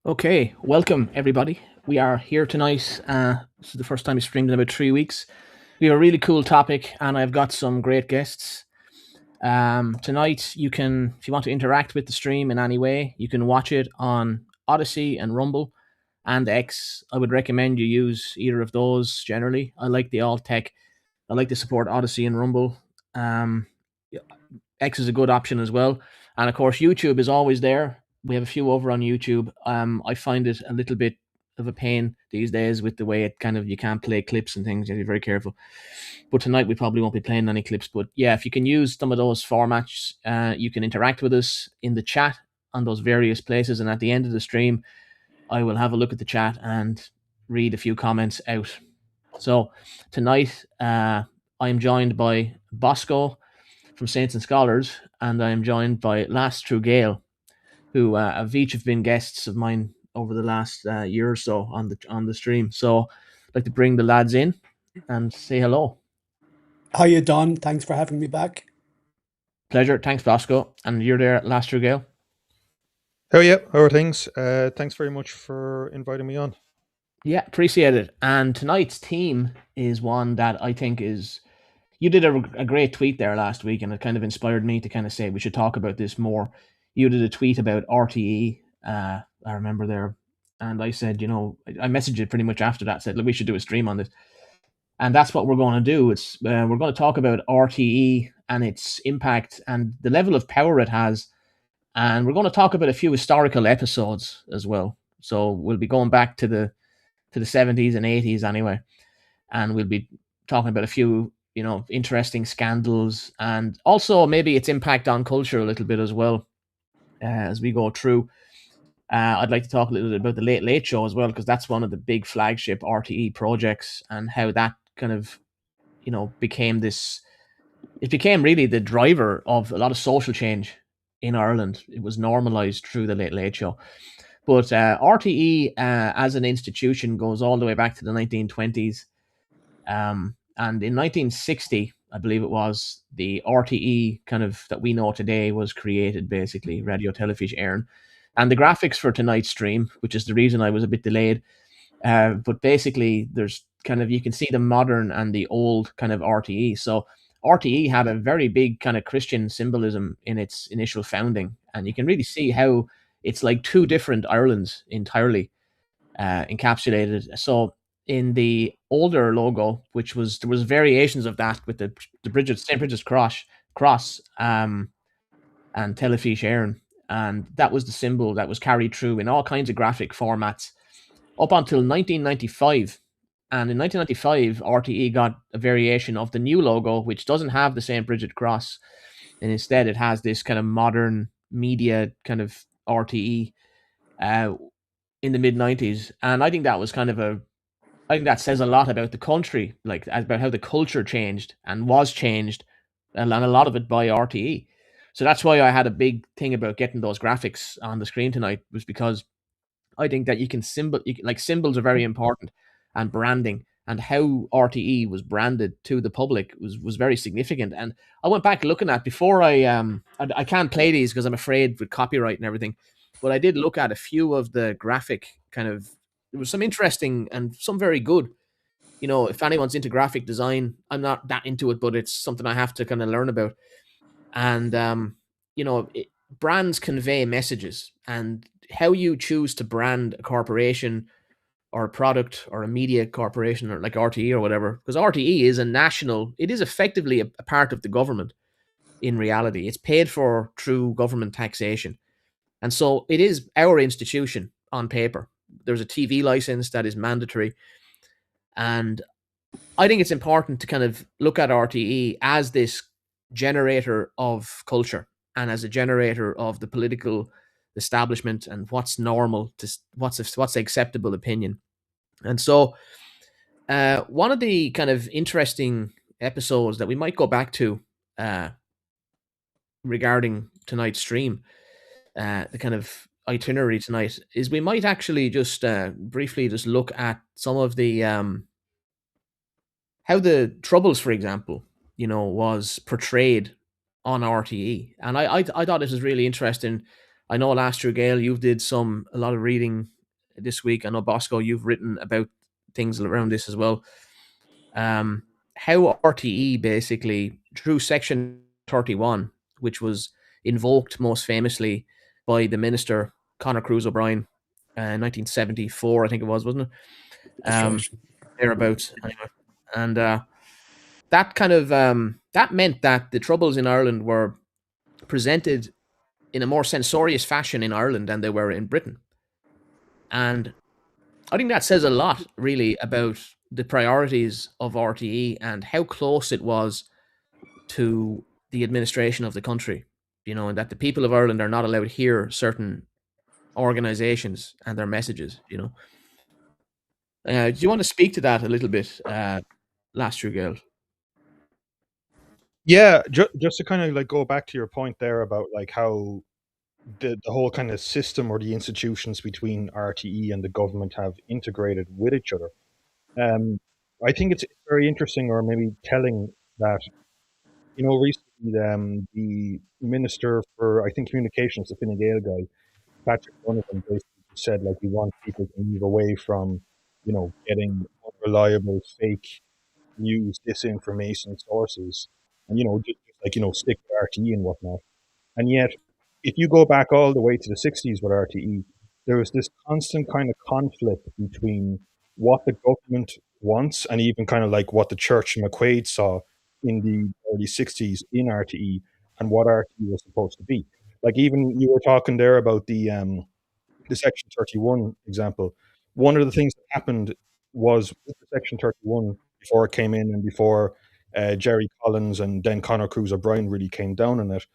Okay, welcome everybody. We are here tonight. This is the first time we streamed in about 3 weeks. We have a really cool topic, and I've got some great guests. Tonight, you can, if you want to interact with the stream in any way, you can watch it on Odyssey and Rumble and X. I would recommend you use either of those generally. I like the alt tech. I like to support Odyssey and Rumble. Um, X is a good option as well. And of course, YouTube is always there. We have a few over on YouTube. I find it a little bit of a pain these days with the way it kind of you can't play clips and things. You have to be very careful. But tonight we probably won't be playing any clips. But yeah, if you can use some of those formats, you can interact with us in the chat on those various places. And at the end of the stream, I will have a look at the chat and read a few comments out. So tonight, I'm joined by Bosco from Saints and Scholars, and I am joined by Last True Gael, who have each have been guests of mine over the last year or so on the stream. So I'd like to bring the lads in and say hello. How you done? Thanks for having me back. Pleasure. Thanks, Bosco. And you're there, Last True Gael. Oh yeah, how are things? Thanks very much for inviting me on. Yeah, appreciate it. And tonight's theme is one that I think is. You did a great tweet there last week, and it kind of inspired me to kind of say we should talk about this more. You did a tweet about RTE. I remember there, and I said, I messaged it pretty much after that. Said, look, we should do a stream on this, and that's what we're going to do. It's we're going to talk about RTE and its impact and the level of power it has, and we're going to talk about a few historical episodes as well. So we'll be going back to the 70s and 80s anyway, and we'll be talking about a few interesting scandals and also maybe its impact on culture a little bit as well as we go through. I'd like to talk a little bit about the Late Late Show as well, because that's one of the big flagship RTE projects and how that kind of became this. It became really the driver of a lot of social change in Ireland. It was normalized through the Late Late Show. But RTE as an institution goes all the way back to the 1920s. And in 1960, I believe it was, the RTE kind of that we know today was created, basically, Radio Television Éireann. And the graphics for tonight's stream, which is the reason I was a bit delayed, but basically there's kind of, you can see the modern and the old kind of RTE. So RTE had a very big kind of Christian symbolism in its initial founding. And you can really see how it's like two different Irelands entirely encapsulated. So in the older logo, which was there was variations of that with the St. Bridget's cross, and Telefiche Éireann, and that was the symbol that was carried through in all kinds of graphic formats up until 1995. And in 1995, RTE got a variation of the new logo, which doesn't have the St. Bridget cross, and instead it has this kind of modern media kind of RTE in the mid 90s. And I think that was kind of I think that says a lot about the country, like about how the culture changed and was changed, and a lot of it by RTE. So that's why I had a big thing about getting those graphics on the screen tonight, was because I think that like symbols are very important, and branding and how RTE was branded to the public was very significant. And I went back looking at before I can't play these because I'm afraid with copyright and everything, but I did look at a few of the graphic kind of. There was some interesting and some very good. If anyone's into graphic design, I'm not that into it, but it's something I have to kind of learn about. And brands convey messages, and how you choose to brand a corporation or a product or a media corporation or like RTE or whatever, because RTE is it is effectively a part of the government. In reality, it's paid for through government taxation, and so it is our institution on paper. There's a TV license that is mandatory, and I think it's important to kind of look at RTE as this generator of culture and as a generator of the political establishment and what's normal to what's acceptable opinion. And so one of the kind of interesting episodes that we might go back to regarding tonight's stream, the kind of itinerary tonight, is we might actually just briefly just look at some of the how the Troubles, for example, was portrayed on RTE. And I thought this was really interesting I know last year, Gael, you did a lot of reading this week. I know Bosco, you've written about things around this as well. How RTE basically, through Section 31, which was invoked most famously by the minister Conor Cruise O'Brien in 1974, I think it was, wasn't it? That's right. Thereabouts, anyway. And that kind of that meant that the troubles in Ireland were presented in a more censorious fashion in Ireland than they were in Britain. And I think that says a lot, really, about the priorities of RTE and how close it was to the administration of the country, and that the people of Ireland are not allowed to hear certain organizations and their messages. Do you want to speak to that a little bit, last year, Gael? Yeah, just to kind of like go back to your point there about like how the whole kind of system or the institutions between RTE and the government have integrated with each other. I think it's very interesting, or maybe telling, that recently the minister for, I think, communications, the Fine Gael guy, Patrick Donovan, basically said like we want people to move away from getting unreliable, fake news, disinformation sources, and just like stick with RTE and whatnot. And yet, if you go back all the way to the 60s with RTE, there was this constant kind of conflict between what the government wants and even kind of like what the church and McQuaid saw in the early 60s in RTE and what RTE was supposed to be. Like, even you were talking there about the Section 31 example. One of the things that happened was with the Section 31, before it came in and before Jerry Collins and then Conor Cruise O'Brien really came down on it,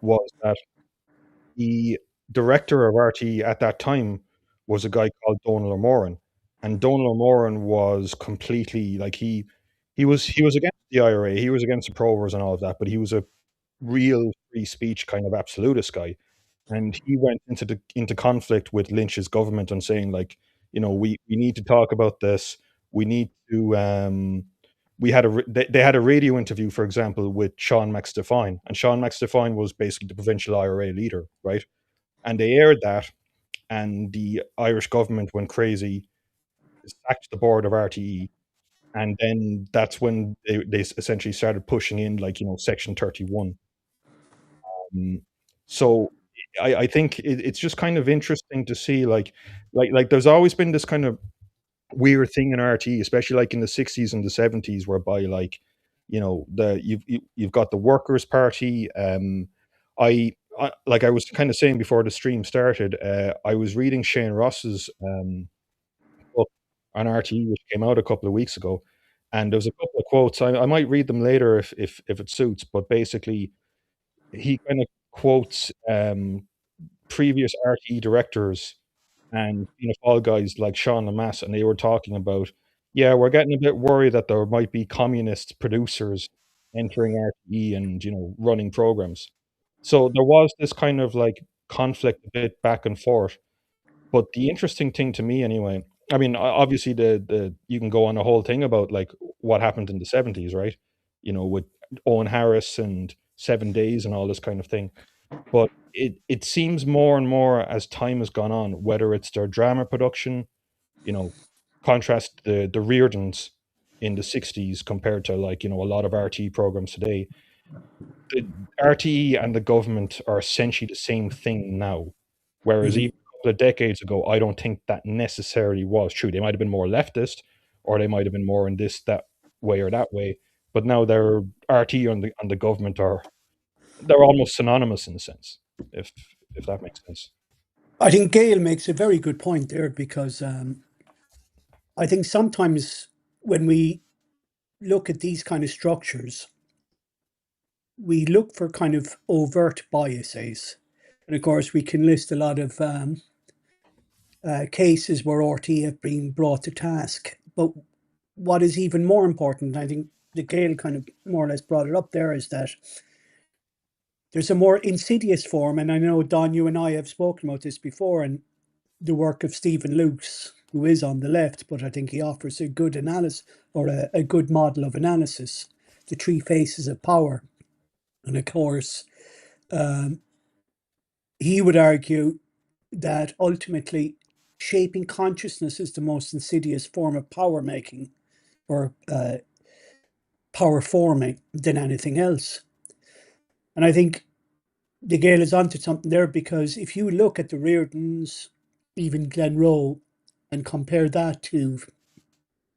was that the director of RT at that time was a guy called Donal O'Moran, and Donal O'Moran was completely like he was against the IRA, he was against the Provers and all of that, but he was a real free speech kind of absolutist guy, and he went into conflict with Lynch's government on saying like, we need to talk about this. We need to they had a radio interview, for example, with Sean McStefine, and Sean McStefine was basically the provincial IRA leader, right? And they aired that, and the Irish government went crazy, sacked the board of RTE, and then that's when they essentially started pushing in like Section 31. So I think it's just kind of interesting to see like there's always been this kind of weird thing in RT, especially like in the 60s and the 70s, whereby like you've got the Workers' Party. I like I was kind of saying before the stream started, I was reading Shane Ross's book on RT, which came out a couple of weeks ago, and there was a couple of quotes. I might read them later if it suits, but basically he kind of quotes previous RTE directors and Fall guys like Sean Lamass, and they were talking about, yeah, we're getting a bit worried that there might be communist producers entering RTE and running programs. So there was this kind of like conflict a bit back and forth. But the interesting thing to me, anyway, I mean, obviously the you can go on a whole thing about like what happened in the 70s, right? With Owen Harris and 7 Days and all this kind of thing. But it seems more and more as time has gone on, whether it's their drama production, contrast the Reardons in the 60s compared to like, a lot of RT programs today. The RTE and the government are essentially the same thing now. Whereas even a couple of decades ago, I don't think that necessarily was true. They might have been more leftist, or they might have been more in this, that way or that way. But now they're RT and the government they're almost synonymous in a sense, if that makes sense. I think Gail makes a very good point there because I think sometimes when we look at these kind of structures, we look for kind of overt biases. And of course, we can list a lot of cases where RT have been brought to task. But what is even more important, I think the Gail kind of more or less brought it up there, is that there's a more insidious form. And I know, Don, you and I have spoken about this before, and the work of Stephen Luke's, who is on the left, but I think he offers a good analysis, or a good model of analysis, the three faces of power. And of course, he would argue that ultimately shaping consciousness is the most insidious form of power making or power forming than anything else. And I think the Gael is onto something there, because if you look at the Reardons, even Glenroe, and compare that to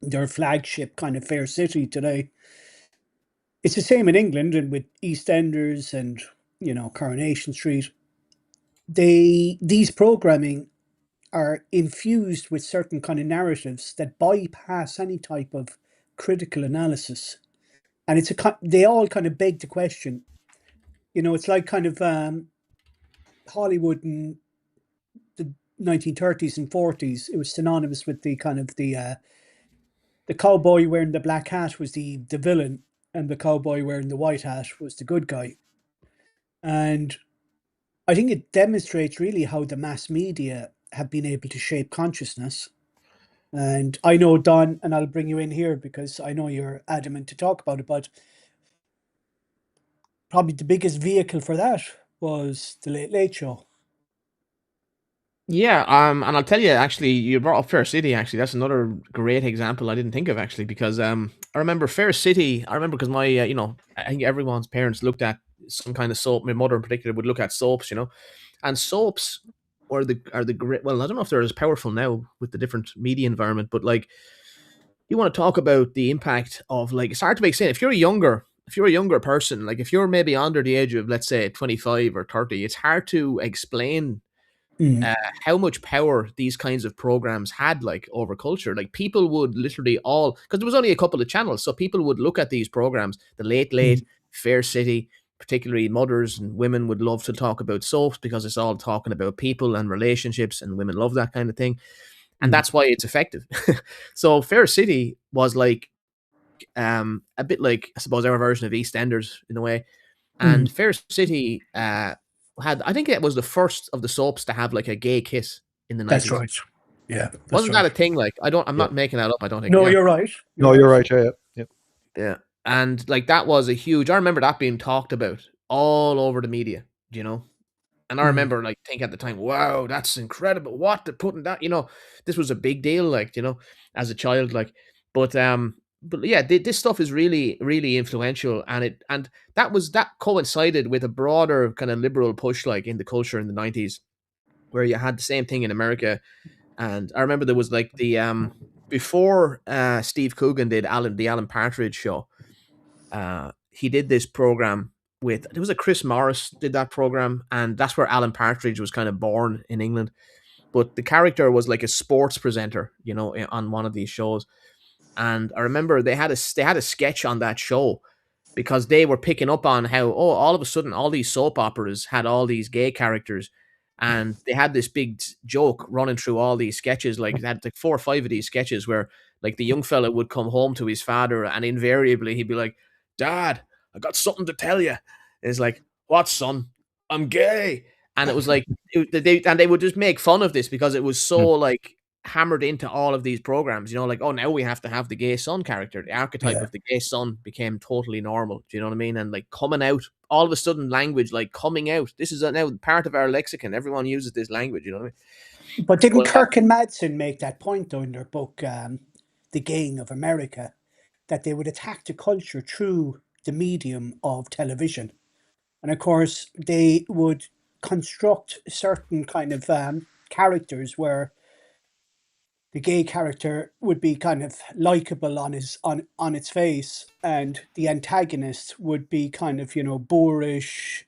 their flagship kind of Fair City today, it's the same in England and with EastEnders and, Coronation Street. These programming are infused with certain kind of narratives that bypass any type of critical analysis, and they all kind of beg the question. It's like kind of Hollywood in the 1930s and 40s. It was synonymous with the kind of the cowboy wearing the black hat was the villain, and the cowboy wearing the white hat was the good guy. And I think it demonstrates really how the mass media have been able to shape consciousness. And I know, Don, and I'll bring you in here because I know you're adamant to talk about it, but probably the biggest vehicle for that was the Late Late Show. Yeah, and I'll tell you, actually, you brought up Fair City. Actually, that's another great example I didn't think of, actually, because I remember Fair City. I remember because my, I think everyone's parents looked at some kind of soap. My mother in particular would look at soaps, and soaps are the great. Well, I don't know if they're as powerful now with the different media environment, but like, you want to talk about the impact of, like, it's hard to make sense if you're a younger person, like if you're maybe under the age of, let's say, 25 or 30, it's hard to explain Mm, uh, how much power these kinds of programs had, like, over culture. Like, people would literally all, because there was only a couple of channels, so people would look at these programs, the Late mm, Late, Fair City. Particularly mothers and women would love to talk about soaps because it's all talking about people and relationships, and women love that kind of thing, and mm, that's why it's effective. So Fair City was like, a bit like, I suppose, our version of EastEnders in a way. And mm. Fair City had, I think it was the first of the soaps to have like a gay kiss in the That's 90s. right. Yeah, that's Wasn't that right. a thing? Like, I'm Yeah. not making that up, I don't think. No, Yeah. you're right. You're No, you're right. right. Yeah, yeah. Yeah. And like, that was a huge, I remember that being talked about all over the media, you know? And I Mm, remember like thinking at the time, wow, that's incredible. What, they're putting that, this was a big deal, like, as a child, like, but yeah, this stuff is really, really influential, and that coincided with a broader kind of liberal push, like, in the culture in the 90s, where you had the same thing in America. And I remember there was like before Steve Coogan did the Alan Partridge Show. He did this program with, it was a Chris Morris did that program, and that's where Alan Partridge was kind of born in England. But the character was like a sports presenter, on one of these shows. And I remember they had a sketch on that show because they were picking up on how, all of a sudden all these soap operas had all these gay characters, and they had this big joke running through all these sketches. Like, they had like 4 or 5 of these sketches where, like, the young fella would come home to his father, and invariably he'd be like, "Dad, I got something to tell you." And it's like, "What, son? I'm gay." And it was like, they would just make fun of this because it was so, Mm. like, hammered into all of these programs, like, oh, now we have to have the gay son character. The archetype yeah. of the gay son became totally normal. Do you know what I mean? And like, coming out, all of a sudden, language like coming out. This is now part of our lexicon. Everyone uses this language. You know what I mean? But didn't But Kirk and Madsen make that point, though, in their book, The Gaying of America, that they would attack the culture through the medium of television? And of course, they would construct certain kind of characters where the gay character would be kind of likable on its face, and the antagonist would be kind of boorish,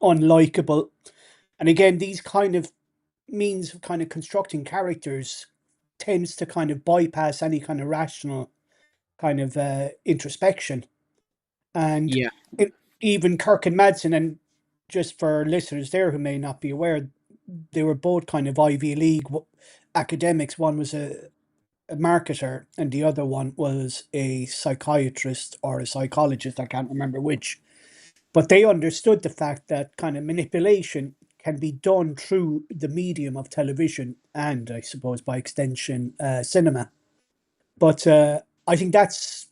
unlikable. And again, these kind of means of kind of constructing characters tends to kind of bypass any kind of rational kind of introspection. And yeah, it, even Kirk and Madsen, and just for listeners there who may not be aware, they were both kind of Ivy League academics. One was a marketer, and the other one was a psychiatrist or a psychologist. I can't remember which. But they understood the fact that kind of manipulation can be done through the medium of television and, I suppose, by extension, cinema. But I think that's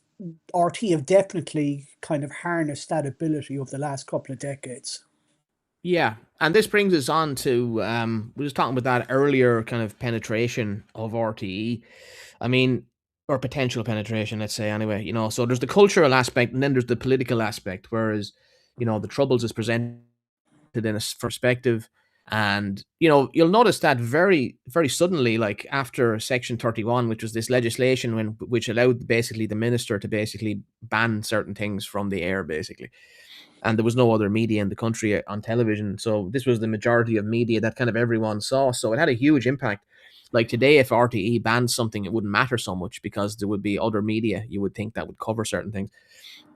RT have definitely kind of harnessed that ability over the last couple of decades. Yeah, and this brings us on to we was talking about that earlier kind of penetration of RTE. I mean, or potential penetration, let's say anyway. So there's the cultural aspect, and then there's the political aspect. Whereas, the Troubles is presented in a perspective, and you'll notice that very very suddenly, like after Section 31, which was this legislation which allowed basically the minister to basically ban certain things from the air, basically. And there was no other media in the country on television, so this was the majority of media that kind of everyone saw, so it had a huge impact. Like today, if RTE banned something, it wouldn't matter so much because there would be other media, you would think, that would cover certain things.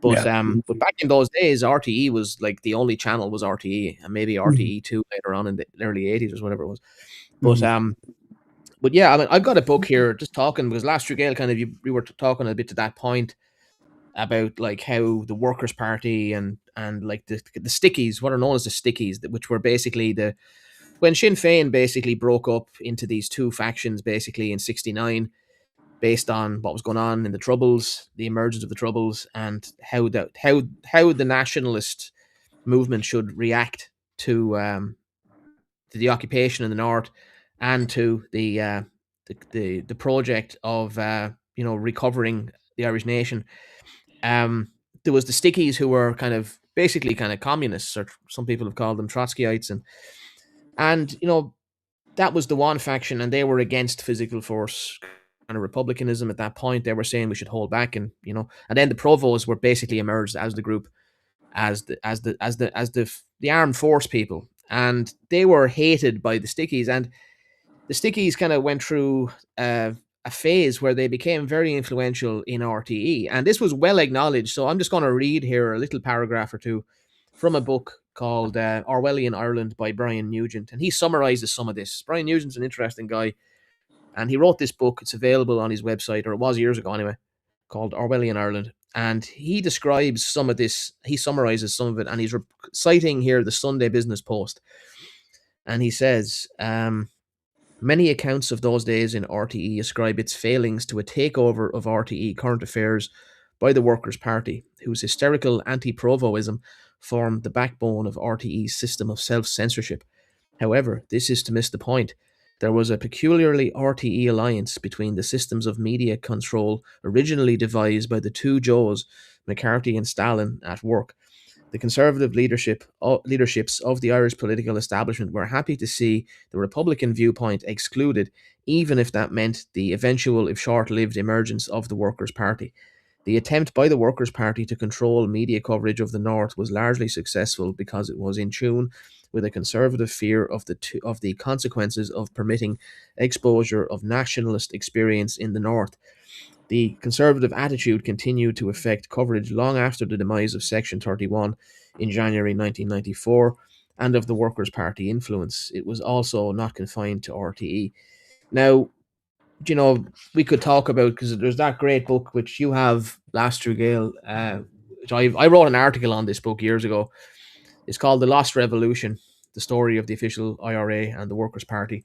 But Yeah. but back in those days, RTE was like the only channel was RTE, and maybe RTE2 later on in the early 80s or whatever it was. But Mhm. but yeah, I mean, I've got a book here just talking, because last year, Gael, kind of you were talking a bit to that point about like how the Workers' Party and like the stickies, what are known as the stickies, which were basically when Sinn Féin basically broke up into these two factions basically in '69, based on what was going on in the Troubles, the emergence of the Troubles, and how the nationalist movement should react to the occupation in the north, and to the project of recovering the Irish nation. Um, there was the Stickies, who were kind of basically kind of communists, or some people have called them Trotskyites, and that was the one faction, and they were against physical force kind of republicanism at that point. They were saying we should hold back, and then the Provos were basically emerged as the group, as the armed force people, and they were hated by the Stickies, and the Stickies kind of went through a phase where they became very influential in RTE, and this was well acknowledged. So I'm just going to read here a little paragraph or two from a book called Orwellian Ireland by Brian Nugent, and he summarizes some of this. Brian Nugent's an interesting guy, and he wrote this book. It's available on his website, or it was years ago anyway, called Orwellian Ireland. And he describes some of this, he summarizes some of it, and he's citing here the Sunday Business Post. And he says, many accounts of those days in RTE ascribe its failings to a takeover of RTE current affairs by the Workers' Party, whose hysterical anti-Provoism formed the backbone of RTE's system of self-censorship. However, this is to miss the point. There was a peculiarly RTE alliance between the systems of media control originally devised by the two Joes, McCarthy and Stalin, at work. The conservative leaderships of the Irish political establishment were happy to see the Republican viewpoint excluded, even if that meant the eventual, if short-lived, emergence of the Workers' Party. The attempt by the Workers' Party to control media coverage of the North was largely successful because it was in tune with a conservative fear of the consequences of permitting exposure of nationalist experience in the North. The conservative attitude continued to affect coverage long after the demise of Section 31 in January 1994 and of the Workers' Party influence. It was also not confined to RTE. Now, we could talk about, because there's that great book which you have last year, Gael. Which I wrote an article on this book years ago. It's called The Lost Revolution: The Story of the Official IRA and the Workers' Party.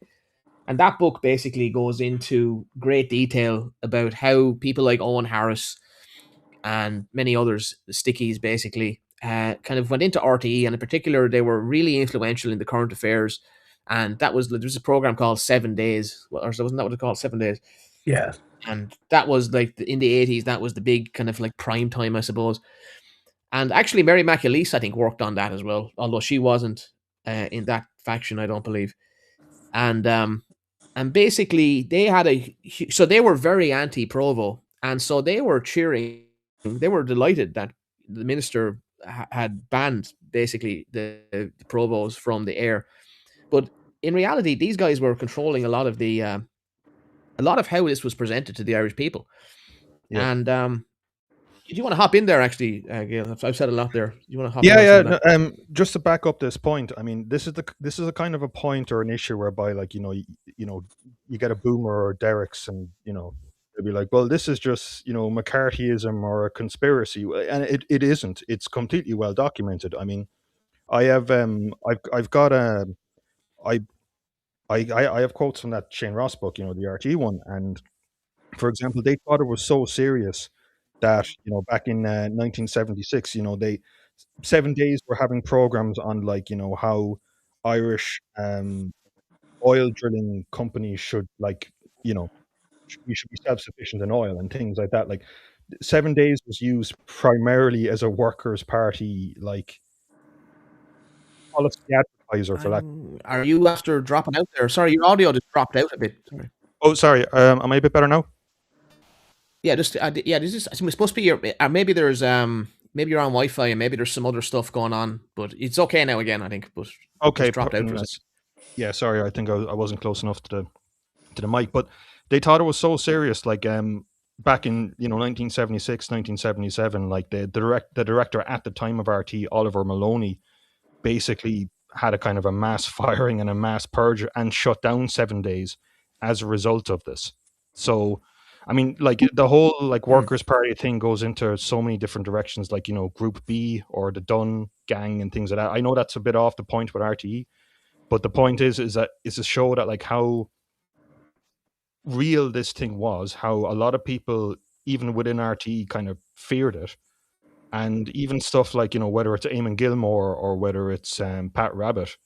And that book basically goes into great detail about how people like Owen Harris and many others, the Stickies, basically, kind of went into RTE, and in particular, they were really influential in the current affairs. And there was a program called 7 Days, or wasn't that what it called, 7 Days? Yeah. And that was like in the 80s, that was the big kind of like prime time, I suppose. And actually, Mary McAleese, I think, worked on that as well, although she wasn't in that faction, I don't believe. And basically so they were very anti-Provo, and so they were cheering, they were delighted that the minister had banned basically the Provos from the air. But in reality, these guys were controlling a lot of how this was presented to the Irish people. Yeah. And do you want to hop in there, actually, Gail? I've said a lot there. Do you want to hop in Yeah, on some yeah. of that? Just to back up this point, I mean, this is a kind of a point or an issue whereby, like, you get a Boomer or Derek's, and they'll be like, well, this is just McCarthyism or a conspiracy, and it isn't. It's completely well documented. I mean, I've got I I have quotes from that Shane Ross book, the RT one, and for example, they thought it was so serious that back in 1976, 7 days were having programs on like, how Irish oil drilling companies should, like, we should be self-sufficient in oil and things like that. Like 7 days was used primarily as a workers' party, like, policy advertiser for that. Are you after dropping out there? Sorry, your audio just dropped out a bit. Sorry. Oh, sorry. Am I a bit better now? Yeah, just yeah. This is it's supposed to be your. Maybe there's maybe you're on Wi-Fi and maybe there's some other stuff going on, but it's okay now again, I think. But Okay, just dropped out for a second. yeah. Sorry, I think I wasn't close enough to the mic, but they thought it was so serious. Like back in 1976, 1977, like the director at the time of RT, Oliver Maloney, basically had a kind of a mass firing and a mass purge and shut down 7 days as a result of this. So, I mean, like the whole like workers' party thing goes into so many different directions, like Group B or the Dunn gang and things like that. I know that's a bit off the point with RTE, but the point is that it's a show that like how real this thing was, how a lot of people even within RTE kind of feared it. And even stuff like, whether it's Eamon Gilmore or whether it's Pat Rabbit,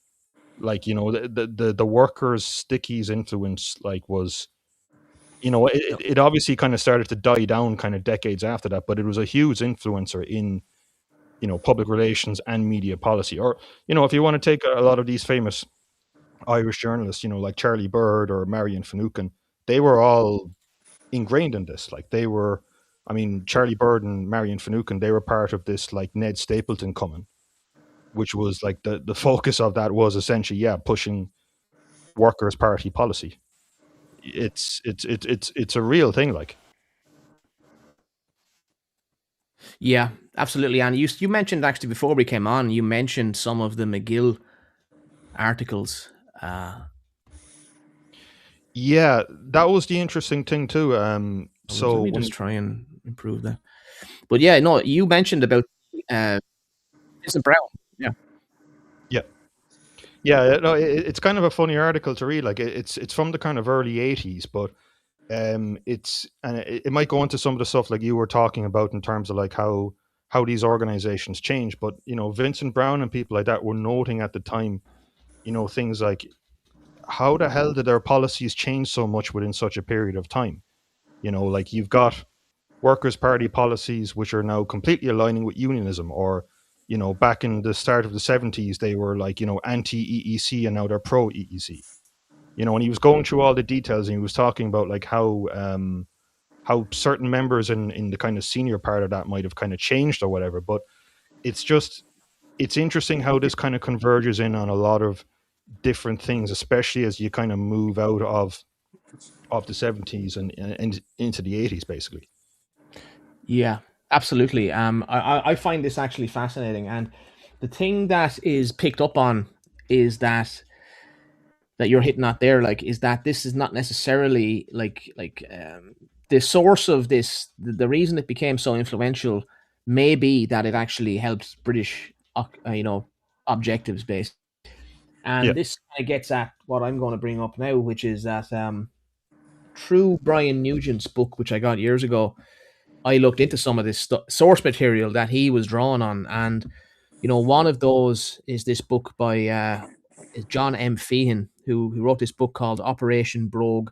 like, the workers' stickies influence, like, was, it obviously kind of started to die down kind of decades after that, but it was a huge influencer in, public relations and media policy. Or, if you want to take a lot of these famous Irish journalists, like Charlie Bird or Marion Finucane, they were all ingrained in this. Like they were, I mean, Charlie Bird and Marion Finucane, they were part of this like Ned Stapleton coming, which was like the focus of that was essentially, pushing workers' party policy. It's a real thing, like. Yeah, absolutely. And you mentioned actually before we came on, you mentioned some of the McGill articles. Yeah, that was the interesting thing too. So let me just try and improve that. But yeah, no, you mentioned about Vincent Brown. Yeah, no, it's kind of a funny article to read. Like it's from the kind of early 80s, but it might go into some of the stuff like you were talking about in terms of like how these organizations change. But Vincent Brown and people like that were noting at the time, things like, how the hell did their policies change so much within such a period of time? Like you've got workers' party policies which are now completely aligning with unionism, or back in the start of the 70s they were like anti-EEC and now they're pro-EEC. And he was going through all the details and he was talking about like how certain members in the kind of senior part of that might have kind of changed or whatever. But it's interesting how this kind of converges in on a lot of different things, especially as you kind of move out of the 70s and into the 80s, basically. Yeah, absolutely. I find this actually fascinating, and the thing that is picked up on is that you're hitting at there, like, is that this is not necessarily like the source of this. The reason it became so influential may be that it actually helps British, objectives based. And this kind of gets at what I'm going to bring up now, which is that through Brian Nugent's book, which I got years ago, I looked into some of this source material that he was drawn on. And, one of those is this book by John M. Feehan, who wrote this book called Operation Brogue,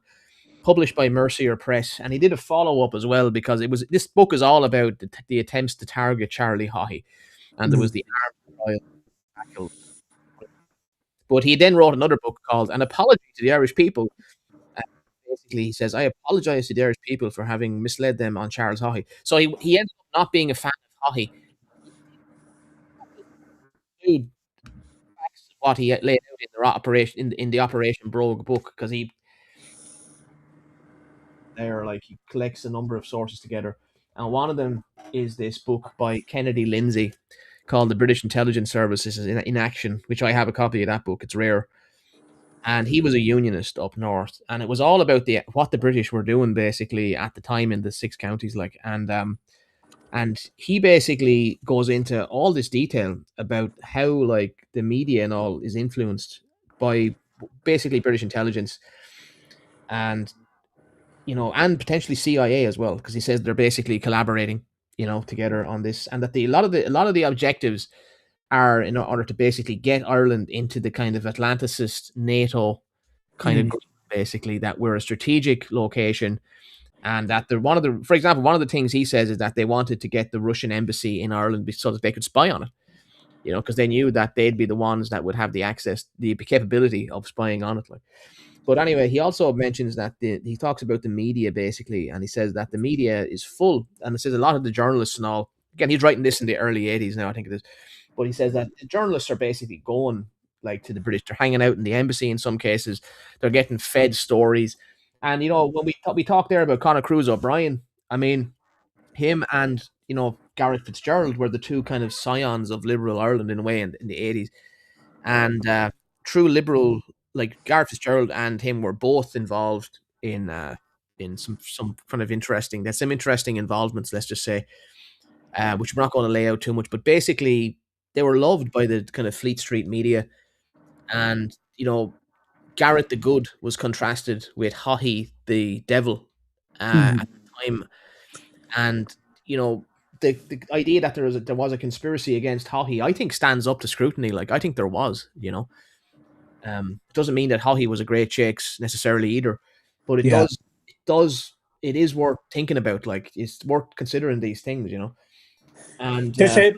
published by Mercier Press. And he did a follow-up as well, because this book is all about the attempts to target Charlie Haughey. And there was the armed trial. But he then wrote another book called An Apology to the Irish People. Basically, he says, I apologize to the Irish people for having misled them on Charles Haughey. So he ended up not being a fan of Haughey. What he laid out in the Operation Brogue book, because he collects a number of sources together. And one of them is this book by Kennedy Lindsay called The British Intelligence Services in Action, which I have a copy of that book. It's rare. And he was a unionist up north, and it was all about what the British were doing basically at the time in the 6 counties, like, and he basically goes into all this detail about how like the media and all is influenced by basically British intelligence, and and potentially CIA as well, because he says they're basically collaborating. together on this, and that a lot of the objectives are in order to basically get Ireland into the kind of Atlanticist NATO kind of group, basically, that we're a strategic location, and that for example, one of the things he says is that they wanted to get the Russian embassy in Ireland so that they could spy on it, because they knew that they'd be the ones that would have the access, the capability of spying on it. Like, but anyway, he also mentions that he talks about the media, basically, and he says that the media is full, and it says a lot of the journalists and all. Again, he's writing this in the early '80s now, I think it is, but he says that the journalists are basically going like to the British. They're hanging out in the embassy in some cases. They're getting fed stories, and when we talked there about Conor Cruise O'Brien, I mean, him and Gareth Fitzgerald were the two kind of scions of liberal Ireland in a way in the '80s, and true liberal, like Gareth Fitzgerald and him were both involved in some kind of interesting. There's some interesting involvements, let's just say, which we're not going to lay out too much. But basically, they were loved by the kind of Fleet Street media, and Garrett the Good was contrasted with Haughey the Devil at the time, and the idea that there was a conspiracy against Haughey, I think, stands up to scrutiny. Like, I think there was, it doesn't mean that Haughey was a great shakes necessarily either, but it is worth thinking about. Like, it's worth considering these things, And There's a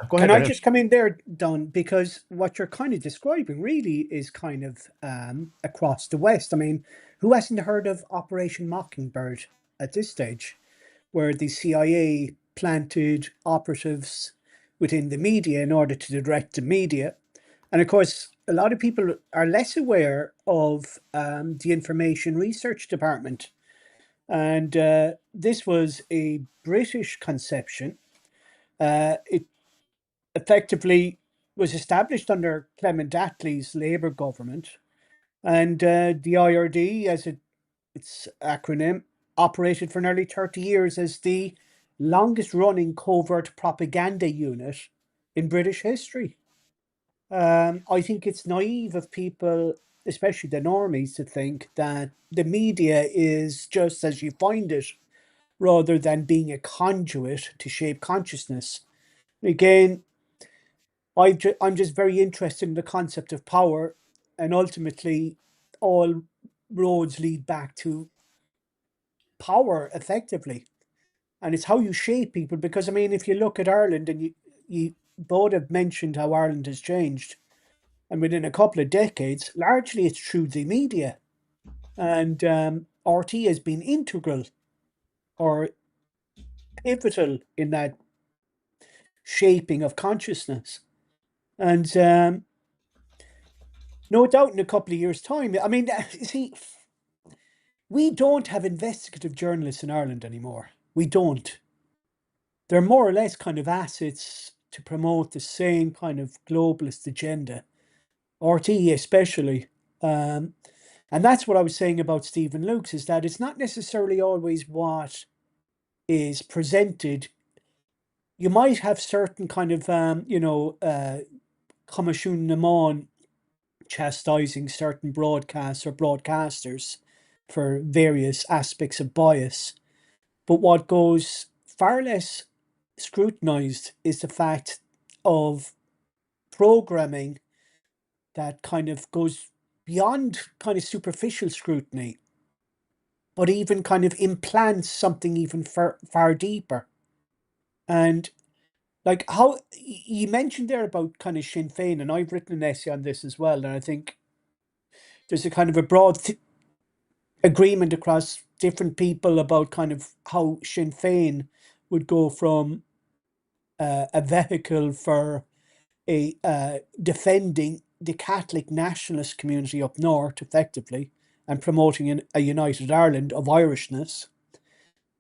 go ahead, Can I Brendan. just come in there, Don? Because what you're kind of describing really is kind of across the West. I mean, who hasn't heard of Operation Mockingbird at this stage, where the CIA planted operatives within the media in order to direct the media? And of course, a lot of people are less aware of the Information Research Department. And this was a British conception. It effectively was established under Clement Attlee's Labour government, and the IRD, as its acronym, operated for nearly 30 years as the longest running covert propaganda unit in British history. I think it's naive of people, especially the normies, to think that the media is just as you find it, rather than being a conduit to shape consciousness. Again, I'm just very interested in the concept of power, and ultimately, all roads lead back to power, effectively. And it's how you shape people. Because, I mean, if you look at Ireland, and you both have mentioned how Ireland has changed, and within a couple of decades, largely it's through the media. And RT has been integral or pivotal in that shaping of consciousness. And no doubt in a couple of years' time, I mean, you see, we don't have investigative journalists in Ireland anymore. We don't. They're more or less kind of assets to promote the same kind of globalist agenda, RTE especially. And that's what I was saying about Stephen Luke's, is that it's not necessarily always what is presented. You might have certain kind of, Comishún Naman chastising certain broadcasts or broadcasters for various aspects of bias. But what goes far less scrutinized is the fact of programming that kind of goes beyond kind of superficial scrutiny, but even kind of implants something even far deeper. And like how you mentioned there about kind of Sinn Féin, and I've written an essay on this as well, and I think there's a kind of a broad agreement across different people about kind of how Sinn Féin would go from a vehicle for a defending the Catholic nationalist community up north, effectively, and promoting a united Ireland of Irishness,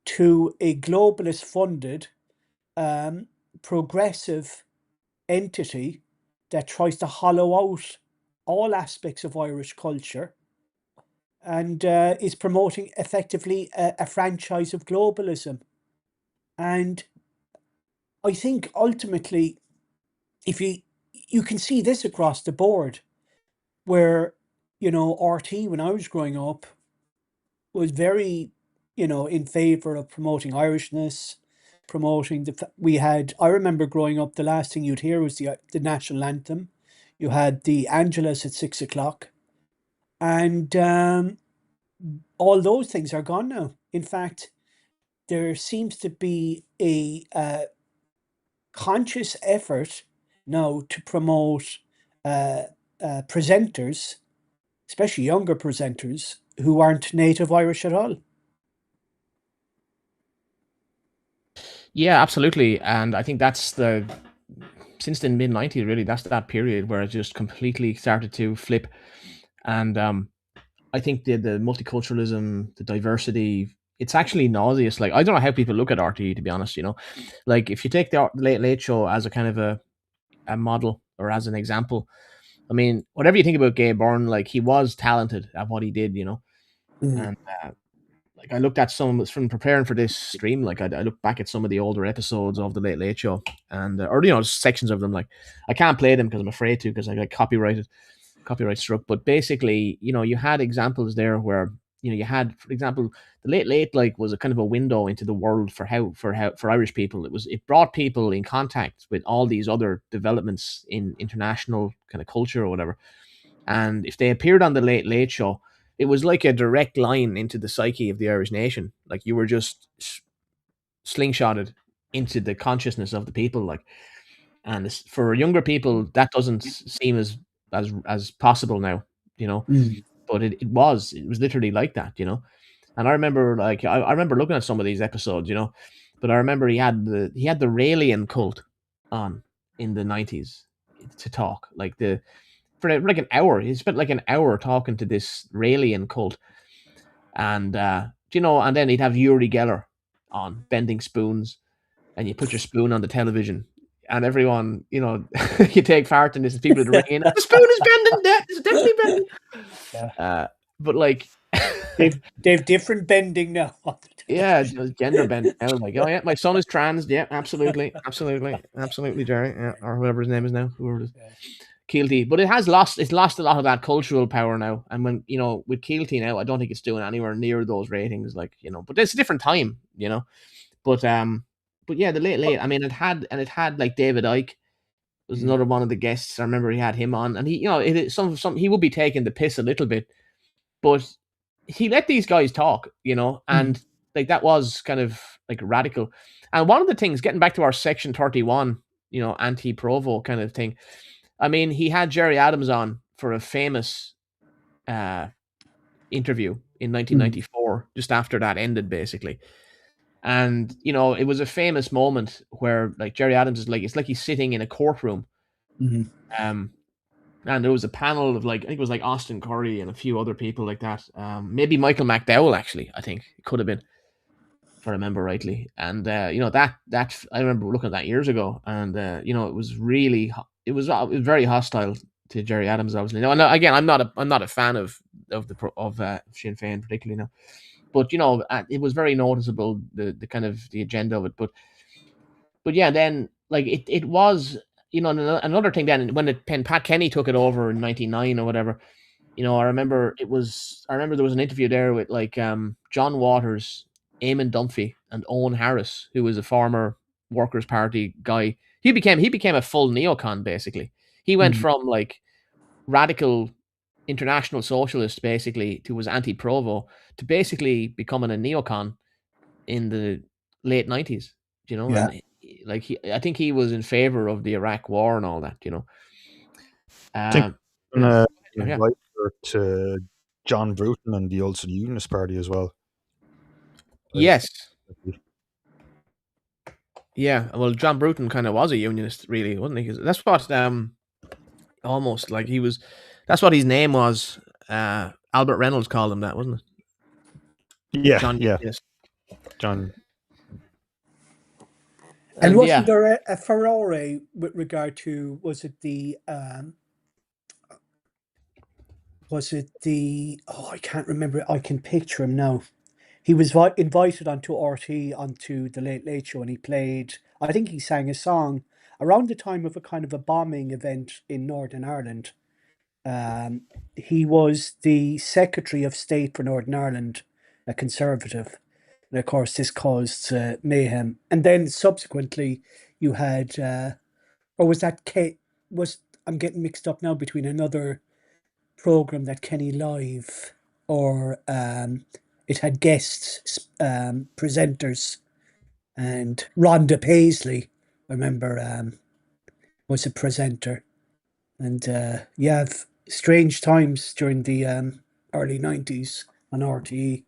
to a globalist funded progressive entity that tries to hollow out all aspects of Irish culture, and is promoting effectively a franchise of globalism. And I think ultimately, if you can see this across the board, where RT, when I was growing up, was very in favor of promoting Irishness, promoting I remember growing up, the last thing you'd hear was the national anthem. You had the Angelus at 6 o'clock, and all those things are gone now. In fact, there seems to be a conscious effort now to promote presenters, especially younger presenters, who aren't native Irish at all. Yeah, absolutely. And I think that's since the mid 90s, really, that's that period where it just completely started to flip. And I think the multiculturalism, the diversity, it's actually nauseous. Like, I don't know how people look at RTE, to be honest, Like, if you take the Late Late Show as a kind of a model or as an example, I mean, whatever you think about Gay Byrne, like, he was talented at what he did, And like, I looked at from preparing for this stream, like, I looked back at some of the older episodes of the Late Late Show, and or sections of them. Like, I can't play them because I'm afraid to, because I got copyright struck. But basically, you had examples there where you had, for example, the Late Late, like, was a kind of a window into the world for Irish people. It brought people in contact with all these other developments in international kind of culture or whatever. And if they appeared on the Late Late Show, it was like a direct line into the psyche of the Irish nation. Like, you were just slingshotted into the consciousness of the people. Like, and for younger people, that doesn't seem as possible now, But it was literally like that, And I remember, like, I remember looking at some of these episodes, But I remember he had the Raelian cult on in the 90s to talk, like, for like an hour. He spent like an hour talking to this Raelian cult, and and then he'd have Uri Geller on bending spoons, and you put your spoon on the television, and everyone, you take part in this, and people would ring in, the spoon is bending, it's definitely bending. Yeah. But like, they've different bending now. Yeah, gender bending. I was like, oh yeah, my son is trans. Yeah, absolutely, Jerry, yeah, or whatever his name is now. Keelty, but it's lost a lot of that cultural power now. And when with Keelty now, I don't think it's doing anywhere near those ratings, like, but it's a different time, But yeah, the Late. I mean, it had like David Icke was another one of the guests. I remember he had him on, and he, he would be taking the piss a little bit, but he let these guys talk, and like, that was kind of like radical. And one of the things, getting back to our Section 31, anti-Provo kind of thing. I mean, he had Jerry Adams on for a famous interview in 1994, just after that ended, basically. And, it was a famous moment where, like, Jerry Adams is like, it's like he's sitting in a courtroom. And there was a panel of, like, I think it was like Austin Curry and a few other people like that. Maybe Michael McDowell, actually, I think it could have been, if I remember rightly. And, that I remember looking at that years ago, and, it was really, it was very hostile to Jerry Adams, obviously. Now, again, I'm not a fan of Sinn Féin particularly now, but it was very noticeable, the kind of the agenda of it. But yeah, then, like, it was, another thing. Then when Pat Kenny took it over in '99 or whatever, I remember there was an interview there with, like, John Waters, Eamon Dunphy, and Owen Harris, who was a former Workers' Party guy. He became a full neocon, basically. He went from, like, radical international socialist, basically, to was anti-Provo, to basically becoming a neocon in the late 90s, Yeah. And, like, I think he was in favor of the Iraq war and all that, I think advisor to John Bruton and the Ulster Unionist Party as well. Yes. Yeah, well, John Bruton kind of was a unionist, really, wasn't he? That's what almost like he was. That's what his name was. Albert Reynolds called him that, wasn't it? Yeah, John. yeah. Yes. John. And wasn't there a furore with regard to, was it the I can't remember. I can picture him now. He was invited onto RT, onto the Late Late Show, and he played, I think he sang a song around the time of a kind of a bombing event in Northern Ireland. He was the Secretary of State for Northern Ireland, a Conservative. And of course, this caused mayhem. And then subsequently, you had, or was that I'm getting mixed up now between another program that Kenny Live, or it had guests, presenters, and Rhonda Paisley, I remember, was a presenter. And yeah, strange times during the early 90s on RTE.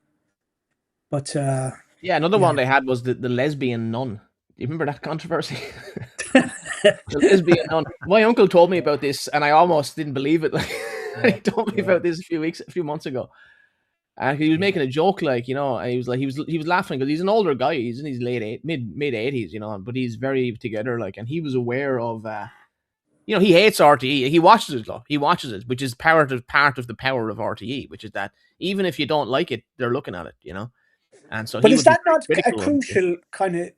But Yeah, another yeah. one they had was the lesbian nun. Do you remember that controversy? The lesbian nun. My uncle told me about this, and I almost didn't believe it. Like, he told me about this a few months ago, and he was making a joke, like, you know, and he was laughing because he's an older guy. He's in his mid 80s, you know, but he's very together, like, and he was aware of. You know, he hates RTE. He watches it, though. He watches it, which is part of the power of RTE, which is that even if you don't like it, they're looking at it, you know. And so But he is would be that very not a critical of it. crucial kind of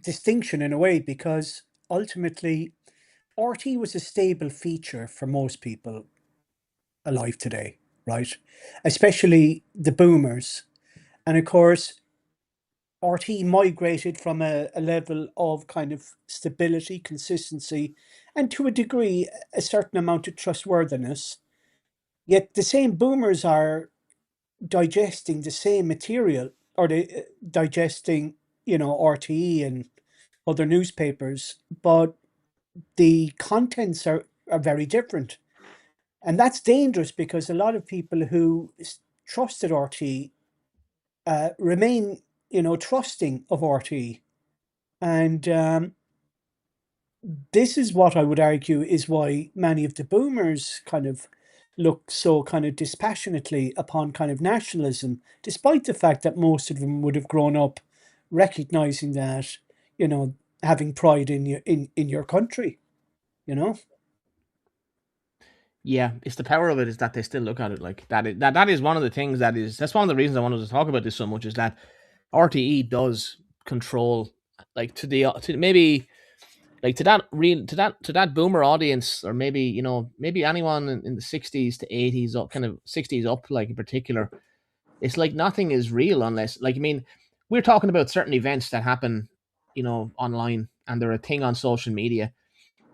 distinction in a way? Because ultimately, RT was a stable feature for most people alive today, right? Especially the boomers. And of course, RT migrated from a level of kind of stability, consistency, and to a degree, a certain amount of trustworthiness. Yet the same boomers are digesting the same material, or they digesting, you know, RTE and other newspapers, but the contents are very different. And that's dangerous because a lot of people who trusted RT remain, you know, trusting of RT. And this is what I would argue is why many of the boomers kind of look so kind of dispassionately upon kind of nationalism, despite the fact that most of them would have grown up recognizing that, you know, having pride in your country, you know. Yeah, it's the power of it is that they still look at it like that. That is one of the things that's one of the reasons I wanted to talk about this so much is that RTE does control, like, to maybe, like, to that boomer audience, or maybe, you know, maybe anyone in the 60s to 80s up, kind of 60s up, like, in particular. It's like nothing is real unless, like, I mean, we're talking about certain events that happen, you know, online, and they're a thing on social media.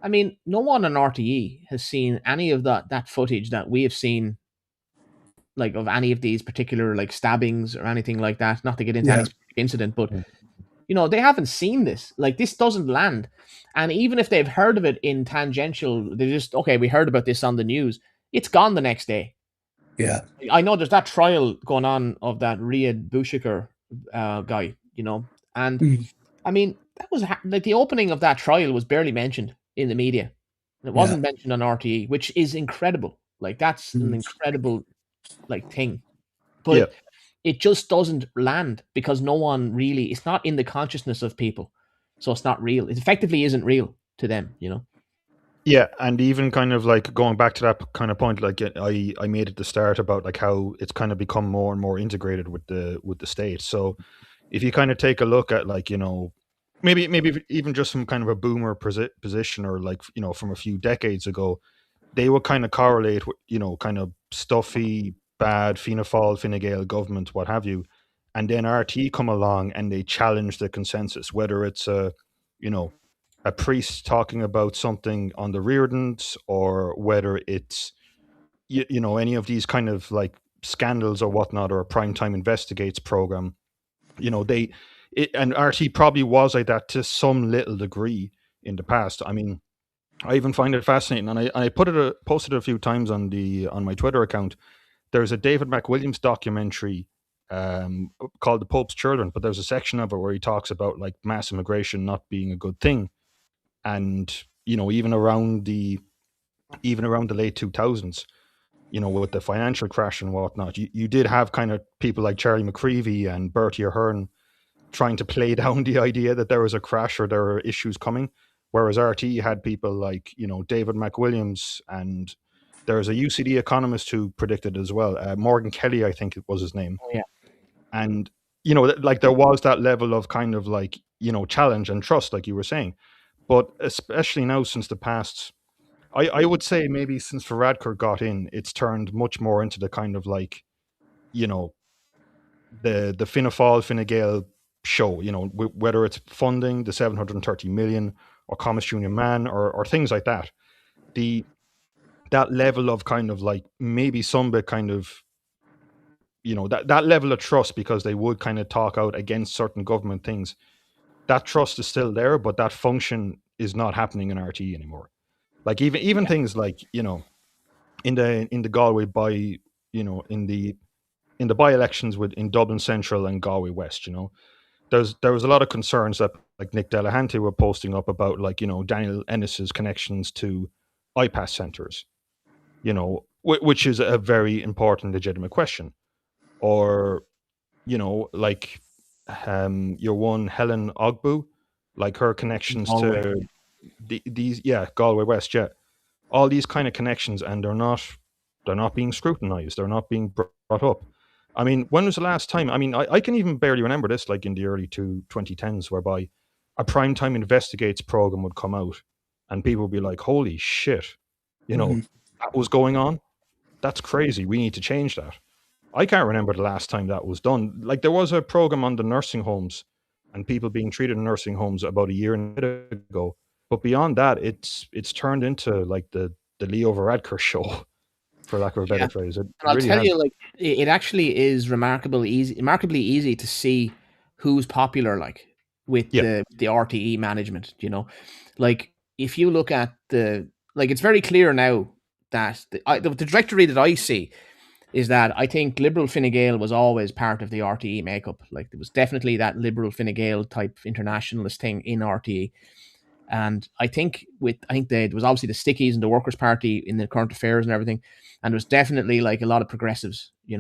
I mean, no one on RTE has seen any of that footage that we have seen, like, of any of these particular, like, stabbings or anything like that. Not to get into any Yeah. specific incident, but, Yeah. you know, they haven't seen this. Like, this doesn't land. And even if they've heard of it in tangential, they just, okay, we heard about this on the news. It's gone the next day. Yeah. I know there's that trial going on of that Riyad Bouchikar guy, you know, and Mm. I mean, that was like the opening of that trial was barely mentioned in the media. It Yeah. wasn't mentioned on RTE, which is incredible. Like, that's an Mm. incredible, like, thing. Yeah. But it just doesn't land because no one really, it's not in the consciousness of people. So it's not real. It effectively isn't real to them, you know? Yeah, and even kind of like going back to that kind of point, like I made at the start about like how it's kind of become more and more integrated with the state. So if you kind of take a look at, like, you know, maybe even just from kind of a boomer position, or like, you know, from a few decades ago, they would kind of correlate with, you know, kind of stuffy, bad Fianna Fáil, Fine Gael government, what have you, and then RT come along and they challenge the consensus, whether it's you know, a priest talking about something on the Reardons, or whether it's you know, any of these kind of like scandals or whatnot, or a primetime investigates program. You know, and RT probably was like that to some little degree in the past. I mean, I even find it fascinating, and I posted it a few times on my Twitter account. There's a David McWilliams documentary called "The Pope's Children," but there's a section of it where he talks about like mass immigration not being a good thing, and, you know, even around the late 2000s, you know, with the financial crash and whatnot, you did have kind of people like Charlie McCreevy and Bertie Ahern trying to play down the idea that there was a crash or there were issues coming. Whereas RT had people like, you know, David McWilliams, and there's a UCD economist who predicted as well. Morgan Kelly, I think it was his name. Oh, yeah. And, you know, like there was that level of kind of like, you know, challenge and trust, like you were saying. But especially now, since the past, I would say maybe since Varadkar got in, it's turned much more into the kind of like, you know, the Fianna Fáil, Fine Gael show, whether it's funding the 730 million or Commerce Union Man or things like that. That level of kind of like maybe some bit kind of, that level of trust, because they would kind of talk out against certain government things. That trust is still there, but that function is not happening in RTE anymore. Like even things like, in the Galway in the by-elections in Dublin Central and Galway West, there was a lot of concerns that like Nick Delahanty were posting up about, like, Daniel Ennis's connections to IPAS centres, which is a very important, legitimate question. Or, like your one Helen Ogbu, like her connections Galway. to these, Galway West, all these kind of connections, and they're not being scrutinized, they're not being brought up. I mean, when was the last time? I mean, I can even barely remember this, like in the early 2010s, whereby a Primetime Investigates program would come out and people would be like, holy shit, that was going on. That's crazy. We need to change that. I can't remember the last time that was done. Like, there was a program on the nursing homes and people being treated in nursing homes about a year and a bit ago. But beyond that, it's turned into like the Leo Varadkar show, for lack of a better phrase. And I'll tell you, like, it actually is remarkably easy to see who's popular, like, with the RTE management. Like, if you look at it's very clear now that the trajectory that I see is that I think Liberal Fine Gael was always part of the RTE makeup. Like, there was definitely that Liberal Fine Gael type internationalist thing in RTE. And I think there was obviously the Stickies and the Workers' Party in the current affairs and everything. And there was definitely like a lot of progressives, in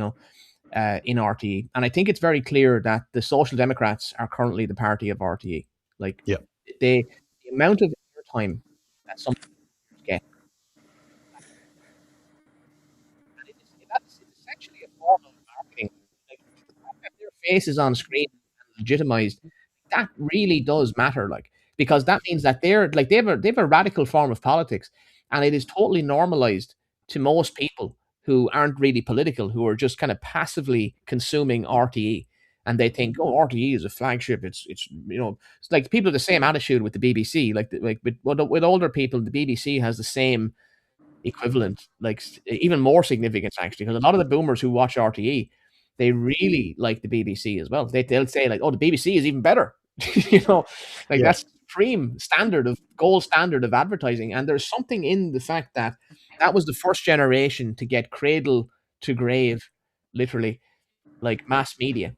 RTE. And I think it's very clear that the Social Democrats are currently the party of RTE. Like, the amount of airtime that some get, and it's essentially a form of marketing. Like, the fact that their face is on screen and legitimized, that really does matter. Like, because that means that they're like they have a radical form of politics, and it is totally normalized to most people who aren't really political, who are just kind of passively consuming RTE, and they think, oh, RTE is a flagship. It's like people have the same attitude with the BBC. Like with older people, the BBC has the same equivalent, like even more significance actually, because a lot of the boomers who watch RTE, they really like the BBC as well. They'll say like, oh, the BBC is even better. That's supreme gold standard of advertising. And there's something in the fact that was the first generation to get cradle to grave, literally, like mass media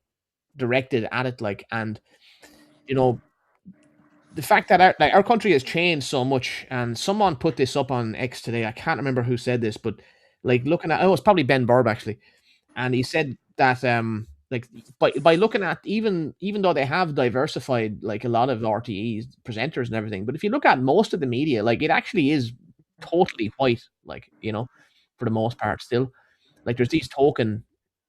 directed at it. Like, and the fact that our country has changed so much, and someone put this up on X today. I can't remember who said this, but like looking at, it's probably Ben Burb actually, and he said that like by looking at even though they have diversified like a lot of RTE's presenters and everything, but if you look at most of the media, like it actually is totally white, like for the most part still. Like there's these token,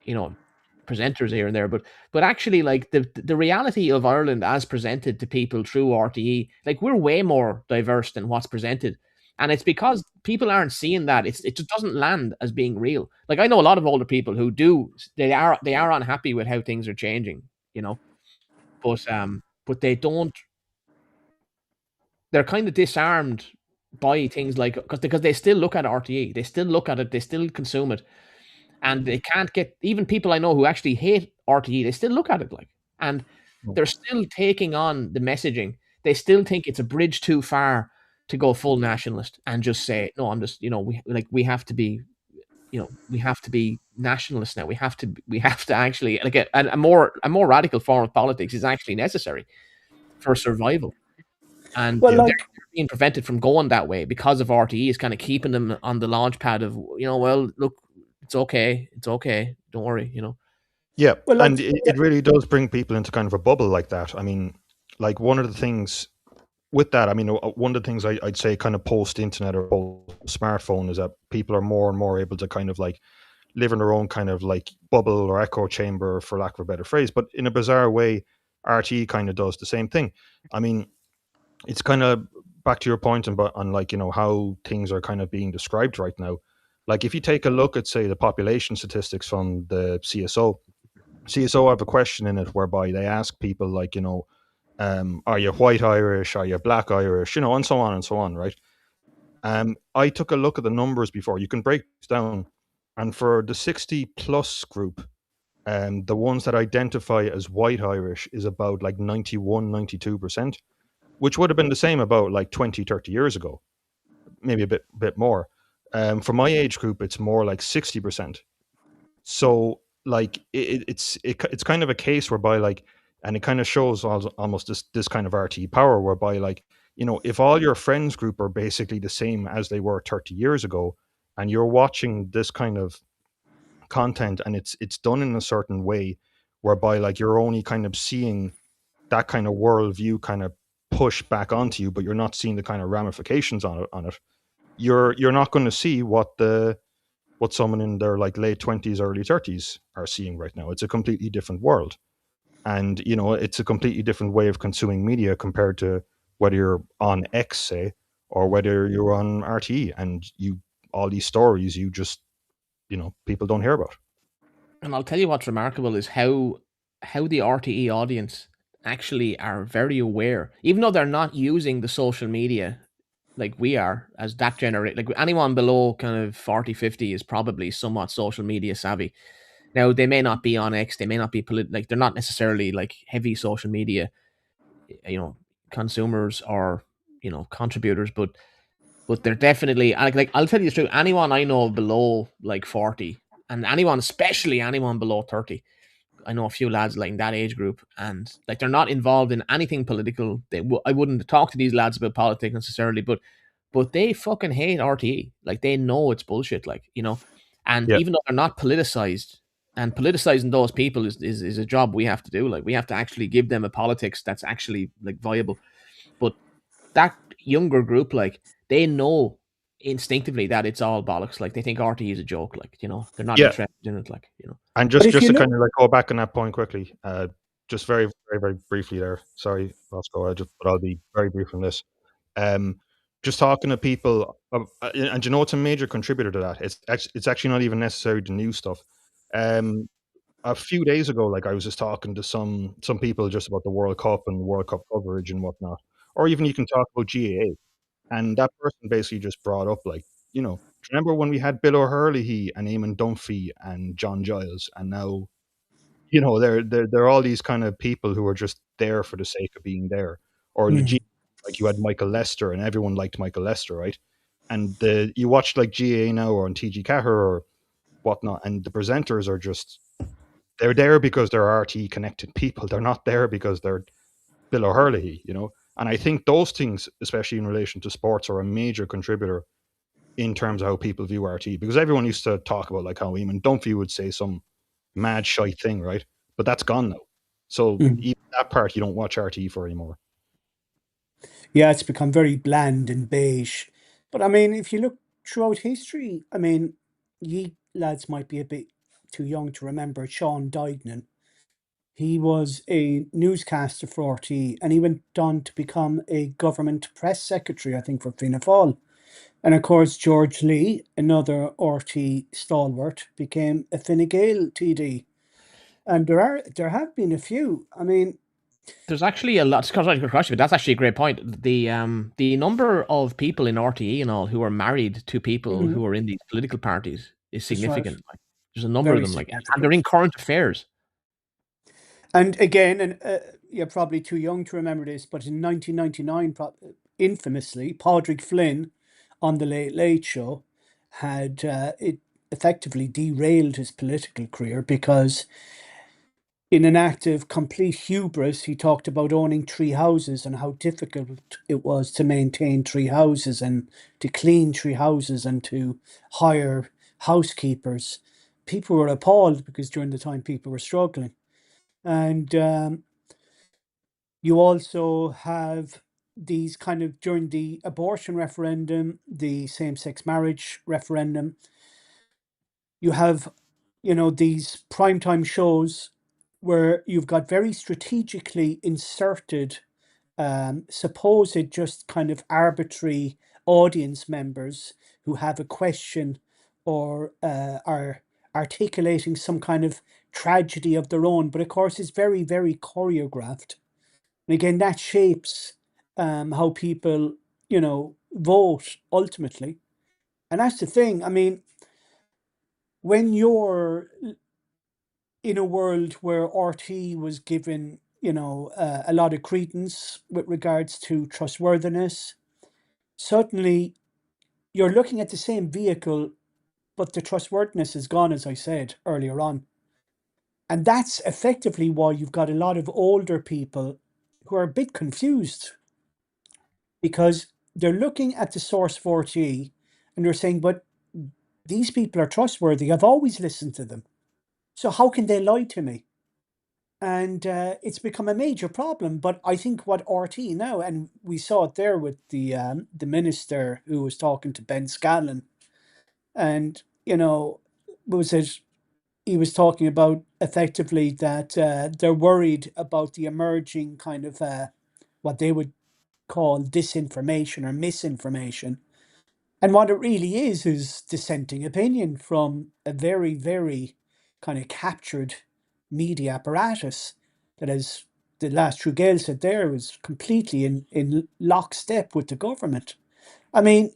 presenters here and there, but actually like the reality of Ireland as presented to people through RTE, like we're way more diverse than what's presented. And it's because people aren't seeing that. It just doesn't land as being real. Like I know a lot of older people who they are unhappy with how things are changing, but they don't. They're kind of disarmed by things like because they still look at RTE, they still look at it, they still consume it, and they can't get even people I know who actually hate RTE. They still look at it like, and they're still taking on the messaging. They still think it's a bridge too far to go full nationalist and just say, no, I'm just, we have to be, we have to be nationalists now. We have to actually like a more radical form of politics is actually necessary for survival. And they're being prevented from going that way because of RTE is kind of keeping them on the launch pad of, well, look, it's okay, don't worry, Yeah, well, and it really does bring people into kind of a bubble like that. I mean, like one of the things with that, I mean, one of the things I'd say kind of post-internet or post-smartphone is that people are more and more able to kind of like live in their own kind of like bubble or echo chamber, for lack of a better phrase. But in a bizarre way, RTE kind of does the same thing. I mean, it's kind of back to your point on like, how things are kind of being described right now. Like if you take a look at, say, the population statistics from the CSO, See, so I have a question in it whereby they ask people like, are you white Irish? Are you black Irish? And so on, right? I took a look at the numbers before. You can break this down, and for the 60 plus group, the ones that identify as white Irish is about like 91, 92%, which would have been the same about like 20, 30 years ago, maybe a bit more. For my age group, it's more like 60%. So like it's kind of a case whereby like, and it kind of shows almost this kind of RT power whereby like, if all your friends group are basically the same as they were 30 years ago, and you're watching this kind of content and it's done in a certain way whereby like you're only kind of seeing that kind of worldview kind of push back onto you, but you're not seeing the kind of ramifications on it. You're not going to see what someone in their like late 20s, early 30s are seeing right now. It's a completely different world. And, it's a completely different way of consuming media compared to whether you're on X, say, or whether you're on RTE, and all these stories you just, people don't hear about. And I'll tell you what's remarkable is how the RTE audience actually are very aware, even though they're not using the social media like we are as that generate. Like anyone below kind of 40, 50 is probably somewhat social media savvy. Now they may not be on X, they may not be like they're not necessarily like heavy social media, consumers or contributors, but they're definitely like I'll tell you the truth. Anyone I know below like 40, and especially anyone below 30, I know a few lads like in that age group, and like they're not involved in anything political. I wouldn't talk to these lads about politics necessarily, but they fucking hate RTE. Like they know it's bullshit. And Yeah. even though they're not politicized, and politicizing those people is a job we have to do. Like we have to actually give them a politics that's actually like viable. But that younger group, like they know instinctively that it's all bollocks. Like they think RTE is a joke. Like they're not Yeah. interested in it. Like And But just if you to look, kind of like go back on that point quickly, just very, very, very briefly there. Sorry, Bosco, but I'll be very brief on this. Just talking to people, and it's a major contributor to that. It's actually not even necessarily the new stuff. A few days ago, like I was just talking to some people just about the World Cup and World Cup coverage and whatnot, or even you can talk about GAA, and that person basically just brought up like, do you remember when we had Bill O'Hurley and Eamon Dunphy and John Giles, and now they're all these kind of people who are just there for the sake of being there. Or in the G, like you had Michael Lester, and everyone liked Michael Lester, right? And you watch like GA now or on TG Caher or whatnot, and the presenters are just they're there because they're RT connected people. They're not there because they're Bill O'Hurley, And I think those things, especially in relation to sports, are a major contributor in terms of how people view RT. Because everyone used to talk about like how Eamon Dunphy would say some mad shite thing, right? But that's gone now. So even that part you don't watch RT for anymore. yeah, it's become very bland and beige. But I mean, if you look throughout history, I mean, ye lads might be a bit too young to remember Sean Dignan. He was a newscaster for RT, and he went on to become a government press secretary, I think, for Fianna Fáil. And of course, George Lee, another RT stalwart, became a Fine Gael TD. And there have been a few. I mean, there's actually a lot. It's kind of a question, but that's actually a great point. The number of people in RTE and all who are married to people who are in these political parties is that's right, significant. Like, there's a number of very them, like, and significant. they're in current affairs. And again, and you're probably too young to remember this, but in 1999, infamously, Padraig Flynn on the Late Late Show had it effectively derailed his political career because, in an act of complete hubris, he talked about owning three houses and how difficult it was to maintain three houses and to clean three houses and to hire housekeepers. People were appalled because during the time people were struggling. And you also have these kind of during the abortion referendum, the same sex marriage referendum, you have, these primetime shows where you've got very strategically inserted, supposed just kind of arbitrary audience members who have a question or articulating some kind of tragedy of their own, but of course it's very, very choreographed. And again, that shapes how people, vote ultimately. And that's the thing. I mean, when you're in a world where RT was given, a lot of credence with regards to trustworthiness, suddenly you're looking at the same vehicle, but the trustworthiness is gone, as I said earlier on. And that's effectively why you've got a lot of older people who are a bit confused because they're looking at the source of RT and they're saying, but these people are trustworthy. I've always listened to them. So how can they lie to me? And it's become a major problem. But I think what RT now, and we saw it there with the minister who was talking to Ben Scanlon, and was it he was talking about effectively that they're worried about the emerging kind of what they would call disinformation or misinformation. And what it really is dissenting opinion from a very, very kind of captured media apparatus that, as the last true Gael said there, was completely in lockstep with the government. I mean,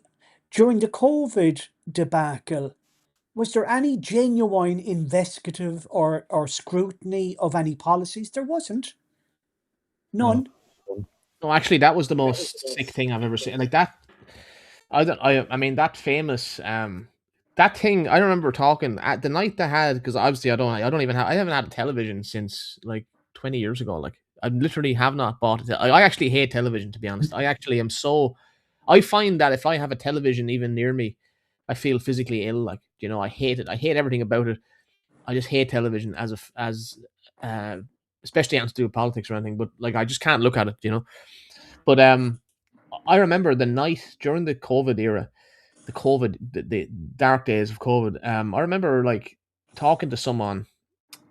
during the COVID debacle, was there any genuine investigative or scrutiny of any policies? There wasn't. No. None. No, actually, that was the most sick thing I've ever seen. Like that, I mean, that famous, that thing. I remember talking at the night they had, because obviously I haven't had a television since like 20 years ago. Like I literally have not bought it. I actually hate television, to be honest. I actually am so. I find that if I have a television even near me, I feel physically ill. Like I hate it. I hate everything about it. I just hate television uh, especially anything to do with politics or anything. But like I just can't look at it. But I remember the night during the COVID era, the dark days of COVID. I remember like talking to someone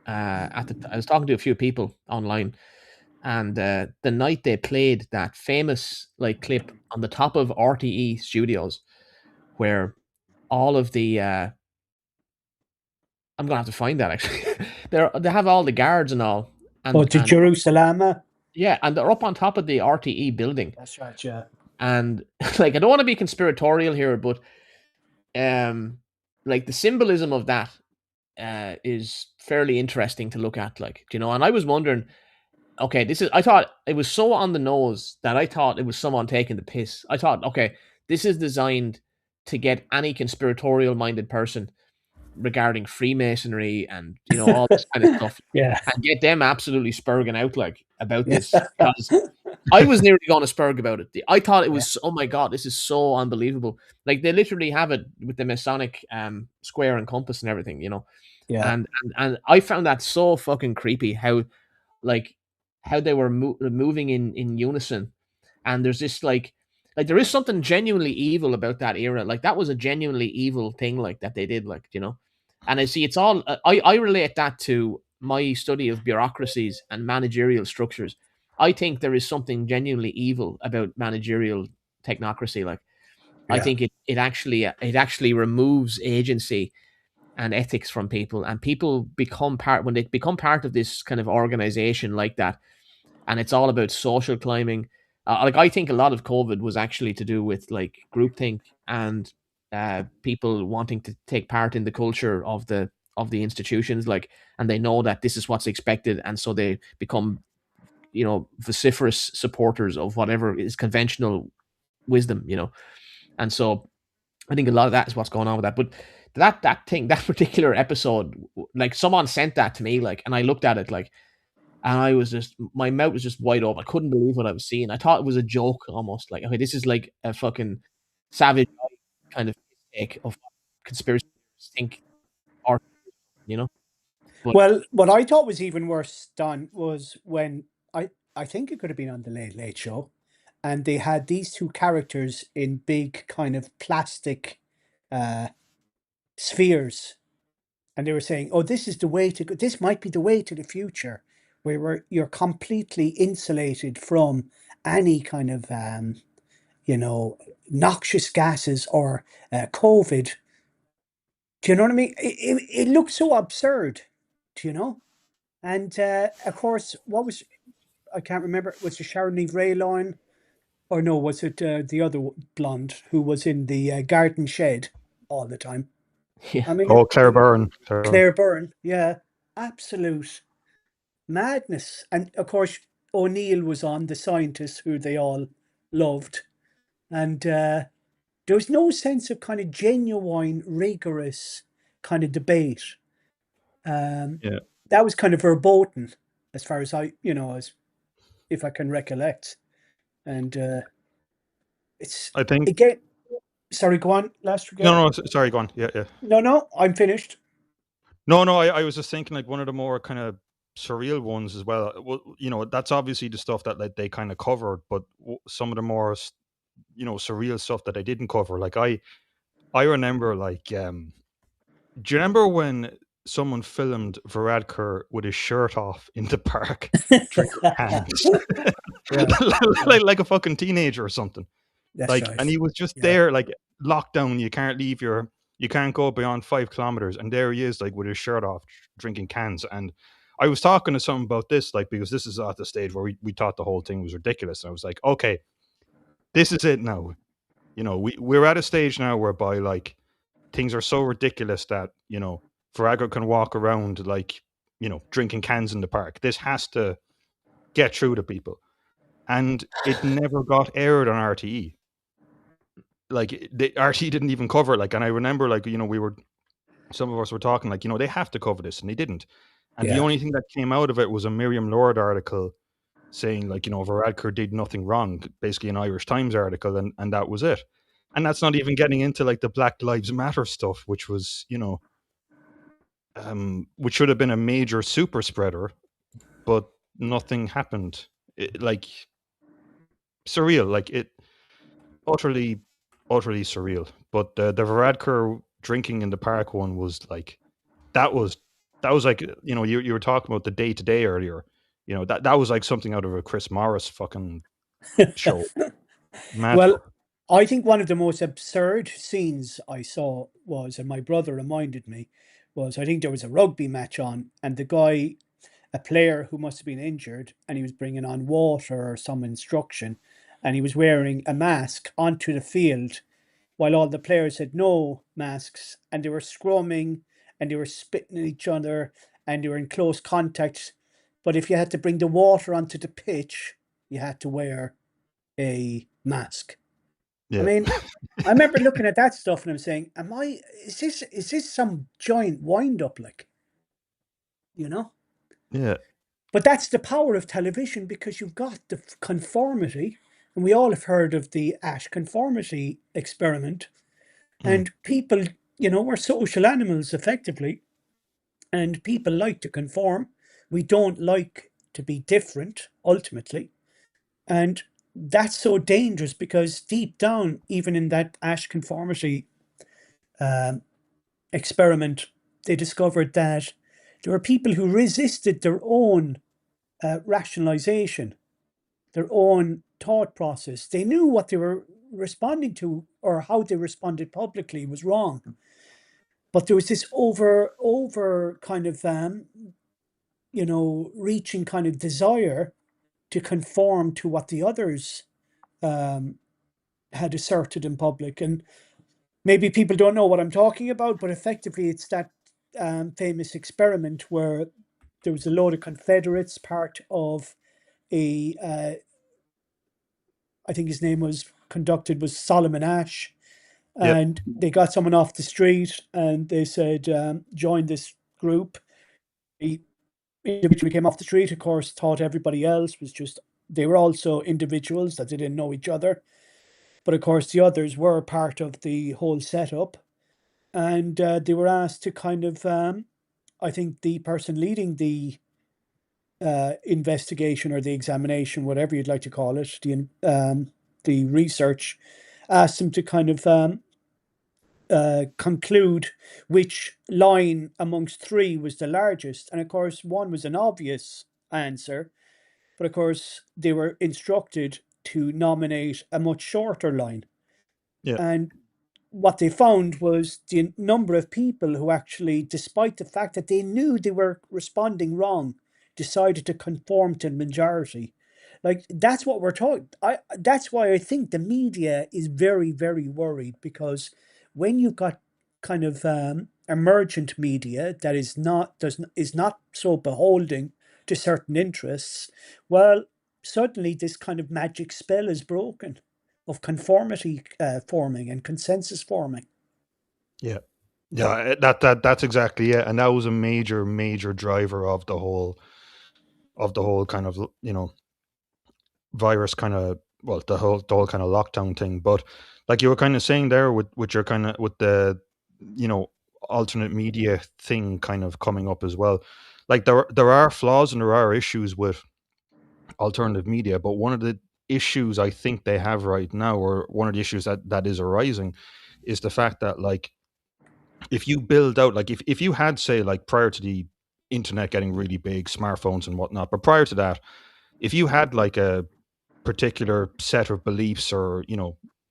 I was talking to a few people online, and the night they played that famous like clip on the top of RTE studios, where all of the I'm gonna have to find that actually. They have all the guards and all, Oh, and to Jerusalem. yeah, and they're up on top of the RTE building. That's right, yeah. And like I don't want to be conspiratorial here, but like the symbolism of that is fairly interesting to look at, like, and I was wondering, okay, I thought it was so on the nose that I thought it was someone taking the piss. I thought, okay, this is designed to get any conspiratorial minded person regarding Freemasonry and all this kind of stuff, Yeah. and get them absolutely spurging out like about Yeah. this, because I was nearly going to spurg about it. I thought it Yeah. was, oh my god, this is so unbelievable. Like they literally have it with the Masonic square and compass and everything, Yeah. and I found that so fucking creepy. How like how they were moving in unison, and there's this like there is something genuinely evil about that era. Like that was a genuinely evil thing, like that they did, like and I see it's all I relate that to my study of bureaucracies and managerial structures. I think there is something genuinely evil about managerial technocracy. Like I Yeah. think it actually removes agency and ethics from people, and people become part when they become part of this kind of organization like that, and it's all about social climbing. Like I think a lot of COVID was actually to do with like groupthink and people wanting to take part in the culture of the institutions, like, and they know that this is what's expected, and so they become vociferous supporters of whatever is conventional wisdom, and so I think a lot of that is what's going on with that. But that particular episode, like someone sent that to me, like, and I looked at it, like, and my mouth was just wide open. I couldn't believe what I was seeing. I thought it was a joke almost. Like, okay, this is like a fucking savage kind of take of conspiracy theorists think, or you know. But Well, what I thought was even worse, Don, was when I think it could have been on the Late Late Show, and they had these two characters in big kind of plastic uh, spheres, and they were saying, "Oh, this is the way to go. This might be the way to the future, where you're completely insulated from any kind of you know noxious gases or COVID." Do you know what I mean? It looked so absurd, do you know? And of course, I can't remember, was it Sharon Eve Rayline? Or no, was it the other blonde who was in the garden shed all the time? Yeah. I mean, Oh, Claire Byrne. Claire Byrne, yeah, absolute madness. And of course, O'Neill was on, the scientist who they all loved. And there was no sense of kind of genuine, rigorous kind of debate. Yeah. That was kind of verboten, as far as as if I can recollect. And it's I think. again. Sorry, go on, last No, Gael. no. Sorry, go on. Yeah, yeah. No, I'm finished. No, no. I was just thinking like one of the more kind of surreal ones as well. Well, that's obviously the stuff that like they kind of covered, but some of the more surreal stuff that they didn't cover. Like I remember like do you remember when someone filmed Varadkar with his shirt off in the park drinking cans Yeah, like a fucking teenager or something? that's Like, right. and he was just Yeah. there, like lockdown. You can't go beyond 5 kilometers, and there he is, like with his shirt off, drinking cans. And I was talking to someone about this, like because this is at the stage where we thought the whole thing was ridiculous. And I was like, okay, this is it now. We're at a stage now whereby like things are so ridiculous that Farrago can walk around like drinking cans in the park. This has to get through to people, and it never got aired on RTE. Like the RTE didn't even cover it. Like, and I remember like some of us were talking like they have to cover this, and they didn't. And the Yeah. only thing that came out of it was a Miriam Lord article saying like Varadkar did nothing wrong, basically an Irish Times article, and that was it. And that's not even getting into like the Black Lives Matter stuff, which was which should have been a major super spreader, but nothing happened. Like surreal, like it utterly, utterly surreal. But the Varadkar drinking in the park one was like that was like you were talking about the day to day earlier. That was like something out of a Chris Morris fucking show. Mad Well, stuff. I think one of the most absurd scenes I saw was, and my brother reminded me, was I think there was a rugby match on, and the guy, a player who must have been injured, and he was bringing on water or some instruction, and he was wearing a mask onto the field while all the players had no masks, and they were scrumming and they were spitting at each other and they were in close contact. But if you had to bring the water onto the pitch, you had to wear a mask. I Yeah, mean, I remember looking at that stuff and I'm saying, is this some giant wind up like, you know? yeah, But that's the power of television because you've got the conformity, and we all have heard of the Ash conformity experiment. mm, And people, we're social animals effectively, and people like to conform. We don't like to be different ultimately. And that's so dangerous because deep down, even in that Ash conformity um, experiment, they discovered that there were people who resisted their own rationalization, their own thought process. They knew what they were responding to or how they responded publicly was wrong. But there was this over kind of reaching kind of desire to conform to what the others um, had asserted in public. And maybe people don't know what I'm talking about, but effectively it's that famous experiment where there was a load of Confederates, part of a I think his name was Solomon Ash, yeah, and they got someone off the street and they said, join this group. He individually came off the street, of course, thought everybody else was just, they were also individuals that they didn't know each other. But of course, the others were part of the whole setup. And they were asked to kind of, I think the person leading the investigation or the examination, whatever you'd like to call it, the research, asked them to kind of conclude which line amongst three was the largest. And of course, one was an obvious answer, but of course, they were instructed to nominate a much shorter line. yeah, And what they found was the number of people who actually, despite the fact that they knew they were responding wrong, decided to conform to the majority. Like that's what we're talking. That's why I think the media is very, very worried, because when you've got kind of emergent media that is not so beholden to certain interests, well, suddenly this kind of magic spell is broken of conformity forming and consensus forming. Yeah. Yeah, that's exactly it, and that was a major driver of the whole kind of, virus kind of, well, the whole kind of lockdown thing. But like you were kind of saying there with your kind of with the, you know alternate media thing kind of coming up as well. Like there are flaws and there are issues with alternative media, but one of the issues I think they have right now, or one of the issues that is arising, is the fact that, like, if you build out, like, if you had, say, like, prior to the internet getting really big, smartphones and whatnot, but prior to that, if you had like a particular set of beliefs, or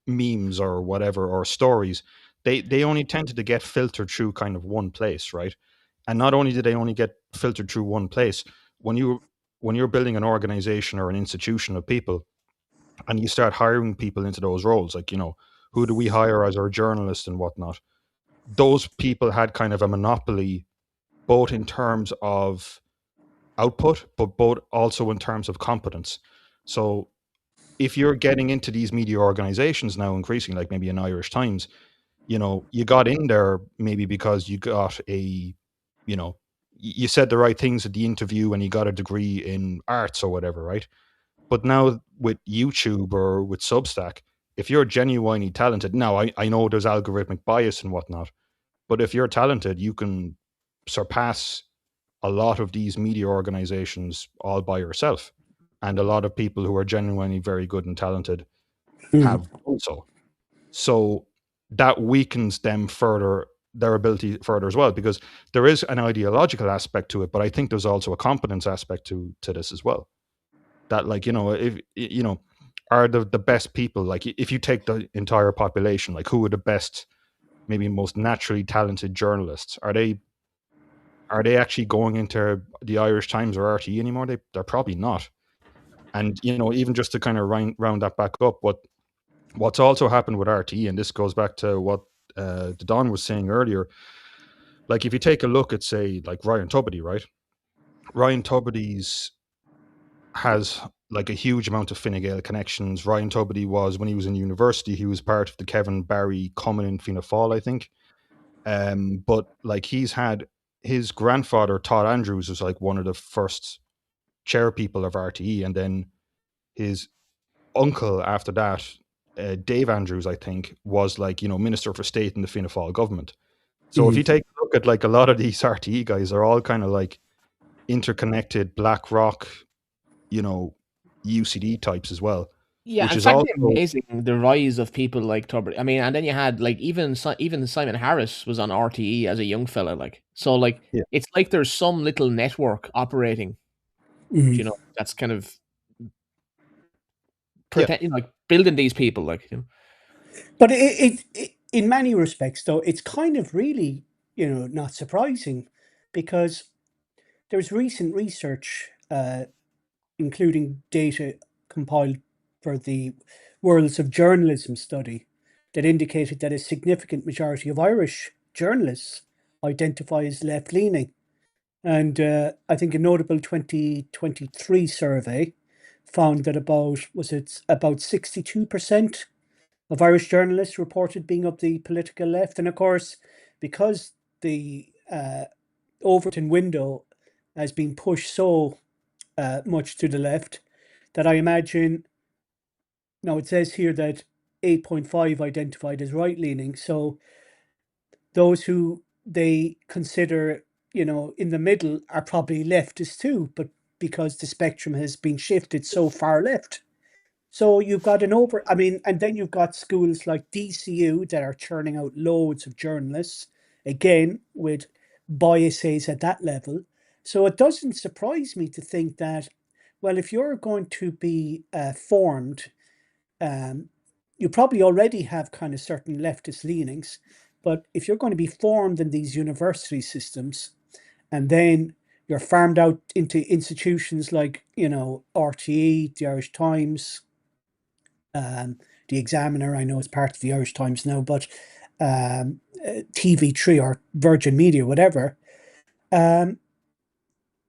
memes or whatever, or stories, they only tended to get filtered through kind of one place, right? And not only did they only get filtered through one place, when you're building an organization or an institution of people, and you start hiring people into those roles, like, who do we hire as our journalists and whatnot, those people had kind of a monopoly, both in terms of output, but both also in terms of competence. So if you're getting into these media organizations now, increasingly, like maybe an Irish Times, you got in there maybe because you got you said the right things at the interview and you got a degree in arts or whatever, right? But now with YouTube or with Substack, if you're genuinely talented, now I know there's algorithmic bias and whatnot, but if you're talented, you can surpass a lot of these media organizations all by yourself. And a lot of people who are genuinely very good and talented have done so. So that weakens them further, their ability further as well, because there is an ideological aspect to it, but I think there's also a competence aspect to this as well. That, like, if are the best people, like, if you take the entire population, like, who are the best, maybe most naturally talented journalists? Are they actually going into the Irish Times or RTÉ anymore? They're probably not. And even just to kind of round that back up, what's also happened with RTÉ, and this goes back to what Don was saying earlier. Like, if you take a look at, say, like, Ryan Tubridy, right? Ryan Tubridy's has like a huge amount of Fine Gael connections. Ryan Tubridy was, when he was in university, he was part of the Kevin Barry Common in Fianna Fáil, I think. But like, he's had his grandfather Todd Andrews was like one of the first chair people of RTÉ, and then his uncle after that, Dave Andrews, I think, was like Minister for State in the Fianna Fáil government. So if you take a look at, like, a lot of these RTÉ guys are all kind of like interconnected BlackRock, UCD types as well. Yeah, Which and is it's actually also, amazing the rise of people like Tubridy. I mean, and then you had like even Simon Harris was on RTE as a young fella, like, so, like, yeah, it's like there's some little network operating, that's kind of yeah, like building these people, like, But it in many respects, though, it's kind of really, not surprising, because there's recent research, including data compiled for the Worlds of Journalism study, that indicated that a significant majority of Irish journalists identify as left leaning. And I think a notable 2023 survey found that about 62% of Irish journalists reported being of the political left. And of course, because the Overton window has been pushed so much to the left, that I imagine, now it says here that 8.5 identified as right leaning. So those who they consider, in the middle are probably leftists too, but because the spectrum has been shifted so far left. So you've got and then you've got schools like DCU that are churning out loads of journalists, again, with biases at that level. So it doesn't surprise me to think that, well, if you're going to be formed, um, you probably already have kind of certain leftist leanings, but if you're going to be formed in these university systems and then you're farmed out into institutions like, RTÉ, the Irish Times, the Examiner, I know it's part of the Irish Times now, but TV3 or Virgin Media, whatever, um,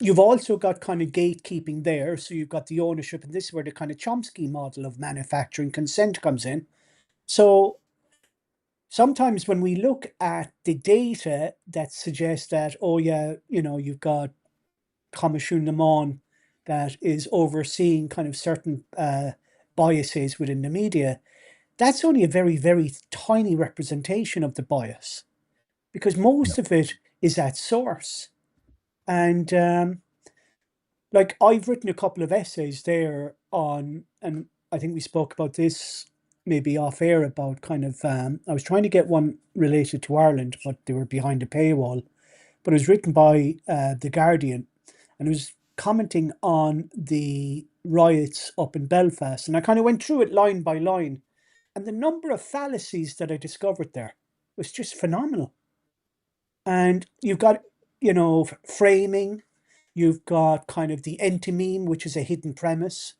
you've also got kind of gatekeeping there. So you've got the ownership, and this is where the kind of Chomsky model of manufacturing consent comes in. So sometimes when we look at the data that suggests that, oh yeah, you've got Commission Lamont that is overseeing kind of certain biases within the media, that's only a very, very tiny representation of the bias, because most of it is at source. And like I've written a couple of essays there on, and I think we spoke about this maybe off air about kind of, I was trying to get one related to Ireland, but they were behind a paywall. But it was written by The Guardian, and it was commenting on the riots up in Belfast. And I kind of went through it line by line. And the number of fallacies that I discovered there was just phenomenal. And you've got, framing, you've got kind of the entomeme, which is a hidden premise.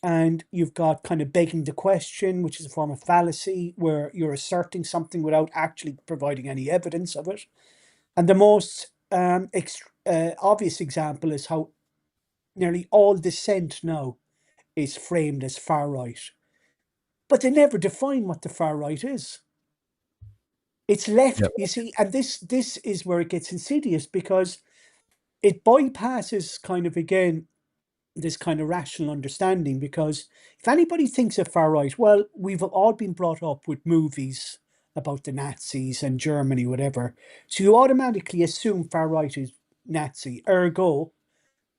And you've got kind of begging the question, which is a form of fallacy, where you're asserting something without actually providing any evidence of it. And the most obvious example is how nearly all dissent now is framed as far right. But they never define what the far right is. It's left, Yep. you see, and this is where it gets insidious, because it bypasses kind of, again, this kind of rational understanding. Because if anybody thinks of far right, well, we've all been brought up with movies about the Nazis and Germany, whatever. So you automatically assume far right is Nazi. Ergo,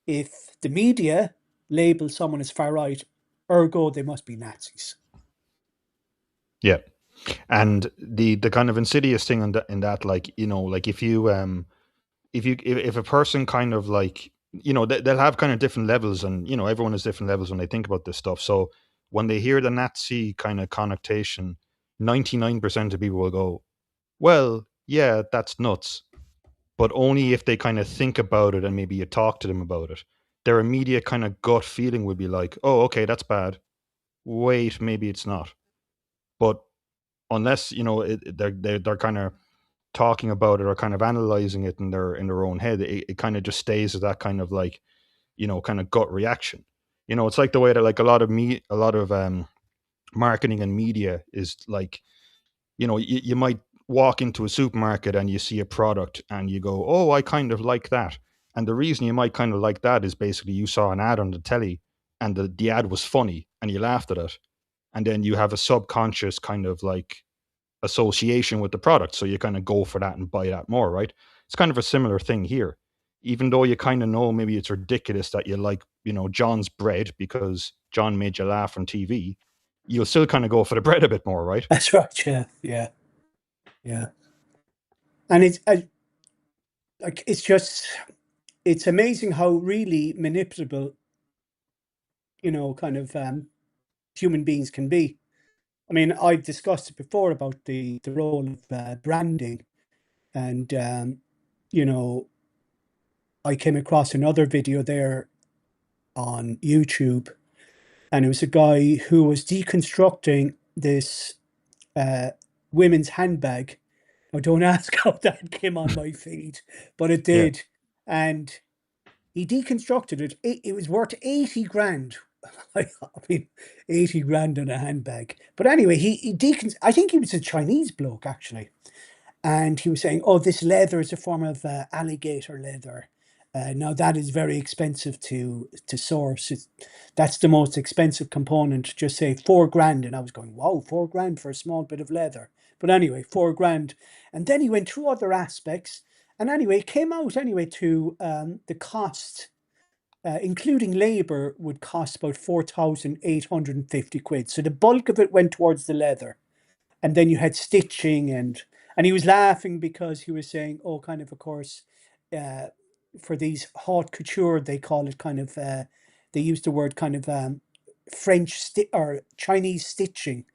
if the media labels someone as far right, ergo they must be Nazis. Yeah. And the kind of insidious thing in that, like, like if a person kind of like, they'll have kind of different levels, and everyone has different levels when they think about this stuff. So when they hear the Nazi kind of connotation, 99% of people will go, well, yeah, that's nuts. But only if they kind of think about it and maybe you talk to them about it. Their immediate kind of gut feeling would be like, oh, okay, that's bad. Wait, maybe it's not. But unless they're kind of talking about it or kind of analyzing it in their own head, it kind of just stays as that kind of like, kind of gut reaction. It's like the way that like a lot of marketing and media is like, you might walk into a supermarket and you see a product and you go, oh, I kind of like that. And the reason you might kind of like that is basically you saw an ad on the telly and the ad was funny and you laughed at it. And then you have a subconscious kind of like association with the product. So you kind of go for that and buy that more, right? It's kind of a similar thing here. Even though you kind of know maybe it's ridiculous that you like, John's bread because John made you laugh on TV, you'll still kind of go for the bread a bit more, right? That's right. Yeah. And it's amazing how really manipulable, kind of human beings can be. I mean, I discussed it before about the role of branding, and I came across another video there on YouTube, and it was a guy who was deconstructing this women's handbag. Now, don't ask how that came on my feed, but it Yeah. did. And he deconstructed it. It was worth 80 grand. I mean, 80 grand on a handbag. But anyway, I think he was a Chinese bloke, actually. And he was saying, oh, this leather is a form of alligator leather. Now, that is very expensive to source. That's the most expensive component. Just say 4 grand. And I was going, wow, 4 grand for a small bit of leather. But anyway, 4 grand. And then he went through other aspects. And anyway, it came out anyway to the cost, including labour, would cost about 4,850 quid. So the bulk of it went towards the leather. And then you had stitching, and he was laughing because he was saying, oh, kind of course, uh, for these haute couture, they call it kind of, they use the word kind of French or Chinese stitching.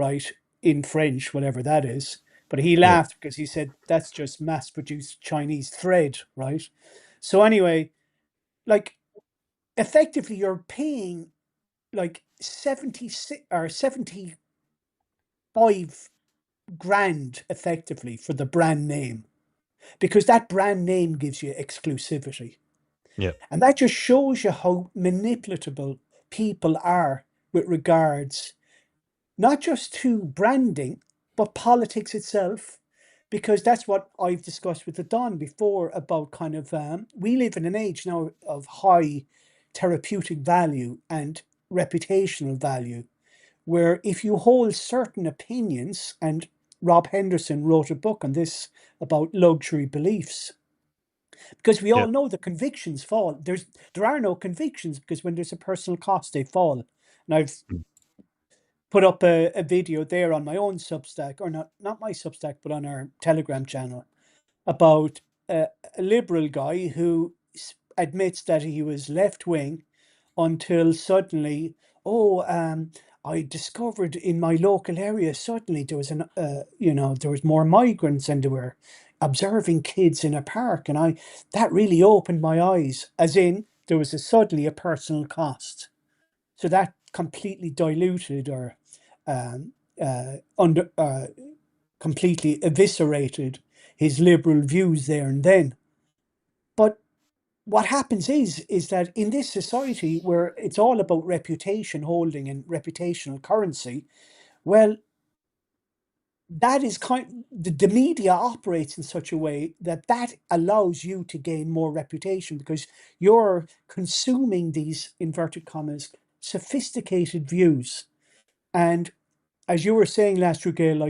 right, in French, whatever that is. But he Yeah. laughed because he said that's just mass-produced Chinese thread, right? So anyway, like effectively, you're paying like 76 or 75 grand effectively for the brand name because that brand name gives you exclusivity. Yeah. And that just shows you how manipulatable people are with regards not just to branding, but politics itself. Because that's what I've discussed with the Don before about kind of, we live in an age now of high therapeutic value and reputational value, where if you hold certain opinions, and Rob Henderson wrote a book on this about luxury beliefs, because we Yeah. all know the convictions fall. There are no convictions because when there's a personal cost, they fall. And I've Mm. put up a video there on my own Substack, or not my Substack, but on our Telegram channel, about a liberal guy who admits that he was left wing until suddenly, oh, I discovered in my local area suddenly there was there was more migrants and they were observing kids in a park, and that really opened my eyes. As in, there was suddenly a personal cost, so that completely diluted or um, under completely eviscerated his liberal views there and then. But what happens is that in this society where it's all about reputation holding and reputational currency, well, that is the media operates in such a way that allows you to gain more reputation because you're consuming these inverted commas sophisticated views. And as you were saying last week, Gael,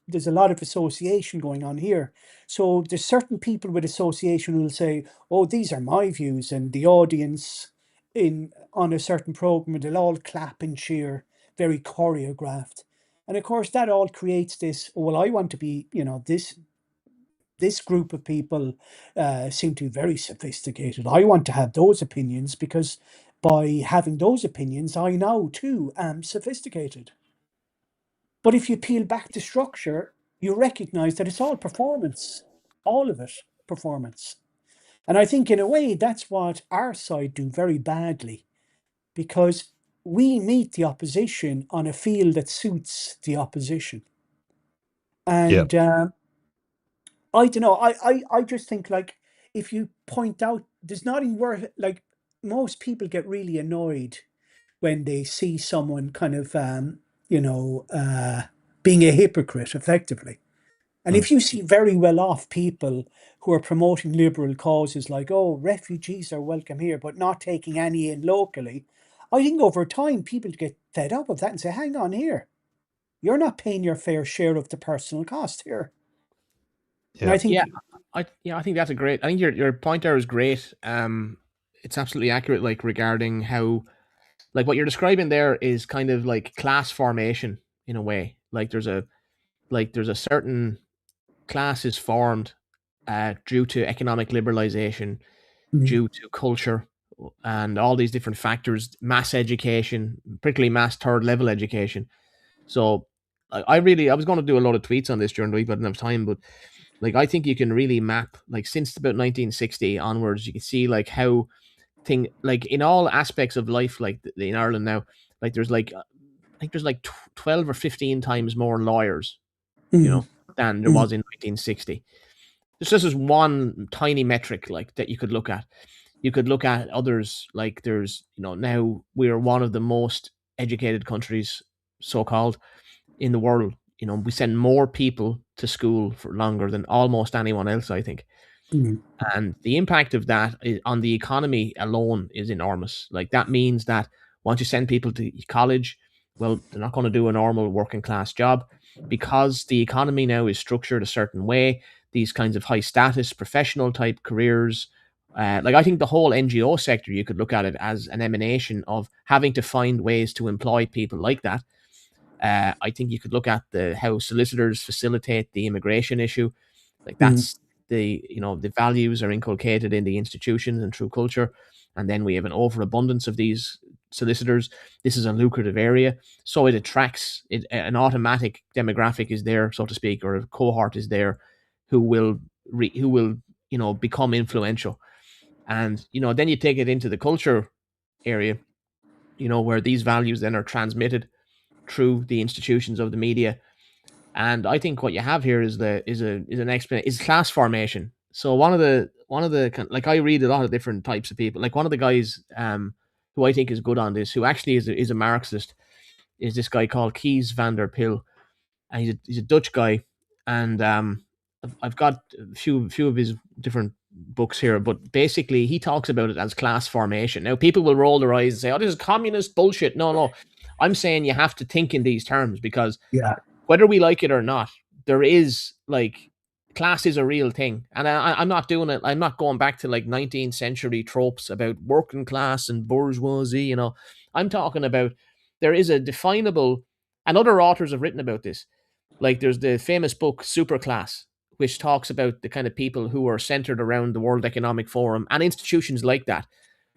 there's a lot of association going on here. So there's certain people with association who will say, "Oh, these are my views," and the audience in on a certain program, they'll all clap and cheer, very choreographed. And of course, that all creates this. "Oh, well, I want to be, this group of people seem to be very sophisticated. I want to have those opinions because by having those opinions, I now too am sophisticated." But if you peel back the structure, you recognize that it's all performance, all of it performance. And I think in a way, that's what our side do very badly because we meet the opposition on a field that suits the opposition. Yeah. And I don't know, I just think like if you point out, there's nothing worth like most people get really annoyed when they see someone kind of, being a hypocrite effectively. And Mm. if you see very well off people who are promoting liberal causes like, oh, refugees are welcome here, but not taking any in locally, I think over time people get fed up of that and say, hang on here, you're not paying your fair share of the personal cost here. And Yeah. I think, Yeah, I think that's a great. I think your point there is great. It's absolutely accurate. Like regarding how, like what you're describing there is kind of like class formation in a way. There's a certain class is formed due to economic liberalization, mm, due to culture, and all these different factors. Mass education, particularly mass third level education. So I was going to do a lot of tweets on this during the week, but I didn't have time. But like I think you can really map like since about 1960 onwards, you can see like how like in all aspects of life, like in Ireland now, like there's like I think there's like 12 or 15 times more lawyers, mm, than there mm, was in 1960. This is one tiny metric like that you could look at. You could look at others like there's now we're one of the most educated countries, so called, in the world. We send more people to school for longer than almost anyone else, I think. mm, And the impact of that on the economy alone is enormous. Like that means that once you send people to college, well, they're not going to do a normal working class job because the economy now is structured a certain way. These kinds of high status professional type careers, like I think the whole NGO sector, you could look at it as an emanation of having to find ways to employ people like that. I think you could look at the how solicitors facilitate the immigration issue. Like mm, that's the values are inculcated in the institutions and through culture, and then we have an overabundance of these solicitors. This is a lucrative area, so it attracts it. An automatic demographic is there, so to speak, or a cohort is there who will become influential. And then you take it into the culture area, where these values then are transmitted through the institutions of the media. And I think what you have here is an explanation is class formation. So one of the like, I read a lot of different types of people. Like, one of the guys who I think is good on this, who actually is a Marxist, is this guy called Kees van der Pil, and he's a Dutch guy. And I've got a few of his different books here, but basically he talks about it as class formation. Now, people will roll their eyes and say, "Oh, this is communist bullshit." No, I'm saying you have to think in these terms, because whether we like it or not, there is, like, class is a real thing. And I'm not doing it. I'm not going back to, like, 19th century tropes about working class and bourgeoisie. I'm talking about, there is a definable, and other authors have written about this. Like, there's the famous book Superclass, which talks about the kind of people who are centered around the World Economic Forum and institutions like that,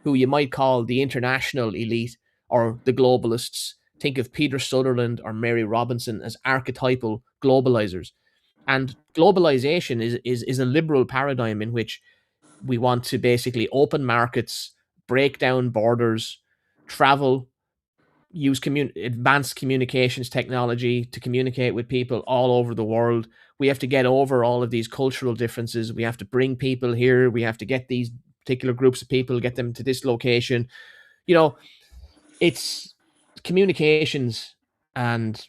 who you might call the international elite or the globalists. Think of Peter Sutherland or Mary Robinson as archetypal globalizers. And globalization is a liberal paradigm in which we want to basically open markets, break down borders, travel, use advanced communications technology to communicate with people all over the world. We have to get over all of these cultural differences. We have to bring people here. We have to get these particular groups of people, get them to this location. It's communications and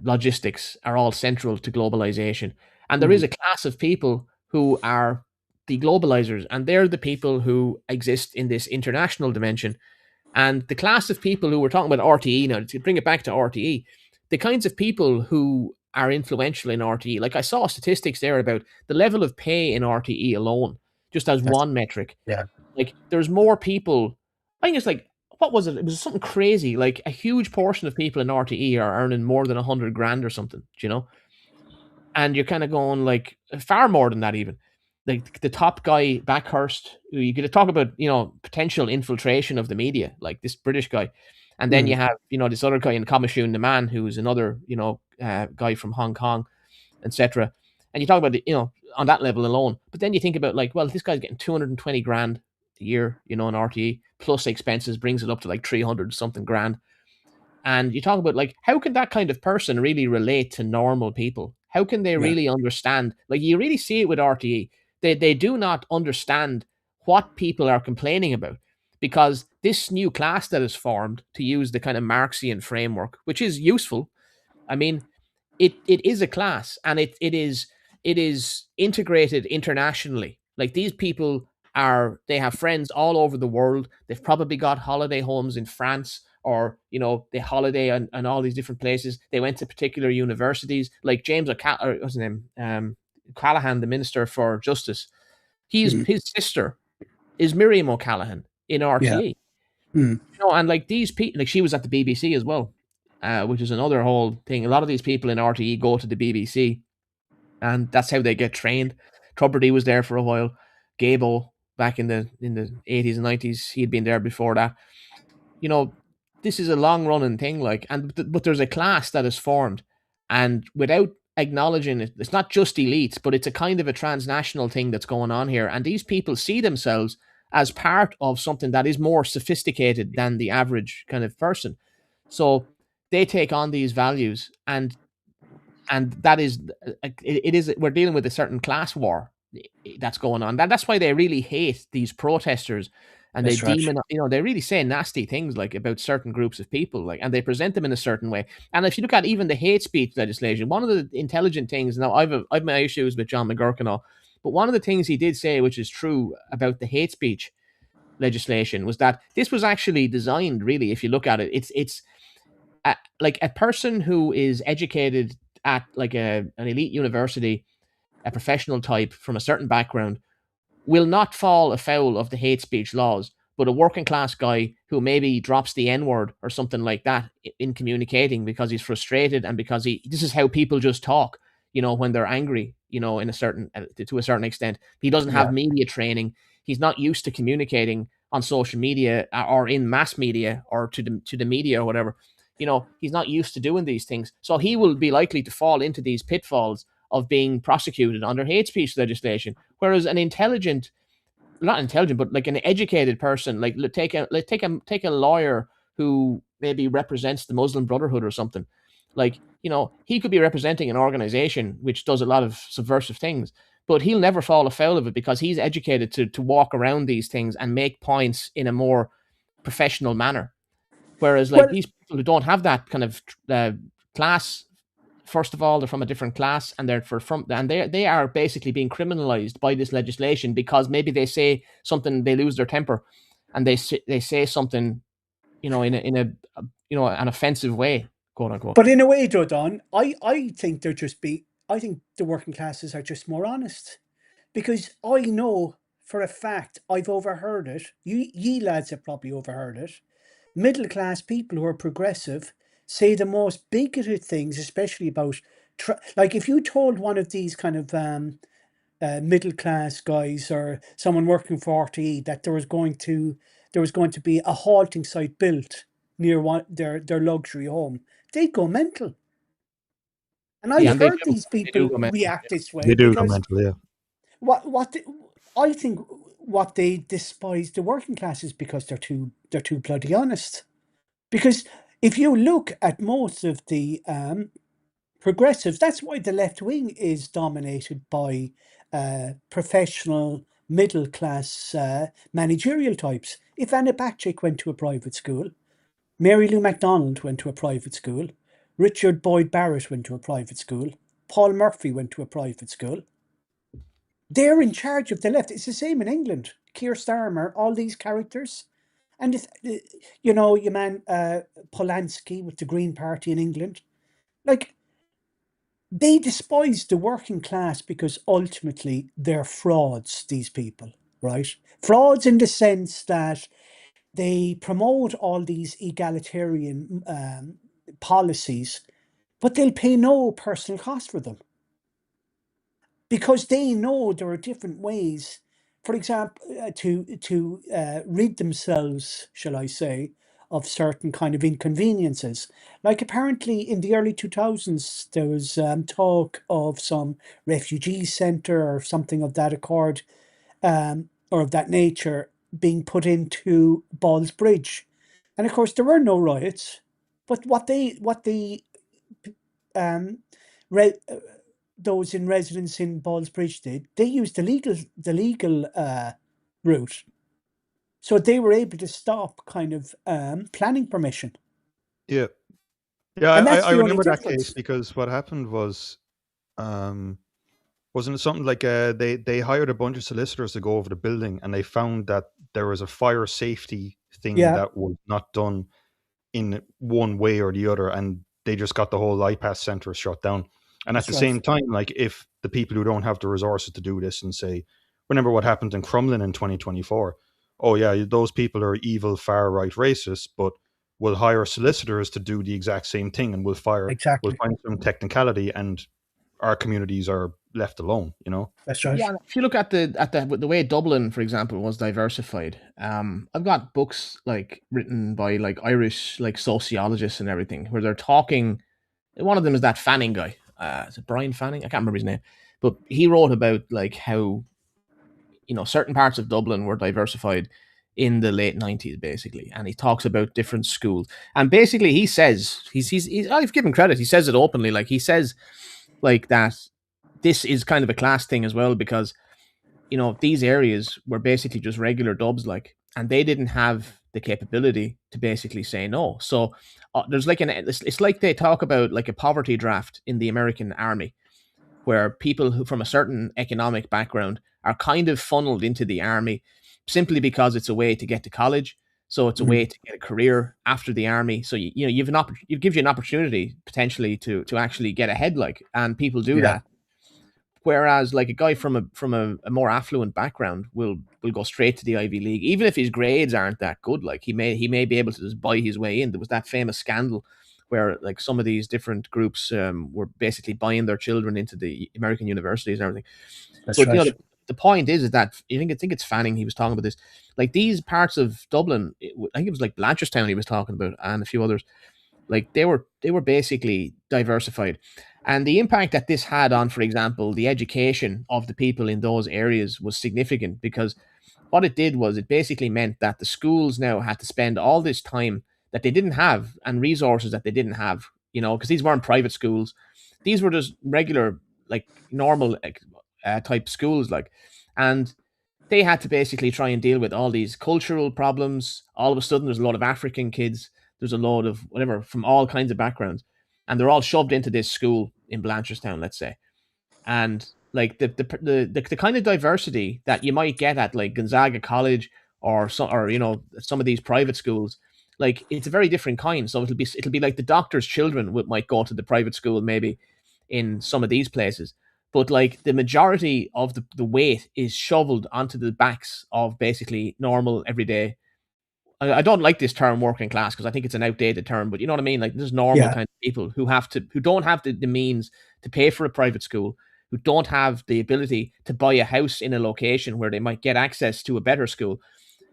logistics are all central to globalization. And there is a class of people who are the globalizers, and they're the people who exist in this international dimension. And the class of people who we're talking about RTE now, to bring it back to RTE, the kinds of people who are influential in RTE, like, I saw statistics there about the level of pay in RTE alone, just as one metric. Yeah. Like, there's more people, I think it's like, what was it? It was something crazy. Like, a huge portion of people in RTE are earning more than 100 grand or something, And you're kind of going, like, far more than that even. Like, the top guy, Backhurst, who you could talk about, potential infiltration of the media, like this British guy. And then you have, this other guy in Kamashun, the man, who's another, guy from Hong Kong, etc. And you talk about on that level alone. But then you think about, like, well, this guy's getting 220 grand a year, in RTE, plus expenses, brings it up to like 300 something grand. And you talk about, like, how can that kind of person really relate to normal people? How can they really understand? Like, you really see it with RTE. They do not understand what people are complaining about, because this new class that is formed, to use the kind of Marxian framework, which is useful. I mean, it is a class, and it is integrated internationally. Like, these people they have friends all over the world. They've probably got holiday homes in France, or they holiday on all these different places. They went to particular universities, like James what's his name, O'Callaghan, the Minister for Justice. His sister is Miriam O'Callaghan in RTE. And like, these people, like, she was at the BBC as well, which is another whole thing. A lot of these people in RTE go to the BBC, and that's how they get trained. Tubridy was there for a while. Gael, back in the 80s and 90s, he'd been there before that. This is a long running thing, like, but there's a class that is formed, and without acknowledging it, it's not just elites, but it's a kind of a transnational thing that's going on here. And these people see themselves as part of something that is more sophisticated than the average kind of person. So they take on these values, and that is, we're dealing with a certain class war that's going on. That's why they really hate these protesters, and they they really say nasty things, like, about certain groups of people, like, and they present them in a certain way. And if you look at even the hate speech legislation, one of the intelligent things, now I've my issues with John McGurk and all, but one of the things he did say, which is true about the hate speech legislation, was that this was actually designed, really, if you look at it, it's like, a person who is educated at, like, an elite university, a professional type from a certain background, will not fall afoul of the hate speech laws. But a working class guy who maybe drops the N-word or something like that in communicating, because he's frustrated, and because this is how people just talk, when they're angry, in a certain, to a certain extent. He doesn't have media training. He's not used to communicating on social media or in mass media or to the media or whatever. He's not used to doing these things, so he will be likely to fall into these pitfalls of being prosecuted under hate speech legislation. Whereas an intelligent, not intelligent, but like an educated person, like take a lawyer who maybe represents the Muslim Brotherhood or something, like, he could be representing an organization which does a lot of subversive things, but he'll never fall afoul of it because he's educated to walk around these things and make points in a more professional manner. Whereas, like, these people who don't have that kind of class, first of all, they're from a different class, and they are basically being criminalized by this legislation because maybe they say something, they lose their temper, and they say something, in an offensive way, quote unquote. But in a way, though, Don, I think I think the working classes are just more honest, because I know for a fact I've overheard it. Ye lads have probably overheard it. Middle class people who are progressive say the most bigoted things, especially about like if you told one of these kind of middle class guys or someone working for RTÉ that there was going to be a halting site built near their luxury home, they'd go mental. And I've heard these people react this way They do go because mental, yeah. I think what they despise the working classes because they're too bloody honest. Because if you look at most of the progressives, that's why the left wing is dominated by professional middle class managerial types. If Anna Bakchik went to a private school, Mary Lou MacDonald went to a private school, Richard Boyd Barrett went to a private school, Paul Murphy went to a private school. They're in charge of the left. It's the same in England. Keir Starmer, all these characters. And, your man Polanski with the Green Party in England. Like, they despise the working class because ultimately they're frauds, these people, right? Frauds in the sense that they promote all these egalitarian policies, but they'll pay no personal cost for them. Because they know there are different ways, for example, to rid themselves, shall I say, of certain kind of inconveniences. Like apparently in the early 2000s, there was talk of some refugee centre or something of that accord, or of that nature, being put into Ball's Bridge. And of course, there were no riots, but what those in residence in Ball's Bridge did, they used the legal route. So they were able to stop kind of planning permission. Yeah. Yeah, And that's I the only remember that difference. case because what happened was, wasn't it something like they hired a bunch of solicitors to go over the building, and they found that there was a fire safety thing Yeah. that was not done in one way or the other, and they just got the whole IPAS center shut down. And at That's the right. same time, like if the people who don't have the resources to do this and say, remember what happened in Crumlin in 2024? Oh yeah, those people are evil far right racists, but we'll hire solicitors to do the exact same thing, and we'll Exactly. find some technicality, and our communities are left alone. That's right. Yeah, if you look at the way Dublin, for example, was diversified, I've got books like written by like Irish like sociologists and everything where they're talking. One of them is that Fanning guy. Is it Brian Fanning? I can't remember his name, but he wrote about like how certain parts of Dublin were diversified in the late 90s, basically, and he talks about different schools. And basically, he says he's I've given credit. He says it openly, like he says like that. This is kind of a class thing as well because these areas were basically just regular dubs, like, and they didn't have the capability to basically say no. So there's like it's like they talk about like a poverty draft in the American army, where people who from a certain economic background are kind of funneled into the army simply because it's a way to get to college. So it's a way to get a career after the army. So it gives you an opportunity potentially to actually get ahead, like, and people do that. Whereas like a guy from a more affluent background will go straight to the Ivy League, even if his grades aren't that good. Like he may be able to just buy his way in. There was that famous scandal where like some of these different groups were basically buying their children into the American universities and everything. That's But right. the point is that I think it's Fanning. He was talking about this, like these parts of Dublin. I think it was like Blanchardstown he was talking about, and a few others. Like they were basically diversified, and the impact that this had on, for example, the education of the people in those areas was significant, because what it did was it basically meant that the schools now had to spend all this time that they didn't have, and resources that they didn't have, because these weren't private schools. These were just regular, like normal type schools, like, and they had to basically try and deal with all these cultural problems. All of a sudden, there's a lot of African kids. There's a lot of whatever from all kinds of backgrounds, and they're all shoved into this school in Blanchardstown, let's say. And like the kind of diversity that you might get at like Gonzaga College, or some of these private schools, like it's a very different kind. So it'll be like the doctor's children might go to the private school maybe in some of these places, but like the majority of the weight is shoveled onto the backs of basically normal everyday. I don't like this term working class, because I think it's an outdated term, but you know what I mean? Like there's normal Yeah. kind of people who don't have the means to pay for a private school, who don't have the ability to buy a house in a location where they might get access to a better school.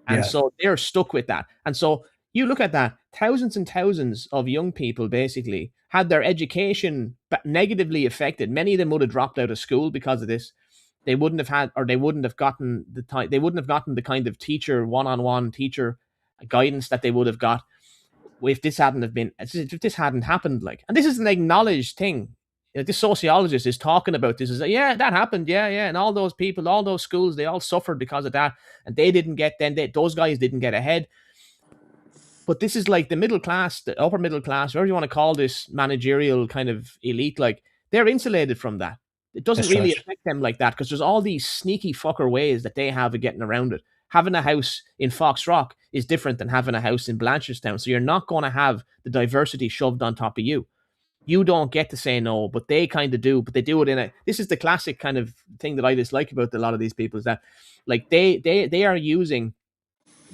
And Yeah. so they're stuck with that. And so you look at that, thousands and thousands of young people basically had their education negatively affected. Many of them would have dropped out of school because of this. They wouldn't have had, or they wouldn't have gotten the time, they wouldn't have gotten the kind of teacher, one-on-one teacher guidance that they would have got if this hadn't happened. Like, and this is an acknowledged thing. This sociologist is talking about this. Is like, yeah, that happened. Yeah, yeah, and all those people, all those schools, they all suffered because of that, and they didn't get. Those guys didn't get ahead. But this is like the middle class, the upper middle class, whatever you want to call this managerial kind of elite. Like they're insulated from that. It doesn't That's really right. affect them like that, because there's all these sneaky fucker ways that they have of getting around it. Having a house in Foxrock is different than having a house in Blanchardstown. So you're not going to have the diversity shoved on top of you. You don't get to say no, but they kind of do. But they do it in a. This is the classic kind of thing that I dislike about a lot of these people, is that like they are using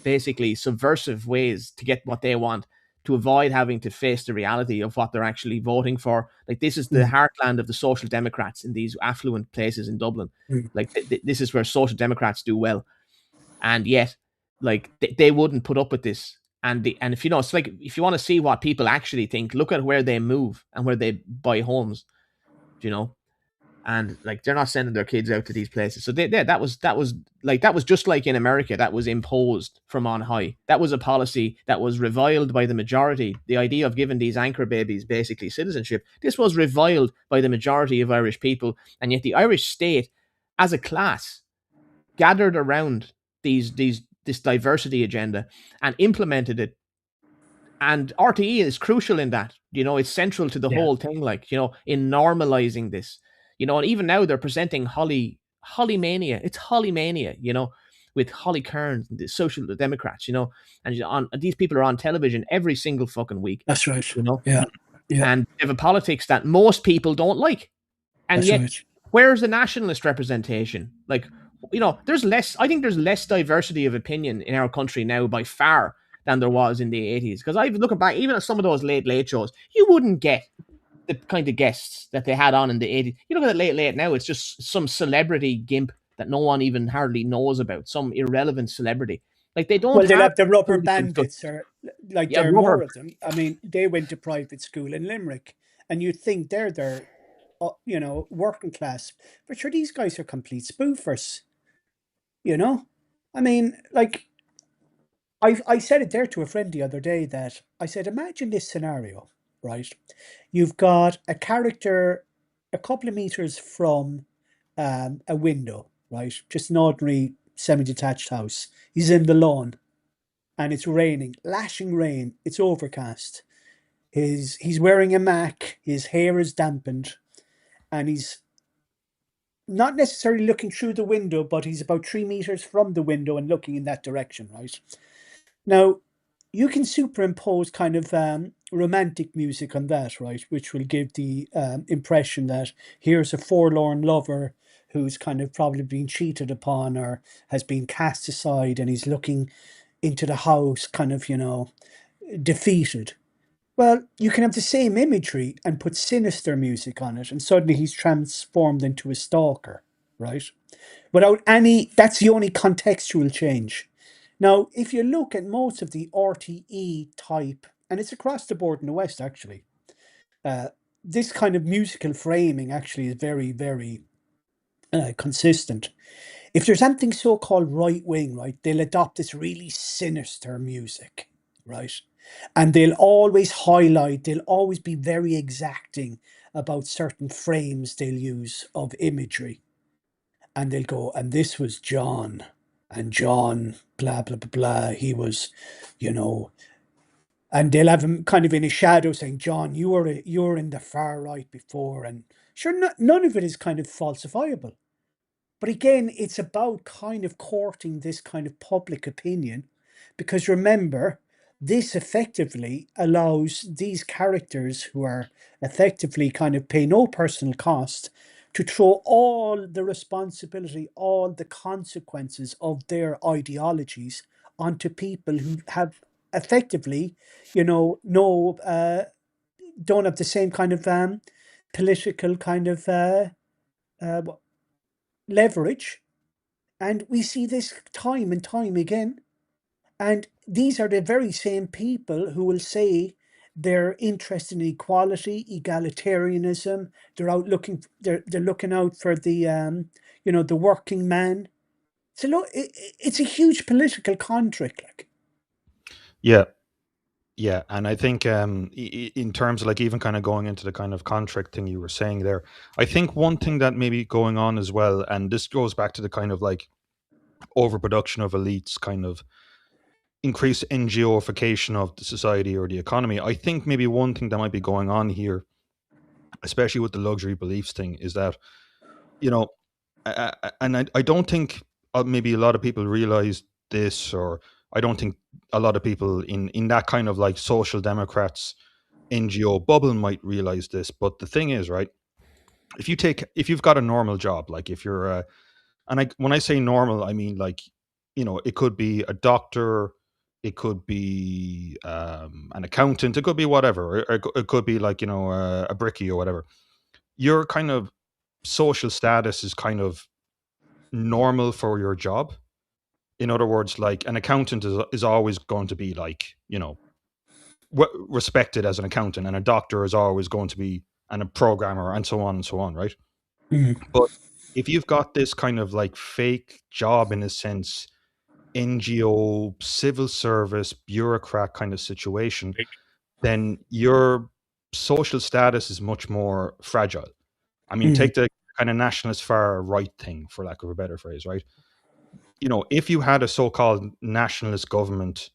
basically subversive ways to get what they want, to avoid having to face the reality of what they're actually voting for. Like this is the heartland of the Social Democrats in these affluent places in Dublin. Like this is where Social Democrats do well, and yet like they wouldn't put up with this. And if it's like, if you want to see what people actually think, look at where they move and where they buy homes, and like they're not sending their kids out to these places. So that was just like in America, that was imposed from on high. That was a policy that was reviled by the majority. The idea of giving these anchor babies basically citizenship, this was reviled by the majority of Irish people, and yet the Irish state, as a class, gathered around this diversity agenda and implemented it. And RTE is crucial in that. It's central to the whole thing, like, in normalizing this. And even now they're presenting Holly Mania. It's Holly Mania, with Holly Kearns, the Social Democrats, and these people are on television every single fucking week. That's right. Yeah. And they have a politics that most people don't like. And That's yet, right. Where's the nationalist representation? Like, there's less, I think there's less diversity of opinion in our country now by far than there was in the 80s. Because I've looking back, even at some of those late shows, you wouldn't get the kind of guests that they had on in the 80s. You look at it late now, it's just some celebrity gimp that no one even hardly knows about, some irrelevant celebrity. Like they don't. Well, they'll have the rubber bandits, or like there are rubber. more of them. I mean, they went to private school in Limerick, and you'd think they're working class. But sure, these guys are complete spoofers. I mean, like, I said it there to a friend the other day, that I said, imagine this scenario, right? You've got a character a couple of meters from a window, right? Just an ordinary semi-detached house. He's in the lawn, and it's raining, lashing rain. It's overcast. He's wearing a mac. His hair is dampened, and he's not necessarily looking through the window, but he's about 3 meters from the window and looking in that direction, right? Now, you can superimpose kind of romantic music on that, right? Which will give the impression that here's a forlorn lover who's kind of probably been cheated upon or has been cast aside, and he's looking into the house kind of, defeated. Well, you can have the same imagery and put sinister music on it, and suddenly he's transformed into a stalker. right? Without any, that's the only contextual change. Now, if you look at most of the RTE type, and it's across the board in the West actually, uh, this kind of musical framing actually is very, very consistent. If there's anything so called right wing, right, they'll adopt this really sinister music, right? And they'll always highlight, they'll always be very exacting about certain frames they'll use of imagery. And they'll go, and this was John, and John, blah, blah, blah, blah. He was, you know, and they'll have him kind of in a shadow saying, John, you were in the far right before. And sure, none of it is kind of falsifiable. But again, it's about kind of courting this kind of public opinion, because remember, this effectively allows these characters who are effectively kind of pay no personal cost to throw all the responsibility, all the consequences of their ideologies onto people who have effectively, no, don't have the same kind of political kind of uh, leverage. And we see this time and time again. And these are the very same people who will say they're interested in equality, egalitarianism. They're looking out for the the working man. So look, it's a huge political contract. Like, Yeah. Yeah, and I think in terms of like even kind of going into the kind of contract thing you were saying there, I think one thing that may be going on as well, and this goes back to the kind of like overproduction of elites, kind of increased NGOification of the society or the economy. I think maybe one thing that might be going on here, especially with the luxury beliefs thing, is that, you know, and I don't think maybe a lot of people realize this, or I don't think a lot of people in that kind of like social democrats NGO bubble might realize this. But the thing is, right, if you've got a normal job, like if you're when I say normal, I mean like, it could be a doctor, it could be an accountant, it could be whatever, or it could be like, a brickie or whatever. Your kind of social status is kind of normal for your job. In other words, like an accountant is always going to be like, respected as an accountant, and a doctor is always going to be, and a programmer, and so on, right? Mhm. But if you've got this kind of like fake job, in a sense, NGO, civil service, bureaucrat kind of situation, then your social status is much more fragile. I mean, take the kind of nationalist far right thing, for lack of a better phrase, right? If you had a so-called nationalist government,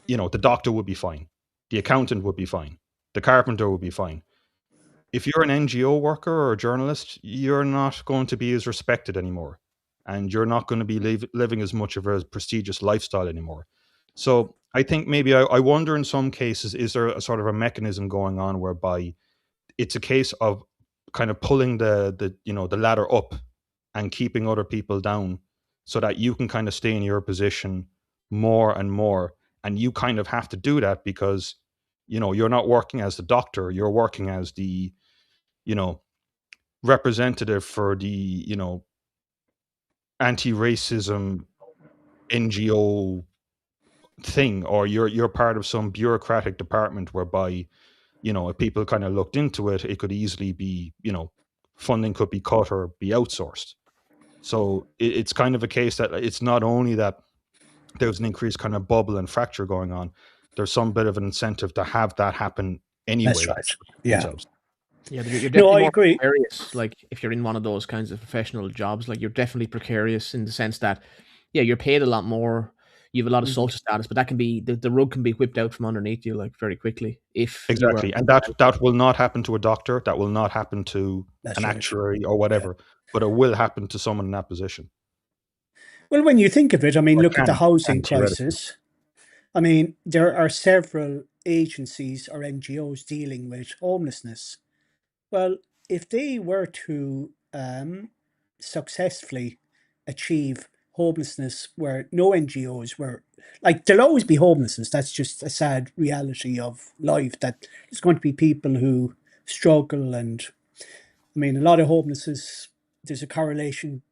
the doctor would be fine, the accountant would be fine, the carpenter would be fine. If you're an NGO worker or a journalist, you're not going to be as respected anymore, and you're not going to be living as much of a prestigious lifestyle anymore. So I think maybe I wonder, in some cases, is there a sort of a mechanism going on whereby it's a case of kind of pulling the ladder up and keeping other people down, so that you can kind of stay in your position more and more, and you kind of have to do that because you're not working as the doctor, you're working as the you know representative for the anti-racism NGO thing, or you're part of some bureaucratic department whereby if people kind of looked into it, it could easily be funding could be cut or be outsourced. So it's kind of a case that it's not only that there's an increased kind of bubble and fracture going on, there's some bit of an incentive to have that happen That's anyway right. Yeah. themselves. Yeah, you're No, definitely I more agree. precarious. Like if you're in one of those kinds of professional jobs, like you're definitely precarious in the sense that, yeah, you're paid a lot more. You have a lot of Mhm. social status, but that can be the rug can be whipped out from underneath you like very quickly if you were. Exactly. And that will not happen to a doctor, that will not happen to That's an right. actuary or Yeah. whatever, but it will happen to someone in that position. Well, when you think of it, I mean, Or look at the housing theoretically. crisis. I mean, there are several agencies or NGOs dealing with homelessness. Well, if they were to successfully achieve homelessness where no NGOs were, like, there'll always be homelessness. That's just a sad reality of life, that there's going to be people who struggle. And I mean, a lot of homelessness there's a correlation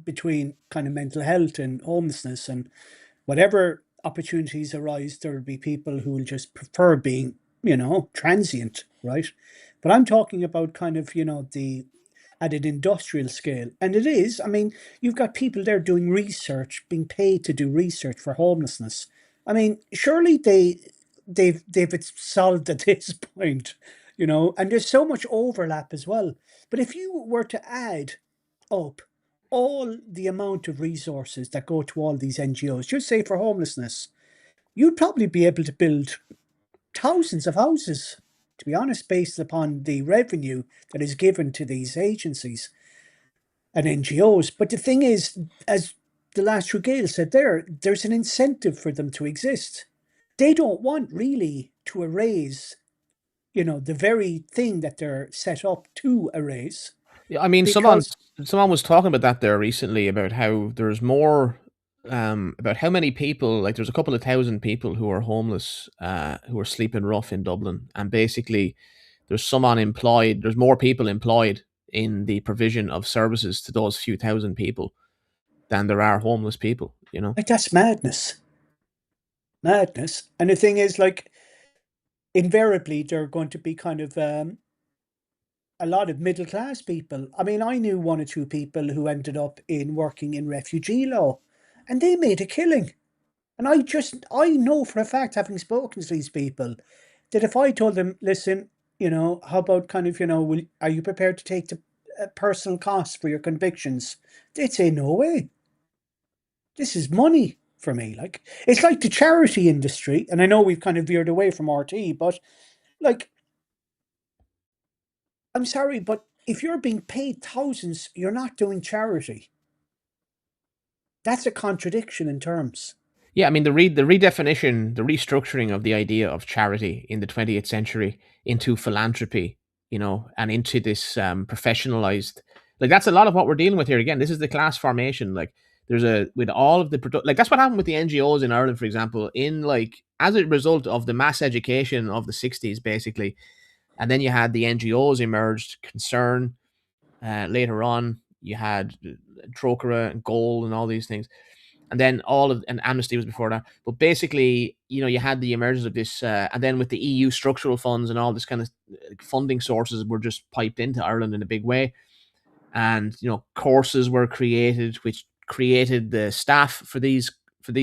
between kind of mental health and homelessness, and whatever opportunities arise, there will be people who will just prefer being, transient, right? But I'm talking about kind of, the at an industrial scale. And it is, I mean, you've got people there doing research, being paid to do research for homelessness. I mean, surely they've it solved at this point, and there's so much overlap as well. But if you were to add up all the amount of resources that go to all these NGOs, just say for homelessness, you'd probably be able to build thousands of houses, to be honest, based upon the revenue that is given to these agencies and NGOs. But the thing is, as the last true Gael said there's an incentive for them to exist. They don't want really to erase, the very thing that they're set up to erase. Yeah, I mean, Because someone was talking about that there recently about how there's more about how many people, like there's a couple of thousand people who are homeless, who are sleeping rough in Dublin, and basically there's some unemployed. There's more people employed in the provision of services to those few thousand people than there are homeless people. You know. like that's madness. Madness. And the thing is, like, invariably they're going to be kind of a lot of middle class people. I mean, I knew one or two people who ended up in working in refugee law, and they made a killing. And I know for a fact, having spoken to these people, that if I told them, listen, how about kind of, are you prepared to take the personal costs for your convictions? They'd say, no way. This is money for me. Like, it's like the charity industry. And I know we've kind of veered away from RT, but like, I'm sorry, but if you're being paid thousands, you're not doing charity. That's a contradiction in terms. Yeah, I mean the redefinition, the restructuring of the idea of charity in the 20th century into philanthropy, and into this professionalized, like that's a lot of what we're dealing with here. Again, this is the class formation. Like there's with all of the like that's what happened with the NGOs in Ireland, for example, in like as a result of the mass education of the 60s, basically, and then you had the NGOs emerged, Concern. Later on, you had Trocra and Goal and all these things, and then and Amnesty was before that. But basically, you had the emergence of this, and then with the EU structural funds and all this kind of funding sources were just piped into Ireland in a big way, and courses were created, which created the staff for these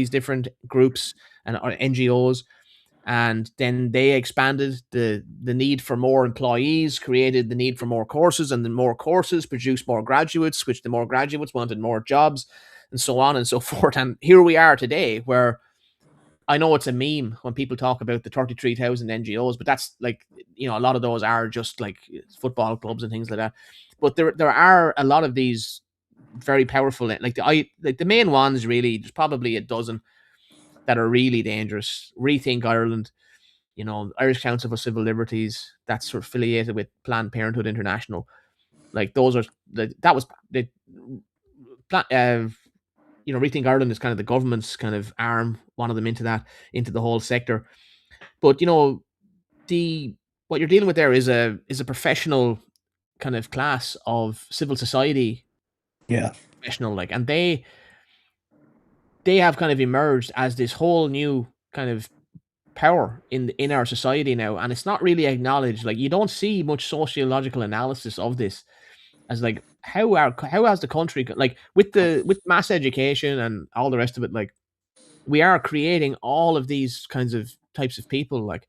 different groups and NGOs. And then they expanded the need for more employees, created the need for more courses, and then more courses produced more graduates, which the more graduates wanted more jobs, and so on and so forth. And here we are today, where I know it's a meme when people talk about the 33,000 NGOs, but that's like, a lot of those are just like football clubs and things like that. But there are a lot of these very powerful, like the main ones really. There's probably a dozen that are really dangerous. Rethink Ireland, Irish Council for Civil Liberties, that's sort of affiliated with Planned Parenthood International. Like those are that was the Rethink Ireland is kind of the government's kind of arm, one of them into the whole sector. But what you're dealing with there is a professional kind of class of civil society. Yeah. Professional, like, and they have kind of emerged as this whole new kind of power in our society now, and it's not really acknowledged. Like you don't see much sociological analysis of this, as like how has the country, like with mass education and all the rest of it, like we are creating all of these kinds of types of people, like,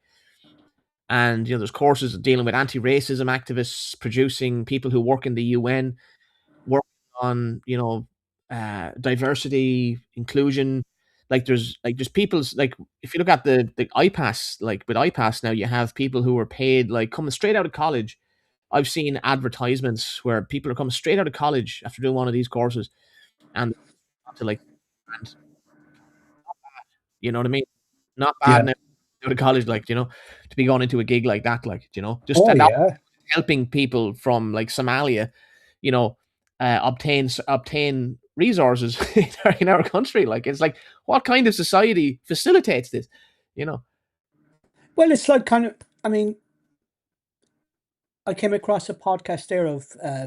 and there's courses dealing with anti-racism activists, producing people who work in the UN, working on diversity, inclusion. Like there's people's, like if you look at the IPAS, like with IPAS now, you have people who are paid like coming straight out of college. I've seen advertisements where people are coming straight out of college after doing one of these courses, and to like, and you know what I mean? Not bad Yeah. now out of college, like to be going into a gig like that, like just Oh, and that yeah. helping people from like Somalia, obtain resources in our country. Like it's like, what kind of society facilitates this? Well, it's like kind of, I mean, I came across a podcast there of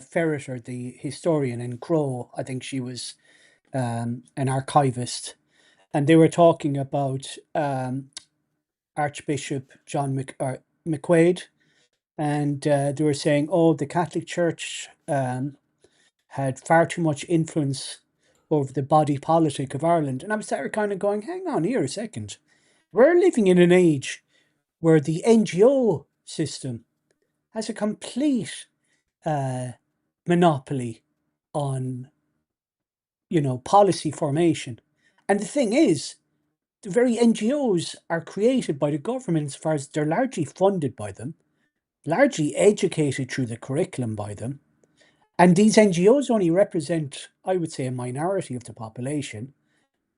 Ferreter, the historian, in Crow. I think she was an archivist, and they were talking about Archbishop John McQuaid, and they were saying, "Oh, the Catholic Church had far too much influence over the body politic of Ireland." And I was there kind of going, "Hang on here a second. We're living in an age where the NGO system has a complete monopoly on, policy formation. And the thing is, the very NGOs are created by the government as far as they're largely funded by them, largely educated through the curriculum by them. And these NGOs only represent, I would say, a minority of the population.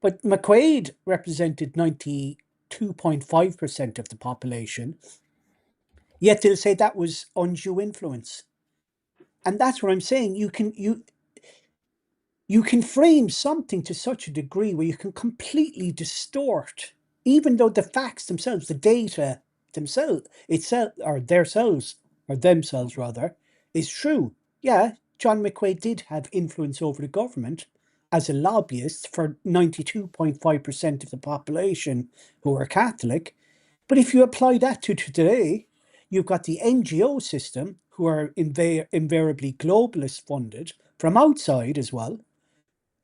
But McQuaid represented 92.5% of the population. Yet they'll say that was undue influence. And that's what I'm saying. You can frame something to such a degree where you can completely distort, even though the facts themselves, the data themselves, themselves rather, is true. Yeah, John McQuaid did have influence over the government as a lobbyist for 92.5% of the population who are Catholic. But if you apply that to today, you've got the NGO system, who are invariably globalist funded from outside as well,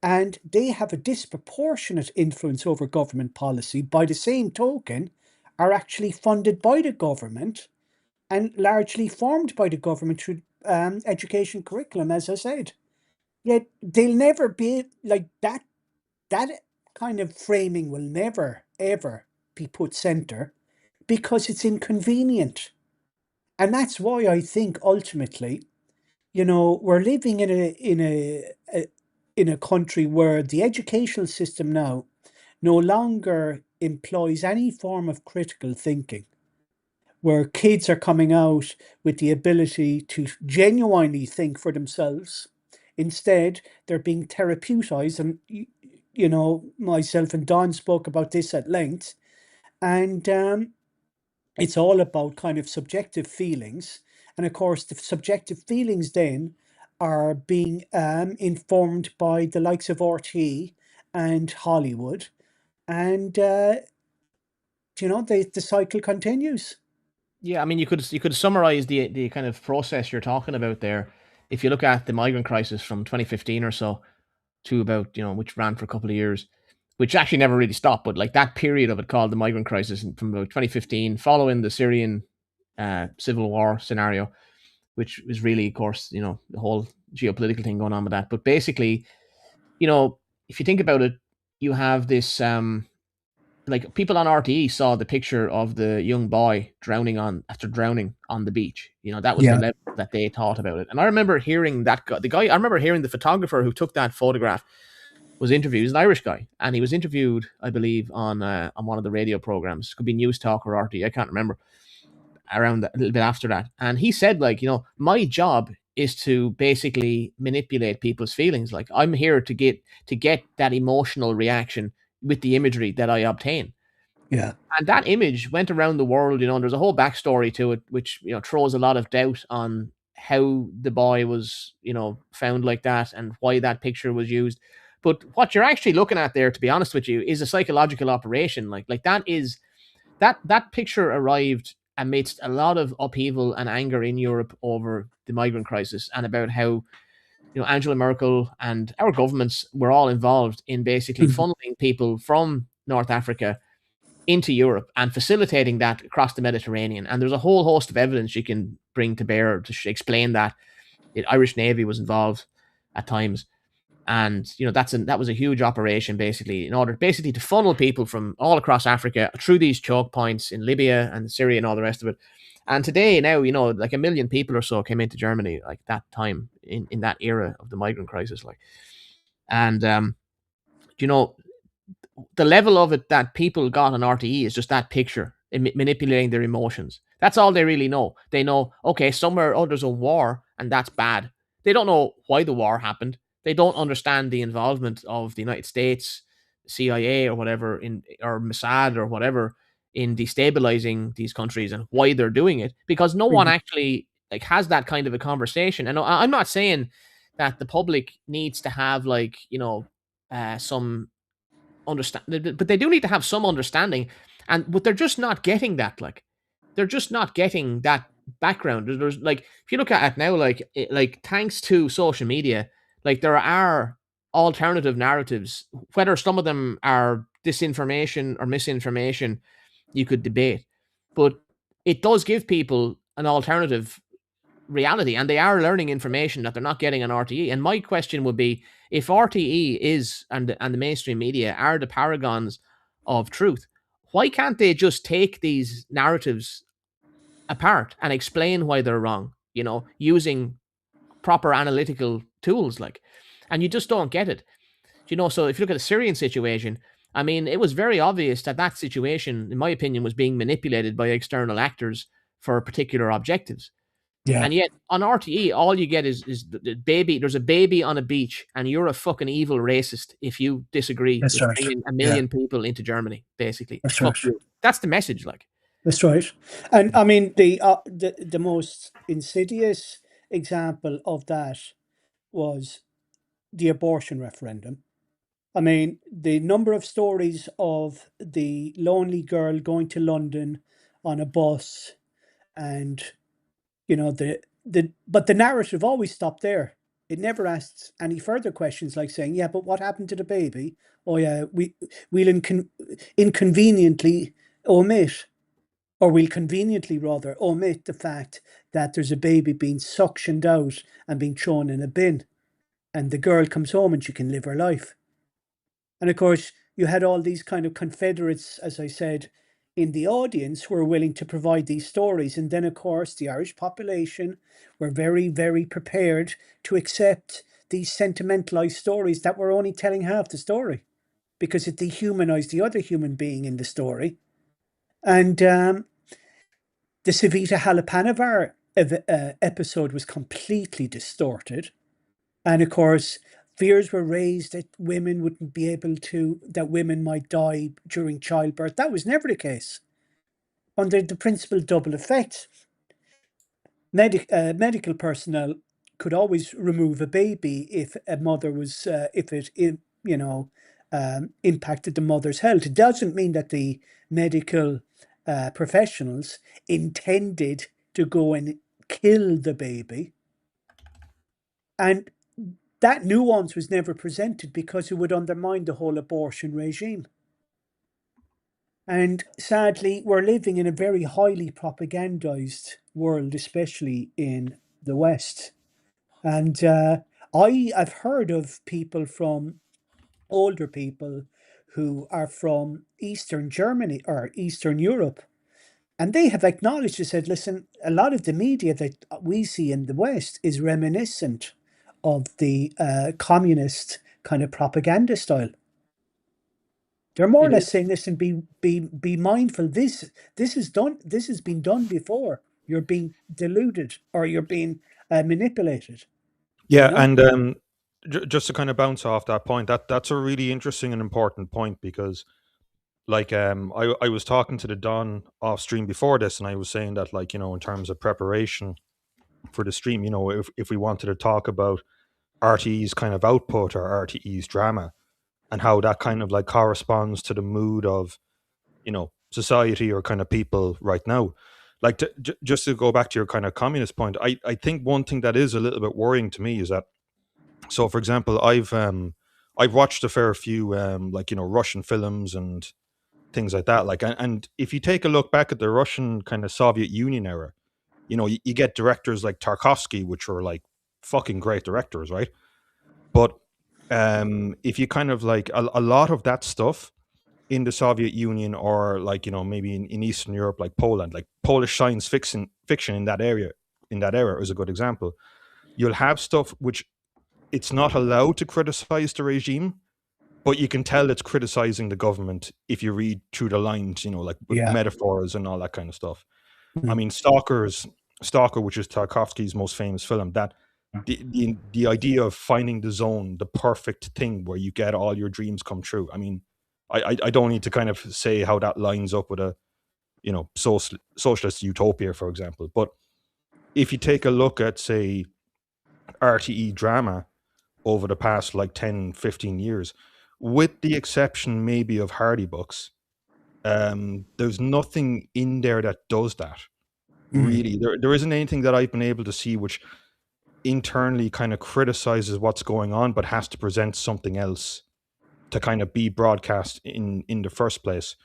and they have a disproportionate influence over government policy. By the same token, are actually funded by the government and largely formed by the government through education curriculum, as I said. Yet they'll never be like that. That kind of framing will never, ever be put center because it's inconvenient. And that's why I think ultimately, we're living in a country where the educational system now no longer employs any form of critical thinking, where kids are coming out with the ability to genuinely think for themselves. Instead, they're being therapeutized. And, myself and Don spoke about this at length. And it's all about kind of subjective feelings. And of course, the subjective feelings then are being informed by the likes of RTÉ and Hollywood. And, the cycle continues. Yeah, I mean, you could summarize the kind of process you're talking about there. If you look at the migrant crisis from 2015 or so to about, which ran for a couple of years, which actually never really stopped, but like that period of it called the migrant crisis from about 2015, following the Syrian civil war scenario, which was really, of course, the whole geopolitical thing going on with that. But basically, if you think about it, you have this like people on RTE saw the picture of the young boy drowning on the beach. That was the Yeah. level that they thought about it. And I remember hearing I remember hearing the photographer who took that photograph was interviewed. He's an Irish guy, and he was interviewed, I believe, on one of the radio programs. Could be News Talk or RTE, I can't remember. Around a little bit after that, and he said, like, my job is to basically manipulate people's feelings. Like, I'm here to get that emotional reaction with the imagery that I obtain. Yeah. And that image went around the world. There's a whole backstory to it, which throws a lot of doubt on how the boy was found like that and why that picture was used. But what you're actually looking at there, to be honest with you, is a psychological operation. Like that picture arrived amidst a lot of upheaval and anger in Europe over the migrant crisis, and about how Angela Merkel and our governments were all involved in basically funneling people from North Africa into Europe and facilitating that across the Mediterranean. And there's a whole host of evidence you can bring to bear to explain that. The Irish Navy was involved at times. And that was a huge operation, basically, in order basically to funnel people from all across Africa through these choke points in Libya and Syria and all the rest of it. And today, now, like 1 million people or so came into Germany, like that time in that era of the migrant crisis, like. And the level of it that people got on RTE is just that picture, manipulating their emotions. That's all they really know. They know, okay, somewhere, there's a war, and that's bad. They don't know why the war happened. They don't understand the involvement of the United States, CIA or whatever, or Mossad or whatever, in destabilizing these countries and why they're doing it, because no one actually like has that kind of a conversation. And I'm not saying that the public needs to have like, you know, some understand, but they do need to have some understanding. But they're just not getting that. Like, they're just not getting that background. There's like, if you look at it now, like thanks to social media, like there are alternative narratives. Whether some of them are disinformation or misinformation, you could debate, but it does give people an alternative reality, and they are learning information that they're not getting on RTE. And my question would be, if RTE is and the mainstream media are the paragons of truth, why can't they just take these narratives apart and explain why they're wrong, you know, using proper analytical tools? Like, and you just don't get it, you know. So if you look at the Syrian situation, I mean, it was very obvious that that situation, in my opinion, was being manipulated by external actors for particular objectives. Yeah, And yet on RTE, all you get is the baby. There's a baby on a beach, and you're a fucking evil racist if you disagree that's with right. bringing a Yeah, million people into Germany. Basically, that's fuck right. you. That's the message. Like, That's right. And I mean, the most insidious example of that was the abortion referendum. I mean, the number of stories of the lonely girl going to London on a bus, and you know but the narrative always stopped there. It never asked any further questions, like saying, "Yeah, but what happened to the baby? Oh yeah, we'll inconveniently omit, or we'll conveniently rather omit the fact that there's a baby being suctioned out and being thrown in a bin, and the girl comes home and she can live her life." And of course, you had all these kind of Confederates, as I said, in the audience who were willing to provide these stories. And then, of course, the Irish population were very, very prepared to accept these sentimentalized stories that were only telling half the story, because it dehumanized the other human being in the story. And the Savita Halappanavar episode was completely distorted. And of course, fears were raised that women wouldn't be able to, that women might die during childbirth. That was never the case. Under the principle double effect, medical personnel could always remove a baby if a mother was, if it, you know, impacted the mother's health. It doesn't mean that the medical professionals intended to go and kill the baby. And that nuance was never presented because it would undermine the whole abortion regime. And sadly, we're living in a very highly propagandized world, especially in the West. And I've heard of people from older people who are from Eastern Germany or Eastern Europe, and they have acknowledged, they said, listen, a lot of the media that we see in the West is reminiscent of the communist kind of propaganda style. They're more or it less is. saying, listen, be mindful. This is done. This has been done before. You're being deluded, or you're being manipulated. Yeah, You know? and just to kind of bounce off that point, that's a really interesting and important point, because like I was talking to the Don off stream before this, and I was saying that, like, you know, in terms of preparation for the stream, you know, if we wanted to talk about RTE's kind of output or RTE's drama, and how that kind of like corresponds to the mood of, you know, society or kind of people right now. Like, just to go back to your kind of communist point, I think one thing that is a little bit worrying to me is that, so for example, I've watched a fair few like, you know, Russian films and things like that. Like, and if you take a look back at the Russian kind of Soviet Union era, you know, you get directors like Tarkovsky, which are like fucking great directors, right? But if you kind of like a lot of that stuff in the Soviet Union, or like, you know, maybe in Eastern Europe, like Poland, like Polish science fiction in that area, in that era, is a good example. You'll have stuff which it's not allowed to criticize the regime, but you can tell it's criticizing the government if you read through the lines, you know, like with Yeah. metaphors and all that kind of stuff. I Mhm. mean, Stalker, which is Tarkovsky's most famous film, that the idea of finding the zone, the perfect thing where you get all your dreams come true. I mean, I don't need to kind of say how that lines up with a, you know, socialist utopia, for example. But if you take a look at, say, RTE drama over the past like 10, 15 years, with the exception maybe of Hardy Books, there's nothing in there that does that. Really, there isn't anything that I've been able to see which internally kind of criticizes what's going on, but has to present something else to kind of be broadcast in the first place.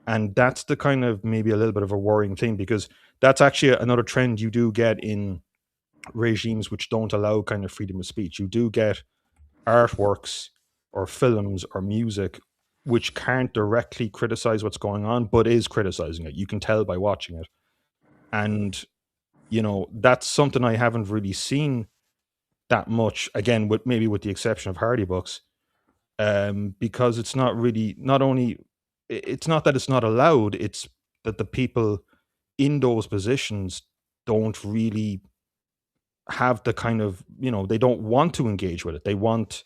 And that's the kind of maybe a little bit of a worrying thing, because that's actually another trend you do get in regimes which don't allow kind of freedom of speech. You do get artworks or films or music which can't directly criticize what's going on, but is criticizing it. You can tell by watching it. And, you know, that's something I haven't really seen that much, again, with maybe with the exception of Hardy Books, because it's not really, not only, it's not that it's not allowed, it's that the people in those positions don't really have the kind of, you know, they don't want to engage with it. They want,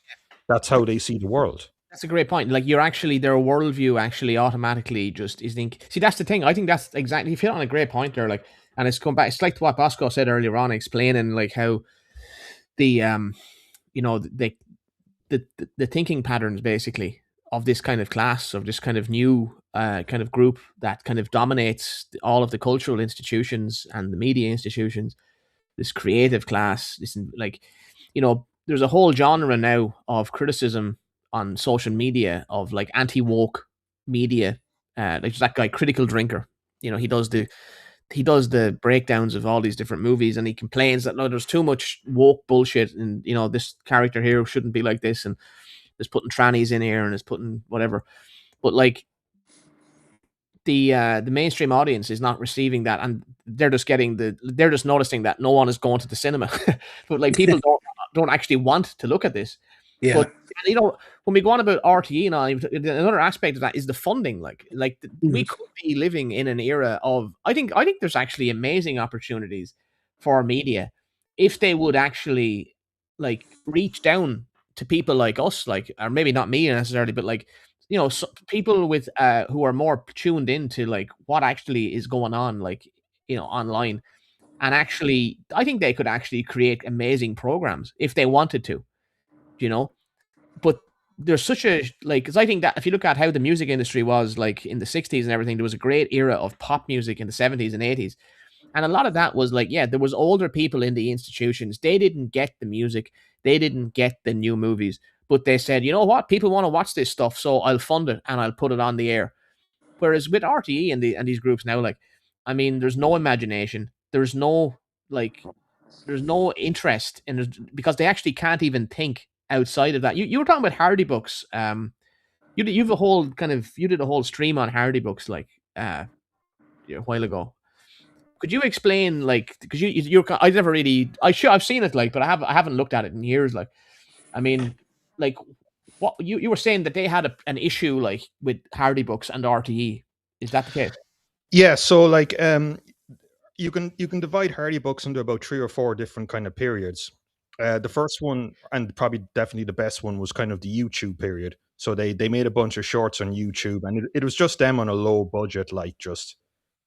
that's how they see the world. That's a great point. Like, you're actually, their worldview actually automatically just is think. See, that's the thing. I think that's exactly, you hit on a great point there. Like, and it's come back. It's like what Bosco said earlier on, explaining like how the you know, the thinking patterns basically of this kind of class, of this kind of new kind of group that kind of dominates all of the cultural institutions and the media institutions. This creative class, this, like, you know, there's a whole genre now of criticism on social media of like anti-woke media. Like, there's that guy Critical Drinker. You know, he does the breakdowns of all these different movies, and he complains that, no, there's too much woke bullshit, and, you know, this character here shouldn't be like this, and there's putting trannies in here, and there's putting whatever. But like, the mainstream audience is not receiving that, and they're just noticing that no one is going to the cinema. But like, people don't actually want to look at this. Yeah. But, you know, when we go on about RTE and all, another aspect of that is the funding. Like we could be living in an era of, I think there's actually amazing opportunities for media if they would actually like reach down to people like us, like, or maybe not me necessarily, but like, you know, people with who are more tuned into like what actually is going on, like, you know, online. And actually, I think they could actually create amazing programs if they wanted to, you know. But there's such a, like, because I think that if you look at how the music industry was like in the 60s and everything, there was a great era of pop music in the 70s and 80s. And a lot of that was like, yeah, there was older people in the institutions. They didn't get the music. They didn't get the new movies. But they said, you know what? People want to watch this stuff, so I'll fund it and I'll put it on the air. Whereas with RTE and these groups now, like, I mean, there's no imagination. There's no, like, there's no interest in it, because they actually can't even think outside of that. You were talking about Hardy Books. You have a whole kind of, you did a whole stream on Hardy Books like a while ago. Could you explain, like, because you're I never really, I've seen it, like, but I haven't looked at it in years. Like, I mean, like, what you were saying that they had an issue like with Hardy Books and RTE. Is that the case? Yeah, so like you can divide Hardy Books into about 3 or 4 different kind of periods. The first one, and probably definitely the best one, was kind of the YouTube period. So they made a bunch of shorts on YouTube, and it was just them on a low budget, like just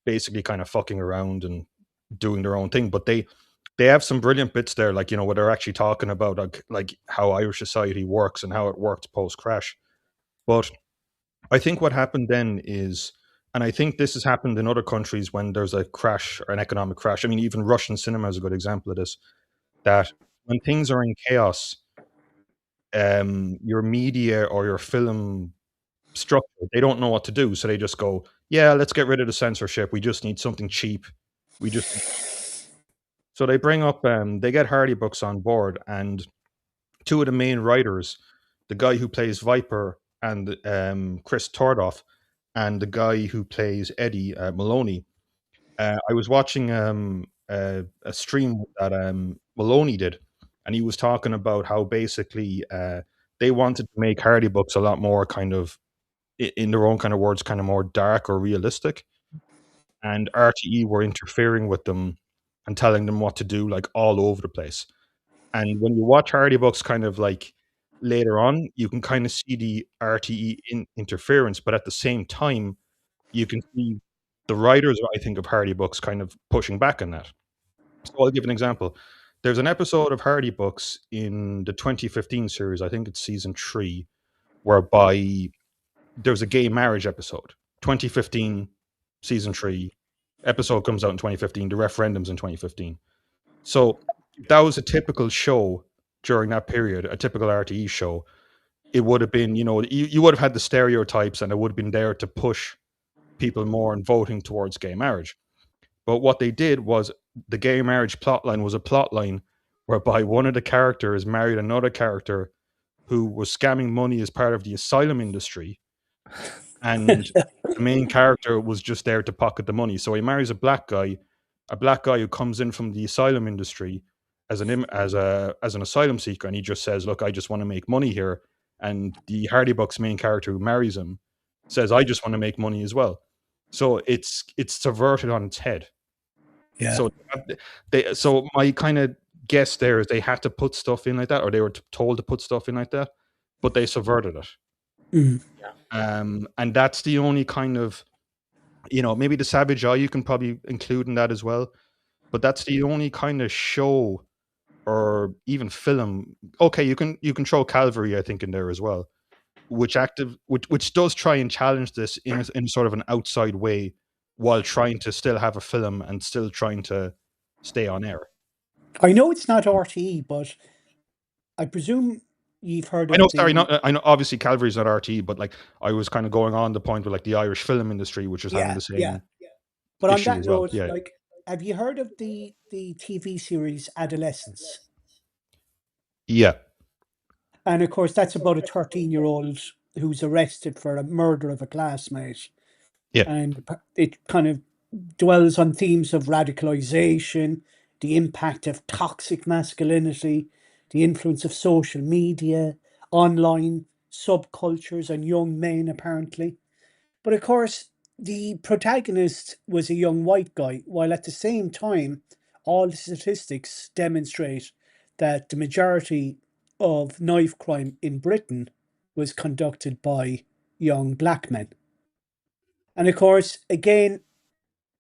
basically kind of fucking around and doing their own thing. But they have some brilliant bits there, like, you know, where they're actually talking about like how Irish society works and how it worked post crash. But I think what happened then is, and I think this has happened in other countries when there's a crash or an economic crash. I mean, even Russian cinema is a good example of this, that when things are in chaos, your media or your film structure, they don't know what to do. So they just go, yeah, let's get rid of the censorship. We just need something cheap. So they bring up, they get Hardy Books on board, and 2 of the main writers, the guy who plays Viper and Chris Tordoff, and the guy who plays Eddie Maloney. I was watching a stream that Maloney did, and he was talking about how basically they wanted to make Hardy Books a lot more kind of, in their own kind of words, kind of more dark or realistic. And RTE were interfering with them and telling them what to do, like all over the place. And when you watch Hardy Books kind of like later on, you can kind of see the RTE interference, but at the same time, you can see the writers, I think, of Hardy Books kind of pushing back on that. So I'll give an example. There's an episode of Hardy Books in the 2015 series, I think it's season 3, whereby there's a gay marriage episode. 2015, season 3, episode comes out in 2015, the referendum's in 2015. So that was a typical show during that period, a typical RTE show. It would have been, you would have had the stereotypes, and it would have been there to push people more in voting towards gay marriage. But what they did was the gay marriage plotline was a plotline whereby one of the characters married another character who was scamming money as part of the asylum industry, and the main character was just there to pocket the money. So he marries a black guy who comes in from the asylum industry as an asylum seeker, and he just says, "Look, I just want to make money here." And the Hardy Bucks main character who marries him says, "I just want to make money as well." So it's subverted on its head. Yeah. So my kind of guess there is they had to put stuff in like that, or they were told to put stuff in like that, but they subverted it. Mm. And that's the only kind of, maybe the Savage Eye you can probably include in that as well, but that's the only kind of show or even film. Okay, you can throw Calvary, I think, in there as well, which does try and challenge this in sort of an outside way, while trying to still have a film and still trying to stay on air. I know it's not RTE, but I presume you've heard of I know obviously Calvary's not RTE, but like I was kind of going on the point with like the Irish film industry, which is having the same But on issue that as well. note, like, have you heard of the TV series Adolescence? Yeah. And of course, that's about a 13-year-old who's arrested for a murder of a classmate. Yeah. And it kind of dwells on themes of radicalization, the impact of toxic masculinity, the influence of social media, online subcultures on young men, apparently. But of course, the protagonist was a young white guy, while at the same time, all the statistics demonstrate that the majority of knife crime in Britain was conducted by young black men. And of course, again,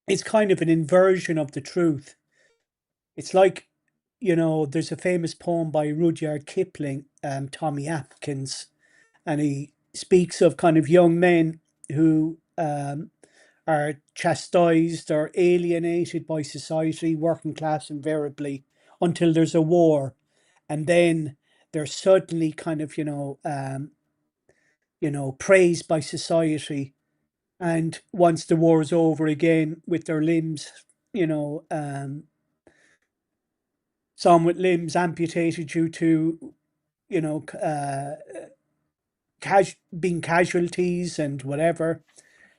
it's kind of an inversion of the truth. It's like, there's a famous poem by Rudyard Kipling, Tommy Atkins, and he speaks of kind of young men who are chastised or alienated by society, working class invariably, until there's a war. And then they're suddenly kind of, praised by society. And once the war is over again, with their limbs, some with limbs amputated due to, being casualties and whatever,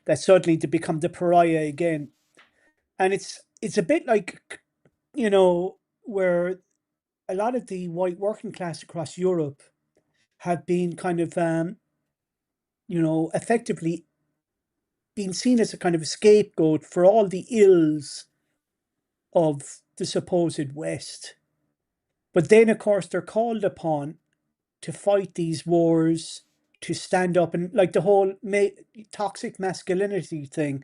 that suddenly to become the pariah again. And it's a bit like, where a lot of the white working class across Europe have been kind of, effectively being seen as a kind of a scapegoat for all the ills of the supposed West. But then, of course, they're called upon to fight these wars, to stand up, and like the whole toxic masculinity thing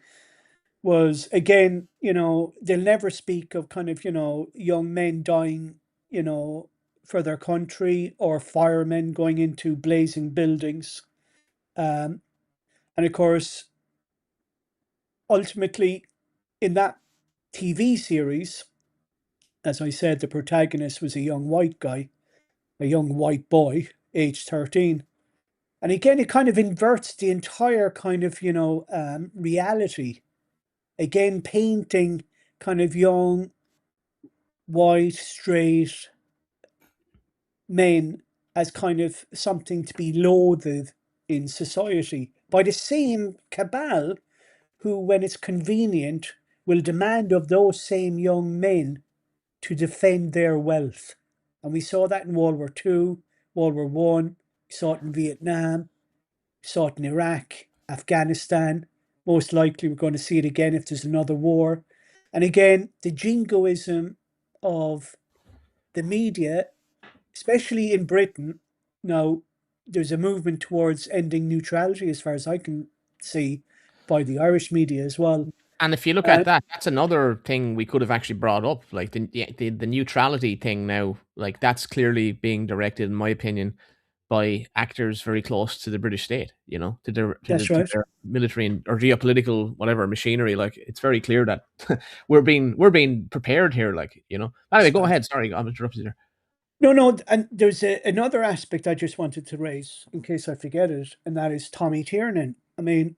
was, again, they'll never speak of kind of, young men dying, for their country, or firemen going into blazing buildings. And of course, ultimately, in that TV series, as I said, the protagonist was a young white guy, a young white boy, age 13. And again, it kind of inverts the entire kind of, reality. Again, painting kind of young, white, straight men as kind of something to be loathed in society by the same cabal who, when it's convenient, will demand of those same young men to defend their wealth. And we saw that in World War II, World War One, we saw it in Vietnam, we saw it in Iraq, Afghanistan. Most likely we're going to see it again if there's another war. And again, the jingoism of the media, especially in Britain. Now, there's a movement towards ending neutrality, as far as I can see, by the Irish media as well. And if you look at that, that's another thing we could have actually brought up, like the neutrality thing now. Like that's clearly being directed, in my opinion, by actors very close to the British state, you know, That's to right. their military or geopolitical whatever machinery. Like it's very clear that we're being prepared here. Like, you know. Anyway, go ahead. Sorry, I'm interrupted there. No, and there's another aspect I just wanted to raise in case I forget it, and that is Tommy Tiernan. I mean,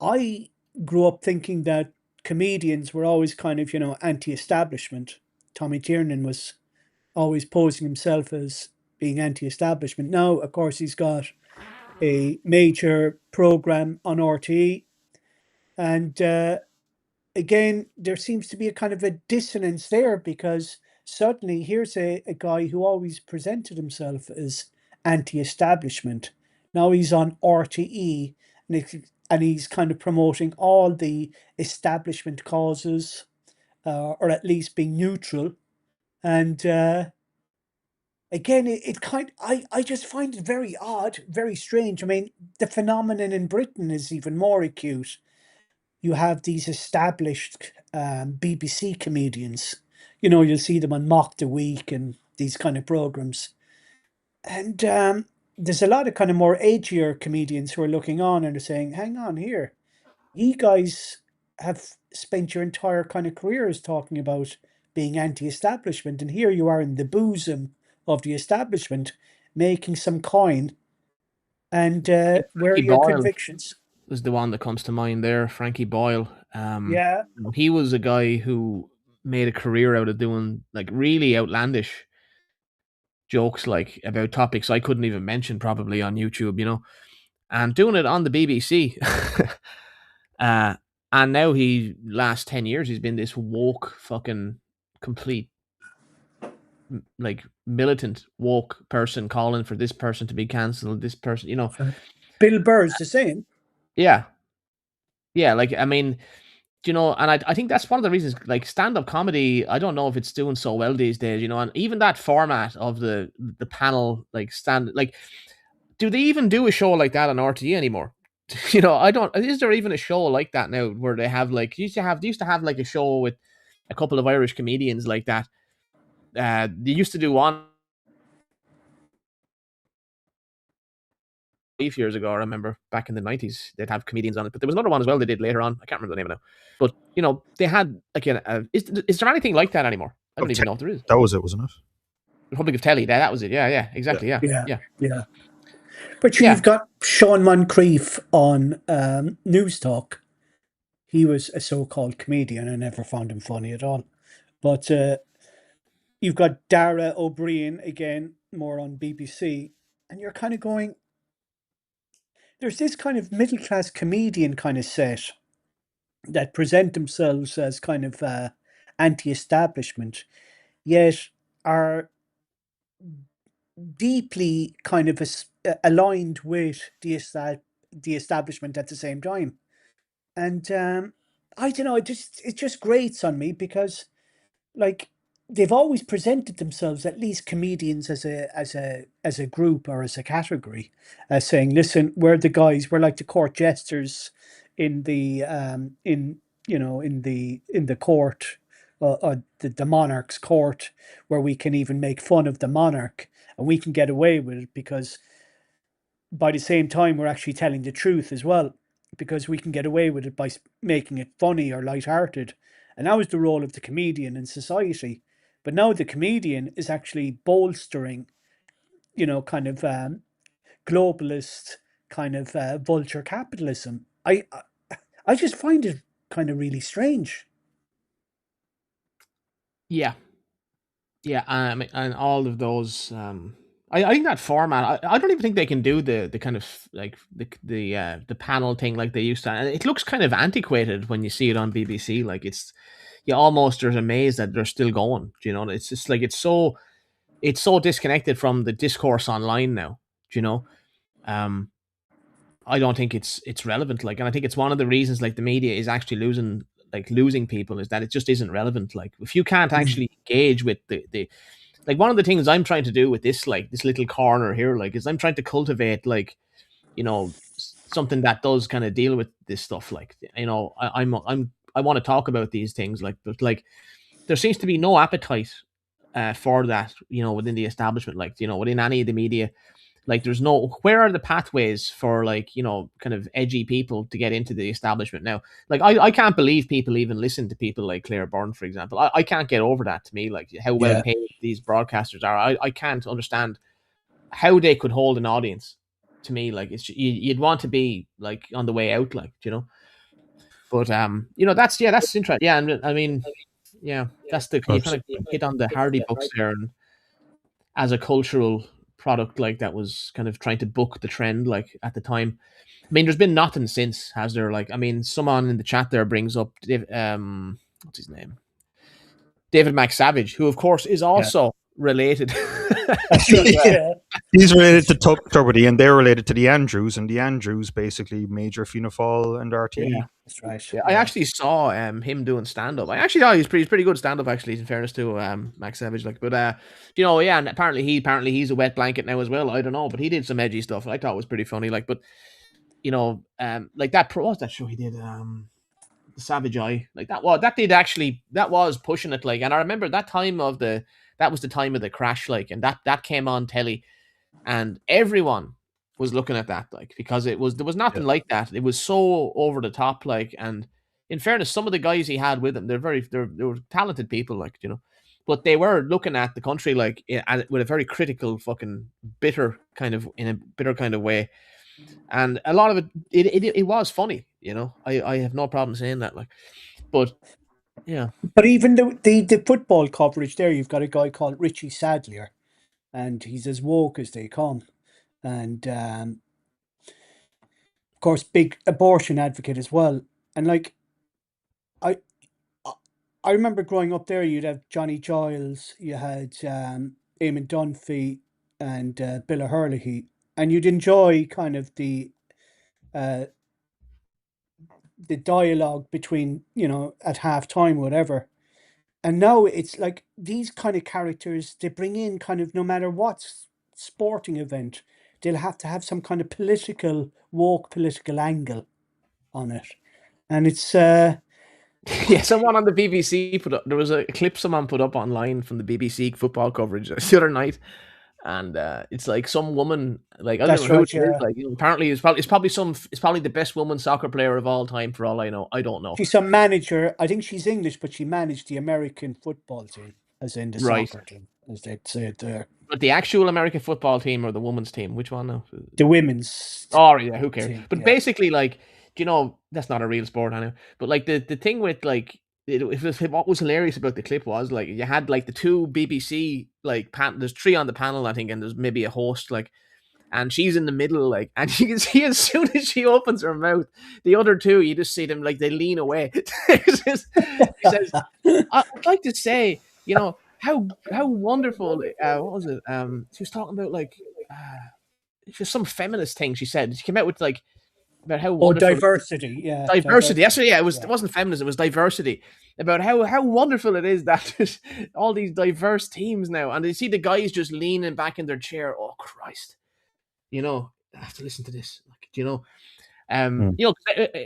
I grew up thinking that comedians were always kind of, anti-establishment. Tommy Tiernan was always posing himself as being anti-establishment. Now, of course, he's got a major program on RTÉ, and again, there seems to be a kind of a dissonance there because certainly here's a guy who always presented himself as anti-establishment. Now he's on RTE and he's kind of promoting all the establishment causes, or at least being neutral. And again, I just find it very odd, very strange. I mean, the phenomenon in Britain is even more acute. You have these established BBC comedians. You'll see them on Mock the Week and these kind of programs. And there's a lot of kind of more edgier comedians who are looking on and are saying, hang on here, you guys have spent your entire kind of careers talking about being anti-establishment, and here you are in the bosom of the establishment making some coin. And where are Frankie your Boyle convictions? was the one that comes to mind there. Frankie Boyle. Yeah, He was a guy who made a career out of doing like really outlandish jokes, like about topics I couldn't even mention probably on YouTube, you know, and doing it on the BBC. And now last 10 years, he's been this woke fucking complete, like militant woke person calling for this person to be cancelled, this person, you know. Bill Burr's the same. Yeah. Yeah. Like, I mean, you know, and I think that's one of the reasons, like stand-up comedy, I don't know if it's doing so well these days, you know, and even that format of the panel, like do they even do a show like that on RTE anymore? You know, is there even a show like that now where they have like, they used to have like a show with a couple of Irish comedians like that. They used to do one years ago. I remember back in the 90s, they'd have comedians on it, but there was another one as well they did later on. I can't remember the name now, but you know, they had like is there anything like that anymore? I don't even know if there is. That was it, wasn't it? Republic of Telly. That was it. Yeah, exactly. Yeah. But you've got Sean Moncrief on News Talk. He was a so-called comedian. I never found him funny at all. But you've got Dara O'Brien again, more on BBC, and you're kind of going, there's this kind of middle-class comedian kind of set that present themselves as kind of anti-establishment, yet are deeply kind of aligned with the establishment at the same time. And I don't know, it just grates on me because, like, they've always presented themselves, at least comedians, as a group or as a category, as saying, "Listen, we're the guys. We're like the court jesters in the in the court, the monarch's court, where we can even make fun of the monarch, and we can get away with it because by the same time we're actually telling the truth as well, because we can get away with it by making it funny or light-hearted." And that was the role of the comedian in society. But now the comedian is actually bolstering, kind of globalist, kind of vulture capitalism. I just find it kind of really strange. Yeah. And all of those. I think that format. I don't even think they can do the kind of like the panel thing like they used to. And it looks kind of antiquated when you see it on BBC. Like you almost are amazed that they're still going. You know, it's just like it's so disconnected from the discourse online now. You know, I don't think it's relevant. Like, and I think it's one of the reasons like the media is actually losing people is that it just isn't relevant. Like, if you can't actually engage with the like, one of the things I'm trying to do with this, like this little corner here, like, is I'm trying to cultivate like something that does kind of deal with this stuff. Like, I want to talk about these things, like, but like there seems to be no appetite for that, within the establishment, like, within any of the media. Like, where are the pathways for, like, kind of edgy people to get into the establishment now? Like, I can't believe people even listen to people like Claire Byrne, for example. I can't get over that. To me, like, how well paid these broadcasters are. I can't understand how they could hold an audience. To me, like, you'd want to be like on the way out, like, But that's interesting. Yeah, and I mean, yeah, that's you kind of hit on the Hardy books there, and as a cultural product, like, that was kind of trying to book the trend, like, at the time. I mean, there's been nothing since, has there? Like, I mean, someone in the chat there brings up what's his name, David McSavage, who of course is also related. That's right. Yeah. He's related to Tuberty, and they're related to the Andrews, and the Andrews basically Major Fianna Fáil and RTÉ. Yeah, that's right. Yeah, I actually saw him doing stand up. I actually thought he's pretty good stand up, actually, in fairness to Max Savage. Like, but yeah, and apparently he's a wet blanket now as well. I don't know, but he did some edgy stuff. I thought it was pretty funny. Like, but like that what was that show he did? The Savage Eye, like that was pushing it, like, and I remember that was the time of the crash, like, and that came on telly, and everyone was looking at that, like, because there was nothing like that. It was so over the top, like, and in fairness, some of the guys he had with him, they were talented people, like, but they were looking at the country, like, with a very critical, fucking bitter kind of way. And a lot of it was funny, I have no problem saying that, like, but yeah. But even the football coverage there, you've got a guy called Richie Sadlier, and he's as woke as they come, and of course, big abortion advocate as well. And like, I remember growing up there, you'd have Johnny Giles, you had Eamon Dunphy, and Bill O'Herlihy, and you'd enjoy kind of the dialogue between, at half time, whatever. And now it's like these kind of characters, they bring in kind of, no matter what sporting event, they'll have to have some kind of woke political angle on it. And it's yeah, someone on the BBC there was a clip someone put up online from the BBC football coverage the other night, and it's like some woman, like, I don't know who it is, like, apparently it's probably the best woman soccer player of all time, for all I know. I don't know. She's some manager. I think she's English, but she managed the American football team, as in the soccer team, as they say it there. But the actual American football team or the women's team? Which one now? The women's. Oh yeah, who cares? But basically, like, that's not a real sport, I know. But like the thing with, like, what was hilarious about the clip was, like, you had, like, the two BBC, like, there's three on the panel, I think, and there's maybe a host, like, and she's in the middle, like, and you can see as soon as she opens her mouth, the other two, you just see them, like, they lean away. He says, I'd like to say, how wonderful, what was it? She was talking about, like, just some feminist thing she said. She came out with, like, about how wonderful diversity, diversity. That's it wasn't feminism, it was diversity. About how wonderful it is that there's all these diverse teams now, and you see the guys just leaning back in their chair. Oh Christ, I have to listen to this, like,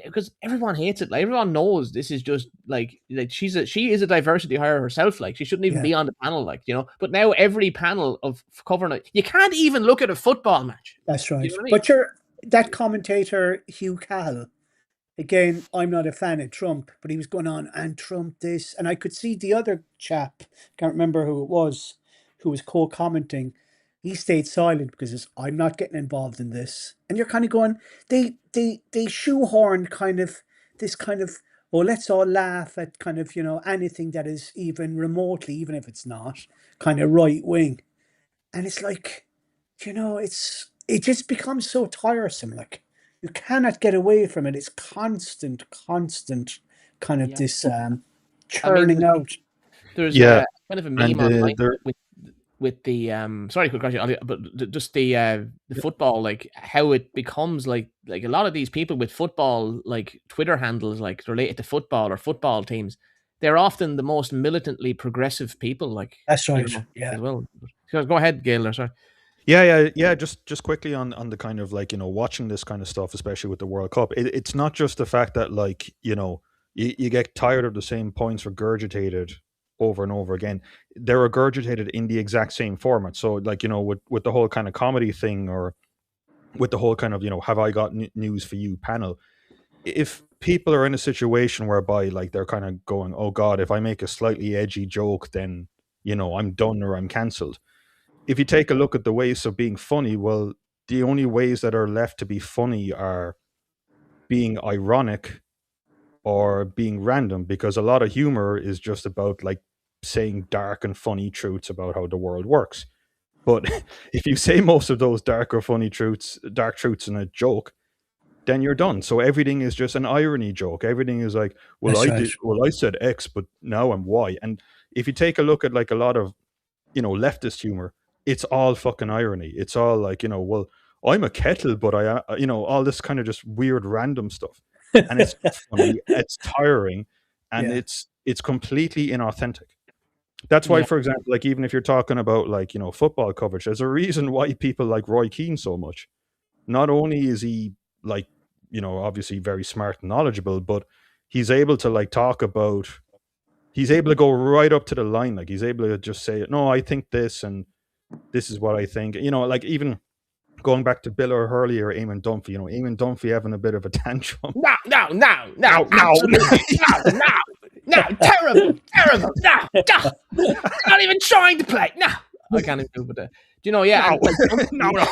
because everyone hates it. Like, everyone knows this is just like she is a diversity hire herself. Like, she shouldn't even be on the panel, like, But now every panel of covering it, you can't even look at a football match. That's right. But that commentator, Hugh Cahill, again, I'm not a fan of Trump, but he was going on, and Trump this, and I could see the other chap, can't remember who it was, who was co-commenting. He stayed silent because I'm not getting involved in this. And you're kind of going, they shoehorn kind of this kind of, let's all laugh at kind of, anything that is even remotely, even if it's not, kind of right wing. And it's like, it just becomes so tiresome. Like, you cannot get away from it. It's constant kind of this churning out. There's kind of a meme online with the sorry, quick question, but just the football, like, how it becomes like a lot of these people with football, like, Twitter handles, like, related to football or football teams, they're often the most militantly progressive people, like. That's right. As well. Go ahead, Gael. Sorry. Yeah. Just quickly on the kind of like, watching this kind of stuff, especially with the World Cup. It's not just the fact that, like, you get tired of the same points regurgitated over and over again. They're regurgitated in the exact same format. So, like, with the whole kind of comedy thing, or with the whole kind of, have I got news for you panel. If people are in a situation whereby, like, they're kind of going, oh God, if I make a slightly edgy joke, then I'm done or I'm cancelled. If you take a look at the ways of being funny, well, the only ways that are left to be funny are being ironic or being random, because a lot of humor is just about, like, saying dark and funny truths about how the world works. But if you say most of those dark truths in a joke, then you're done. So everything is just an irony joke. Everything is like, That's right. I said X, but now I'm Y. And if you take a look at, like, a lot of, leftist humor, it's all fucking irony. It's all like, well, I'm a kettle, but all this kind of just weird random stuff. And it's not funny, it's tiring, and Yeah. it's completely inauthentic. That's why, Yeah. for example, like, even if you're talking about, like, football coverage, there's a reason why people like Roy Keane so much. Not only is he, like, obviously very smart and knowledgeable, but he's able to, like, he's able to go right up to the line. Like, he's able to just say, no, I think this, and this is what I think. Like, even going back to Bill O'Hurley or Eamon Dunphy, Eamon Dunphy having a bit of a tantrum. No, No. absolutely, no, terrible, no, they're not even trying to play. No, I can't even do it. Do you know? Yeah, No. and, like, No.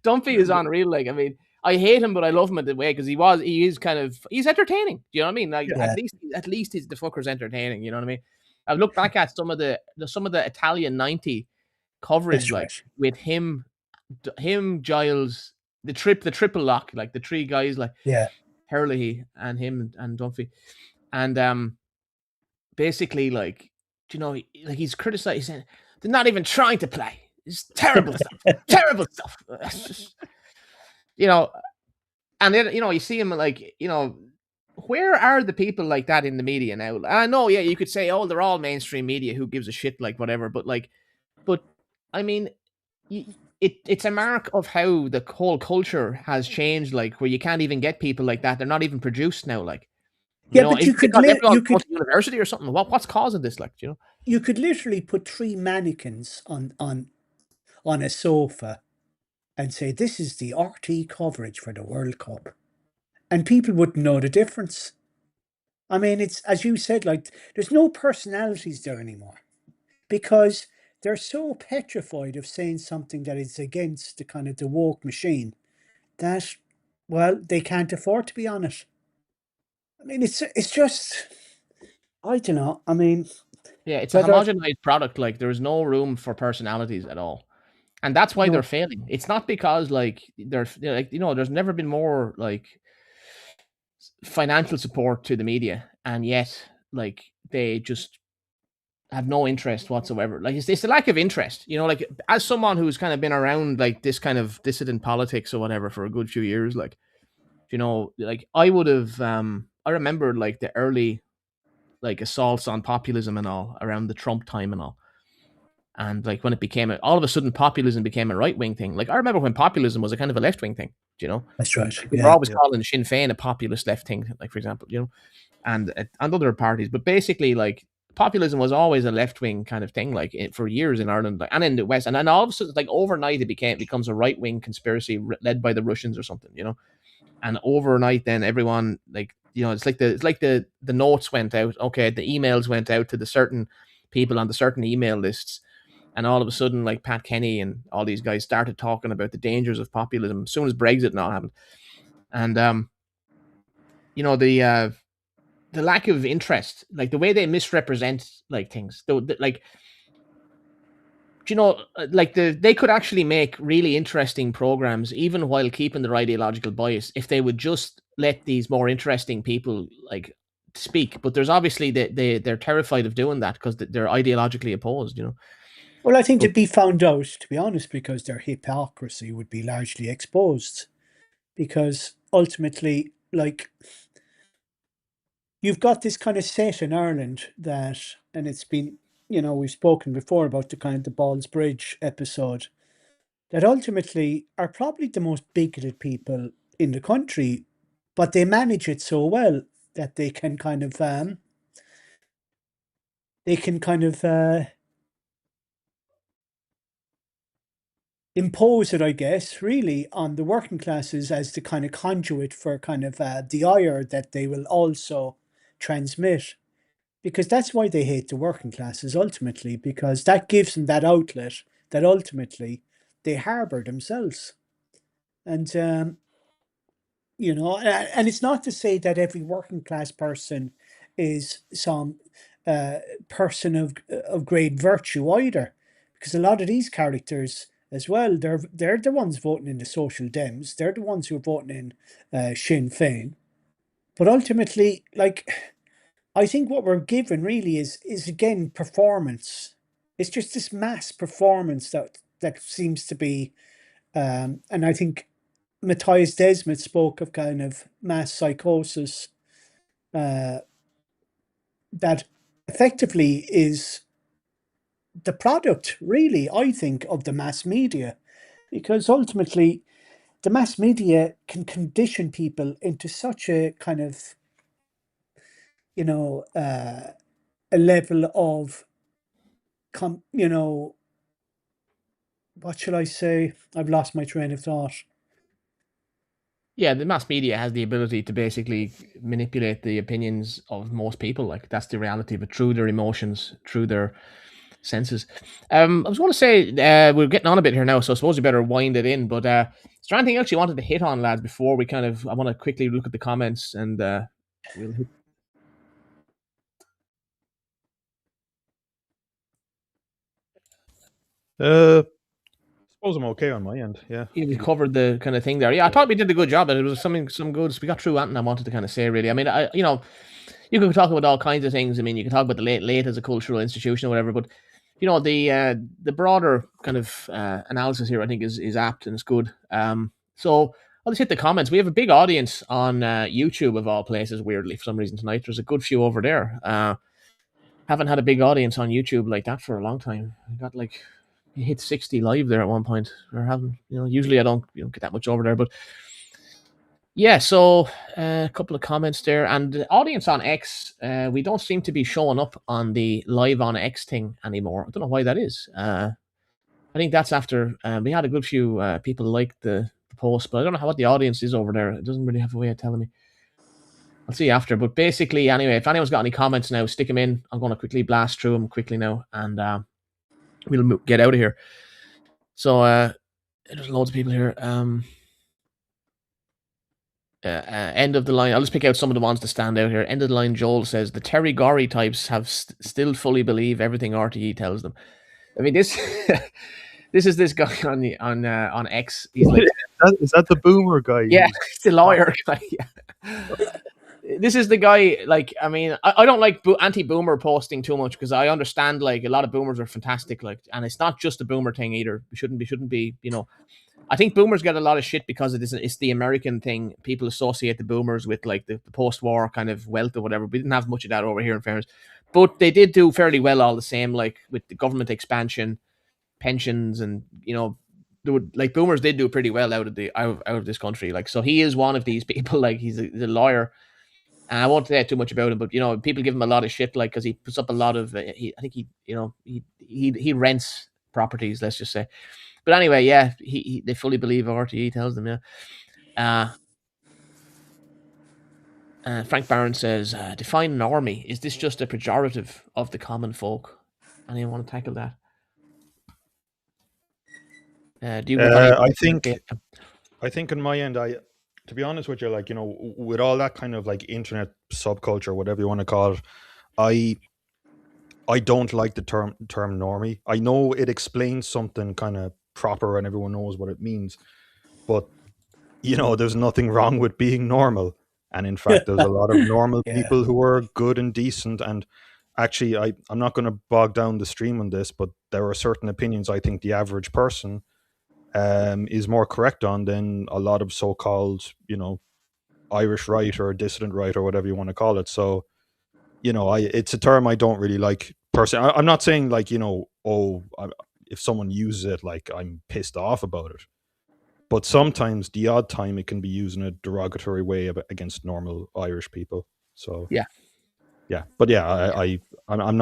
Dunphy is unreal. Like, I mean, I hate him, but I love him in the way, because he's entertaining. Do you know what I mean? Like, Yeah. at least the fucker's entertaining. You know what I mean? I've looked back at some of the Italian 90 coverage, That's like, right. with him, Giles, the triple lock, like the three guys, like Yeah. Hurley and him and Dunphy, and basically, like, like, he's criticized. He's saying they're not even trying to play. It's terrible stuff. Terrible stuff. It's just, and then, you see him, like, where are the people like that in the media now? And I know, yeah, you could say, oh, they're all mainstream media. Who gives a shit? Like, whatever. But I mean, it's a mark of how the whole culture has changed. Like, where you can't even get people like that. They're not even produced now. Like, Yeah, but is you it could because everyone's you going could to university or something? What's causing this? Like, you could literally put three mannequins on a sofa and say this is the RT coverage for the World Cup, and people wouldn't know the difference. I mean, it's as you said, like there's no personalities there anymore because they're so petrified of saying something that is against the kind of the woke machine that, well, they can't afford to be on it. I mean, it's just, I don't know. I mean, Yeah, it's a whether homogenized product. Like, there's no room for personalities at all, and that's why they're no, failing. It's not because, like, like, there's never been more, like, financial support to the media, and yet, like, they just have no interest whatsoever. Like, it's a lack of interest. Like, as someone who's kind of been around, like, this kind of dissident politics or whatever for a good few years, like, like, I would have, I remember, like, the early, like, assaults on populism and all around the Trump time and all. And, like, when it became all of a sudden, populism became a right wing thing. Like, I remember when populism was a kind of a left wing thing. that's right. They were Yeah, always Yeah. calling Sinn Féin a populist left thing, like, for example, and other parties. But basically, like, populism was always a left wing kind of thing, like, for years in Ireland, like, and in the West. And then all of a sudden, like, overnight, it becomes a right wing conspiracy led by the Russians or something. And overnight, then everyone, like, it's like the notes went out. Okay, the emails went out to the certain people on the certain email lists, and all of a sudden, like, Pat Kenny and all these guys started talking about the dangers of populism as soon as Brexit and all happened. And the lack of interest, like, the way they misrepresent, like, things, like, like, they could actually make really interesting programs even while keeping their ideological bias if they would just let these more interesting people, like, speak. But there's obviously they're terrified of doing that because they're ideologically opposed. well, I think But they'd be found out, to be honest, because their hypocrisy would be largely exposed. Because ultimately, like, you've got this kind of set in Ireland that, and it's been we've spoken before about the kind of the Balls Bridge episode, that ultimately are probably the most bigoted people in the country, but they manage it so well that they can kind of impose it, I guess, really on the working classes as the kind of conduit for kind of the ire that they will also transmit. Because that's why they hate the working classes ultimately, because that gives them that outlet that ultimately they harbour themselves. And, and it's not to say that every working class person is some person of great virtue either, because a lot of these characters as well, they're the ones voting in the Social Dems, they're the ones who are voting in Sinn Féin. But ultimately, like, I think what we're given really is again performance. It's just this mass performance that seems to be, and I think Matthias Desmet spoke of kind of mass psychosis that effectively is the product, really, I think, of the mass media, because ultimately the mass media can condition people into such a kind of, a level of, what shall I say? I've lost my train of thought. Yeah, the mass media has the ability to basically manipulate the opinions of most people. Like, that's the reality of it, through their emotions, through their senses. I was going to say, we're getting on a bit here now, so I suppose we better wind it in. But is there anything else you wanted to hit on, lads, before we I want to quickly look at the comments and we'll hit. I suppose I'm okay on my end. Yeah. Yeah, we covered the kind of thing there. Yeah, I thought we did a good job, and it was some goods. We got through anything I wanted to kind of say, really. I mean, you can talk about all kinds of things. I mean, you can talk about the late as a cultural institution or whatever, but the broader kind of analysis here, I think, is apt and it's good. So I'll just hit the comments. We have a big audience on YouTube of all places. Weirdly, for some reason tonight, there's a good few over there. Haven't had a big audience on YouTube like that for a long time. We got like, you hit 60 live there at one point. We're having, usually I don't get that much over there, but yeah, so a couple of comments there. And the audience on X, we don't seem to be showing up on the live on X thing anymore. I don't know why that is. I think that's after we had a good few people like the post, but I don't know what the audience is over there. It doesn't really have a way of telling me. I'll see after. But basically, anyway, if anyone's got any comments now, stick them in. I'm going to quickly blast through them quickly now, and we'll get out of here. So there's loads of people here. End of the line. I'll just pick out some of the ones that stand out here. End of the line. Joel says the Terry Gorry types have still fully believe everything RTE tells them. I mean, this this is this guy on X. He's like, is that the boomer guy? Yeah, it's the lawyer guy. Yeah. This is the guy. Like, I mean, I don't like anti-boomer posting too much, because I understand like a lot of boomers are fantastic. Like, and it's not just a boomer thing either. We shouldn't be. I think boomers get a lot of shit because it's the American thing. People associate the boomers with like the post-war kind of wealth or whatever. We didn't have much of that over here, in fairness, but they did do fairly well all the same. Like with the government expansion, pensions, and like boomers did do pretty well out of this country. Like, so he is one of these people. Like, he's a lawyer. And I won't say too much about him, but people give him a lot of shit, like, because he puts up a lot of. I think he rents properties. Let's just say. But anyway, yeah, they fully believe RTE tells them. Yeah. Frank Barron says, define normie. Is this just a pejorative of the common folk? Anyone want to tackle that? Do you? I think on my end, to be honest with you, like, with all that kind of like internet subculture, whatever you want to call it, I don't like the term normie. I know it explains something kind of proper and everyone knows what it means, but there's nothing wrong with being normal. And in fact, there's a lot of normal people who are good and decent. And actually, I'm not going to bog down the stream on this, but there are certain opinions I think the average person is more correct on than a lot of so-called, Irish right or dissident right or whatever you want to call it. So, it's a term I don't really like personally, I'm not saying like, you know, if someone uses it, like I'm pissed off about it. But sometimes, the odd time, it can be used in a derogatory way against normal Irish people. So Yeah. But yeah, I'm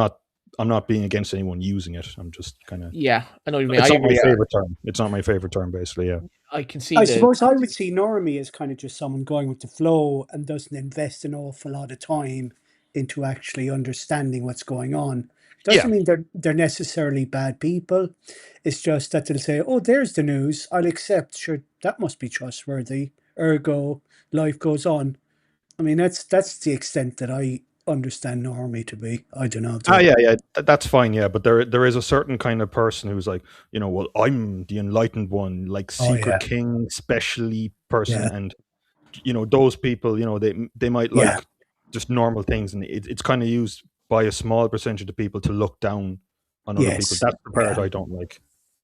not being against anyone using it. I'm just kind of, Yeah, I know what you mean. it's I not my agree. favorite term. It's not my favorite term, basically. Yeah. I can see I the suppose I would see normie as kind of just someone going with the flow and doesn't invest an awful lot of time into actually understanding what's going on. Yeah. Doesn't mean they're necessarily bad people. It's just that they'll say, "Oh, there's the news. I'll accept. Sure, that must be trustworthy. Ergo, life goes on." I mean, that's the extent that I understand normie to be. I don't know. Yeah, that's fine. Yeah, but there is a certain kind of person who's like, you know, well, I'm the enlightened one, like Oh secret yeah, king, specially person, yeah, and you know, those people, you know, they might yeah, like just normal things, and it's kind of used by a small percentage of people to look down on other people. yes, That's the part yeah, I don't like.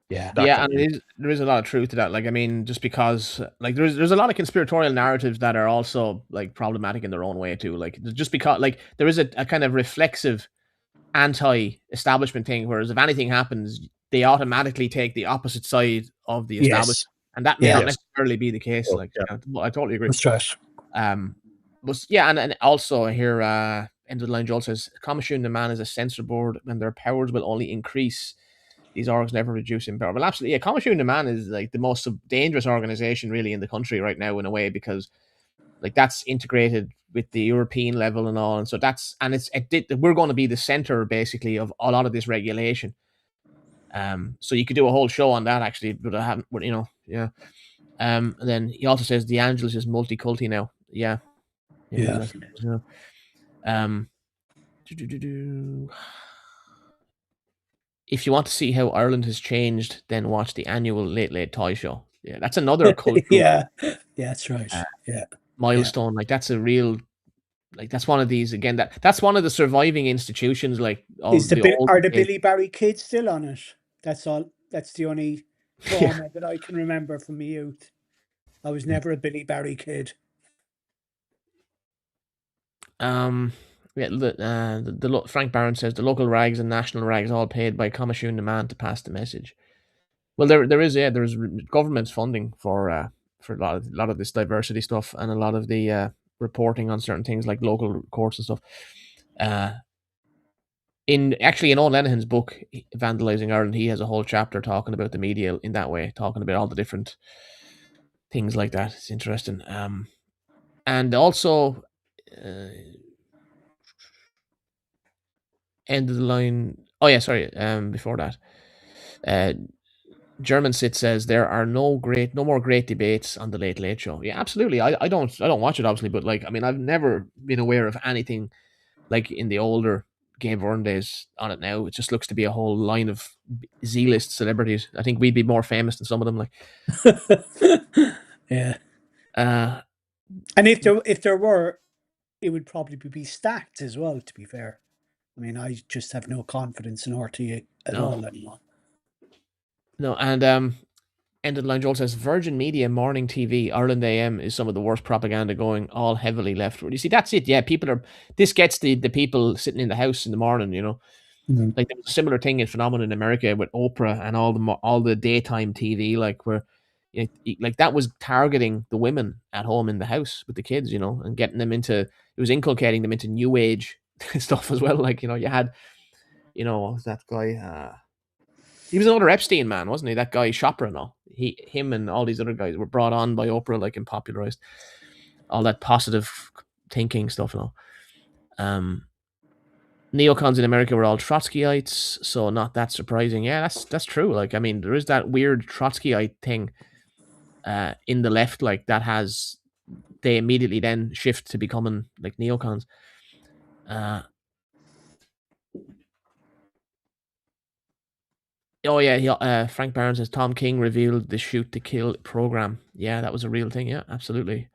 yeah, That yeah, kind and of, there is a lot of truth to that. Like, I mean, just because like there's a lot of conspiratorial narratives that are also like problematic in their own way too. Like, just because like there is a kind of reflexive anti-establishment thing, whereas if anything happens, they automatically take the opposite side of the establishment, yes, and that may yeah. not yes. necessarily be the case. So, Like, yeah. I totally agree. That's right. But yeah, and also here, end of the line, Joel says, Commission the man is a censor board, and their powers will only increase. These orgs never reduce in power. Well, absolutely, yeah. Commission the man is like the most dangerous organization really in the country right now, in a way, because like that's integrated with the European level and all, and so that's and we're going to be the center basically of a lot of this regulation. So you could do a whole show on that actually, but I haven't. But, you know, yeah. And then he also says the Angelus is multi-culti now. Yeah, it is. Yeah. I suppose, yeah. Do-do-do-do. If you want to see how Ireland has changed, then watch the annual Late Late Toy Show. Yeah, that's another cultural Yeah, yeah, that's right. uh, Yeah, yeah. milestone. Like, that's a real, like, that's one of these again. That's one of the surviving institutions, like, of the old Are the days. Billy Barry kids still on it? That's all. That's the only Yeah. trauma that I can remember from my youth. I was never a Billy Barry kid. Yeah, Frank Barron says the local rags and national rags all paid by Commission the man to pass the message. Well, there's government's funding for a lot of this diversity stuff, and a lot of the reporting on certain things like local courts and stuff. In Owen Lenihan's book Vandalizing Ireland, he has a whole chapter talking about the media in that way, talking about all the different things like that. It's interesting. And also, end of the line. Oh yeah, sorry. Before that, German Sit says there are no more great debates on the Late Late Show. Yeah, absolutely. I don't watch it obviously, but like, I mean, I've never been aware of anything like in the older Game Warren days on it now. It just looks to be a whole line of Z-list celebrities. I think we'd be more famous than some of them. Like, Yeah. uh, And if there were, it would probably be stacked as well, to be fair. I mean, I just have no confidence in RTA at no, all anymore. no, and end of the line, Joel says Virgin Media morning TV, Ireland AM is some of the worst propaganda going, all heavily leftward. You see, that's it. Yeah, this gets the people sitting in the house in the morning, you know. Mhm. Like, there was a similar thing in phenomenon in America with Oprah and all the daytime TV, like, where like that was targeting the women at home in the house with the kids, you know, and getting them into, it was inculcating them into new age stuff as well. Like, you know, you had, you know, what was that guy? He was another Epstein man, wasn't he? That guy Chopra and all. Him and all these other guys were brought on by Oprah, like, and popularized all that positive thinking stuff and all. Neocons in America were all Trotskyites, so not that surprising. Yeah, that's true. Like, I mean, there is that weird Trotskyite thing in the left, like, that has, they immediately then shift to becoming like neocons. Oh yeah, Frank Barron says Tom King revealed the Shoot to Kill program. Yeah, that was a real thing. Yeah, absolutely.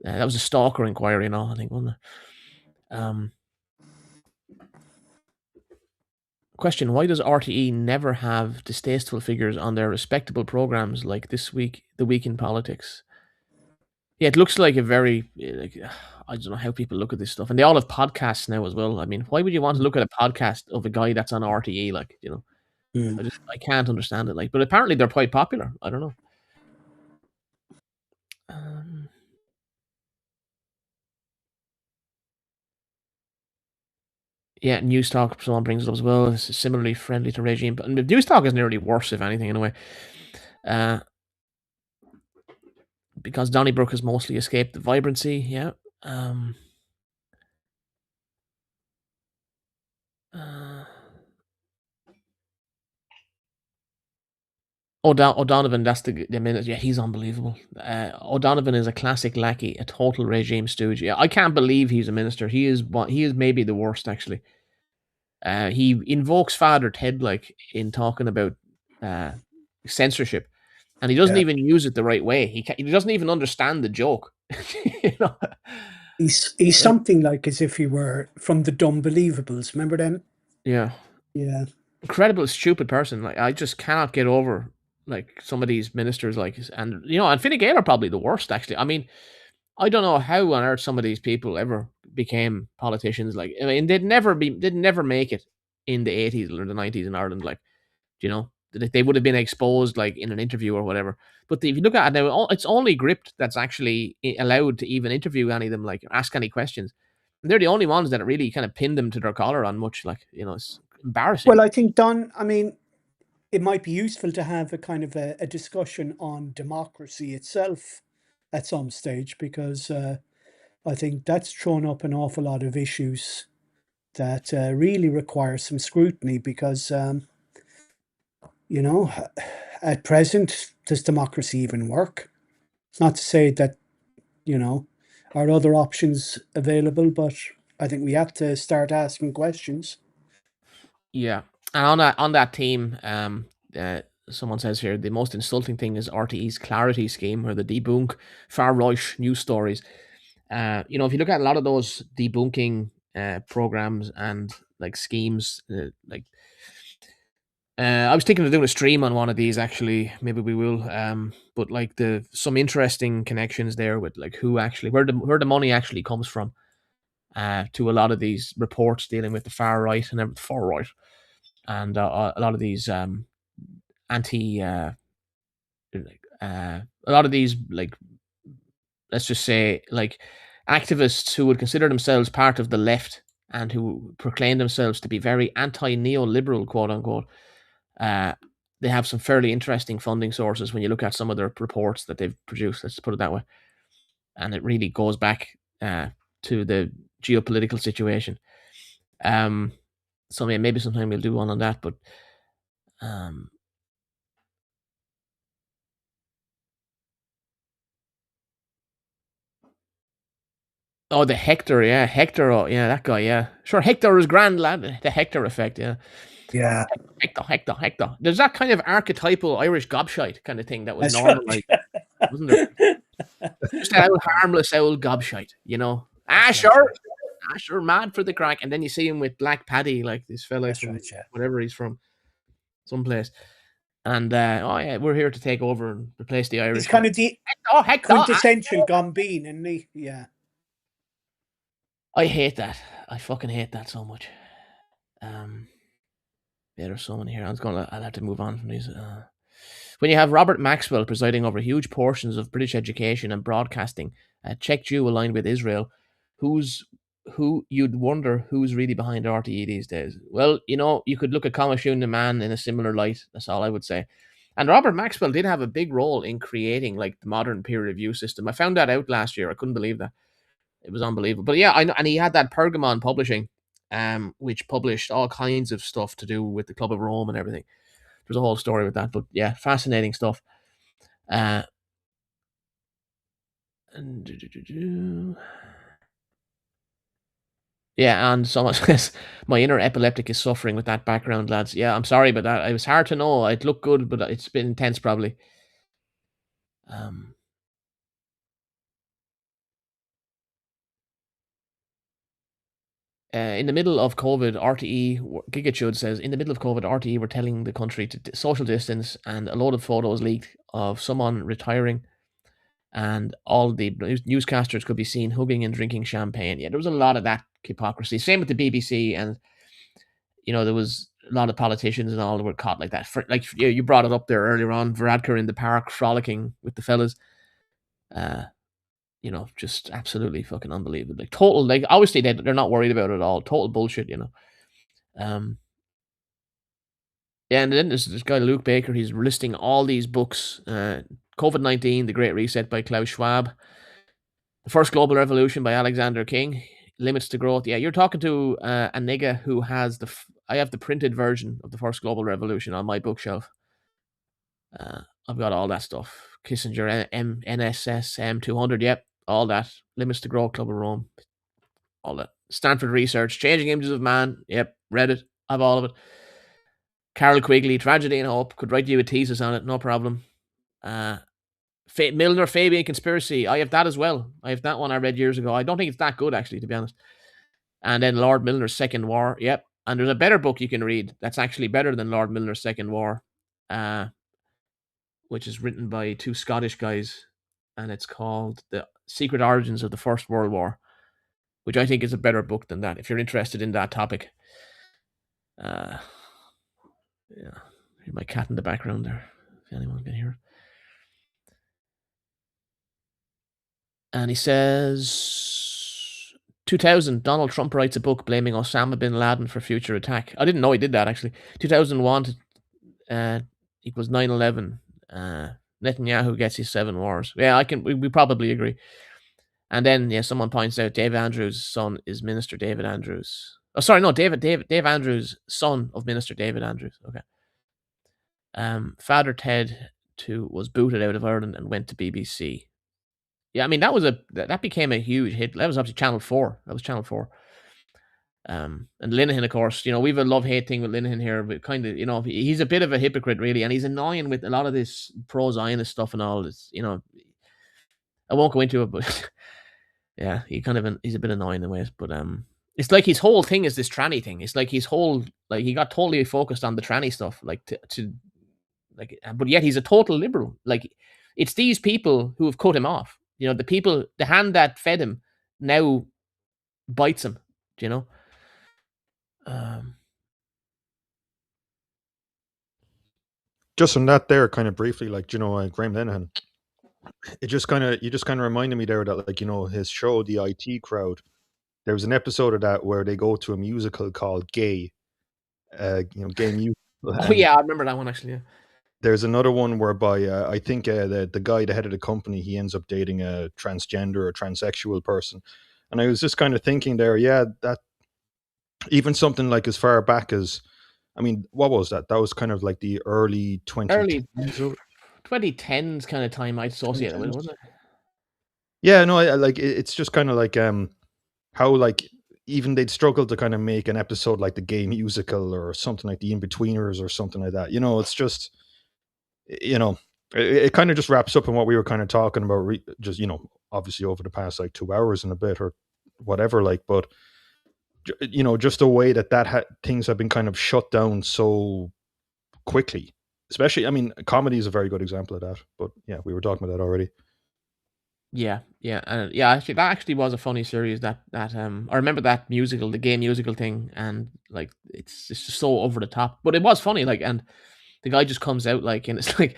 That was a stalker inquiry and all, I think, wasn't it? Question: why does RTE never have distasteful figures on their respectable programs like This Week, The Week in Politics? Yeah, it looks like a very like I don't know how people look at this stuff, and they all have podcasts now as well. I mean, why would you want to look at a podcast of a guy that's on RTE? Like, Mm. I can't understand it. Like, but apparently they're quite popular. I don't know. Um, yeah, News Talk. Someone brings it up as well. It's similarly friendly to regime, but News Talk is nearly worse, if anything, in a way. Because Donnybrook has mostly escaped the vibrancy. Yeah. O'Donovan, that's the minute. Yeah, he's unbelievable. O'Donovan is a classic lackey, a total regime stooge. Yeah, I can't believe he's a minister. He is maybe the worst actually. He invokes Father Ted like in talking about censorship, and he doesn't Yeah. even use it the right way. He doesn't even understand the joke. you know? He's something like as if he were from the Dumb Believables. Remember them? Yeah. Yeah. Incredible stupid person. Like I just cannot get over like some of these ministers like and and Fine Gael are probably the worst actually. I mean, I don't know how on earth some of these people ever became politicians. Like I mean they'd never make it in the 80s or the 90s in Ireland, like they would have been exposed like in an interview or whatever. But if you look at it now, it's only Gript that's actually allowed to even interview any of them, like ask any questions. And they're the only ones that really kind of pinned them to their collar on much. Like it's embarrassing. Well, I think Don. I mean, it might be useful to have a kind of a discussion on democracy itself at some stage because I think that's thrown up an awful lot of issues that really require some scrutiny because you know, at present, does democracy even work? It's not to say that, are other options available, but I think we have to start asking questions. Yeah, and on that team, someone says here the most insulting thing is RTE's Clarity scheme, where they debunk far right news stories. If you look at a lot of those debunking programs and like schemes, I was thinking of doing a stream on one of these actually. Maybe we will. But like some interesting connections there with like who actually where the money actually comes from. To a lot of these reports dealing with the far right and the far right, and a lot of these anti, a lot of these like let's just say like activists who would consider themselves part of the left and who proclaim themselves to be very anti-neoliberal, quote unquote. Uh, they have some fairly interesting funding sources when you look at some of their reports that they've produced. Let's put it that way, and it really goes back to the geopolitical situation. So maybe sometime we'll do one on that, but oh, the Hector, yeah, Hector, oh, yeah, that guy, yeah, sure, Hector is grand, lad. The Hector effect, yeah, Yeah, Hector. There's that kind of archetypal Irish gobshite kind of thing that was that's normal, right. like, wasn't there? Just that old harmless old gobshite, That's right, sure, sure, mad for the crack, and then you see him with Black Paddy, like this fella that's from right. Yeah, whatever he's from, someplace, and oh yeah, we're here to take over and replace the Irish. he's kind of the Hector. quintessential Gambine, isn't he? Yeah. I hate that. I fucking hate that so much. Yeah, there's so many here. I'll have to move on from these. When you have Robert Maxwell presiding over huge portions of British education and broadcasting, a Czech Jew aligned with Israel, who you'd wonder who's really behind RTE these days. Well, you could look at Kamashun the man in a similar light. That's all I would say. And Robert Maxwell did have a big role in creating like the modern peer review system. I found that out last year. I couldn't believe that. It was unbelievable. But yeah, I know, and he had that Pergamon Publishing, which published all kinds of stuff to do with the Club of Rome and everything. There's a whole story with that. But yeah, fascinating stuff. Yeah, and someone says my inner epileptic is suffering with that background, lads. Yeah, I'm sorry about that. It was hard to know. It looked good, but it's been intense, probably. In the middle of COVID, RTE, Gigachud says, in the middle of COVID, RTE were telling the country to social distance, and a load of photos leaked of someone retiring and all the newscasters could be seen hugging and drinking champagne. Yeah, there was a lot of that hypocrisy. Same with the BBC, and there was a lot of politicians and all that were caught like that. You brought it up there earlier on, Varadkar in the park frolicking with the fellas. Just absolutely fucking unbelievable. Like total, like obviously they're not worried about it at all. Total bullshit, Yeah, and then there's this guy Luke Baker. He's listing all these books: COVID-19, The Great Reset by Klaus Schwab, The First Global Revolution by Alexander King, Limits to Growth. Yeah, you're talking to a nigga who has I have the printed version of The First Global Revolution on my bookshelf. I've got all that stuff. Kissinger, NSS, M200. Yep, all that. Limits to Growth, Club of Rome. All that. Stanford Research, Changing Images of Man. Yep, read it. I have all of it. Carol Quigley, Tragedy and Hope. Could write you a thesis on it, no problem. Milner, Fabian Conspiracy. I have that as well. I have that one I read years ago. I don't think it's that good, actually, to be honest. And then Lord Milner's Second War. Yep. And there's a better book you can read that's actually better than Lord Milner's Second War, which is written by two Scottish guys. And it's called The Secret Origins of the First World War, which I think is a better book than that, if you're interested in that topic. Yeah, here's my cat in the background there, if anyone can hear it. And he says, 2000, Donald Trump writes a book blaming Osama bin Laden for future attack. I didn't know he did that, actually. 2001 equals 9/11. Netanyahu gets his 7 wars. Yeah, we probably agree. And then, yeah, someone points out Dave Andrews' son is Minister David Andrews. Oh, sorry, no, Dave Andrews, son of Minister David Andrews. Okay. Father Ted was booted out of Ireland and went to BBC. Yeah, I mean that became a huge hit. That was obviously Channel 4. That was Channel 4. And Linehan, of course, we've a love-hate thing with Linehan here, but kind of, he's a bit of a hypocrite, really, and he's annoying with a lot of this pro-Zionist stuff and all this. I won't go into it, but yeah, he's a bit annoying in ways. But it's like his whole thing is this tranny thing. It's like he got totally focused on the tranny stuff, like but yet he's a total liberal. Like, it's these people who have cut him off. The hand that fed him now bites him. Just on that there, kind of briefly, like, Graham Linehan, you just kind of reminded me there that, like, his show, The IT Crowd, there was an episode of that where they go to a musical called Gay, Gay musical. Oh yeah, I remember that one, actually. Yeah. There's another one whereby I think the guy, the head of the company, he ends up dating a transgender or transsexual person, and I was just kind of thinking there, yeah, that even something like as far back as, I mean, what was that? That was kind of like the early 2010s kind of time I'd associate it with, wasn't it? Yeah, no, it's just kind of like how, like, even they'd struggle to kind of make an episode like the Gay musical or something like the In-Betweeners or something like that. It's just, it kind of just wraps up in what we were kind of talking about, just, obviously over the past like 2 hours and a bit or whatever, like, but just the way that things have been kind of shut down so quickly. Especially, I mean, comedy is a very good example of that. But yeah, we were talking about that already. Yeah. Actually, that actually was a funny series. That I remember that musical, the Gay musical thing, and like it's just so over the top, but it was funny. Like, and the guy just comes out like, and it's like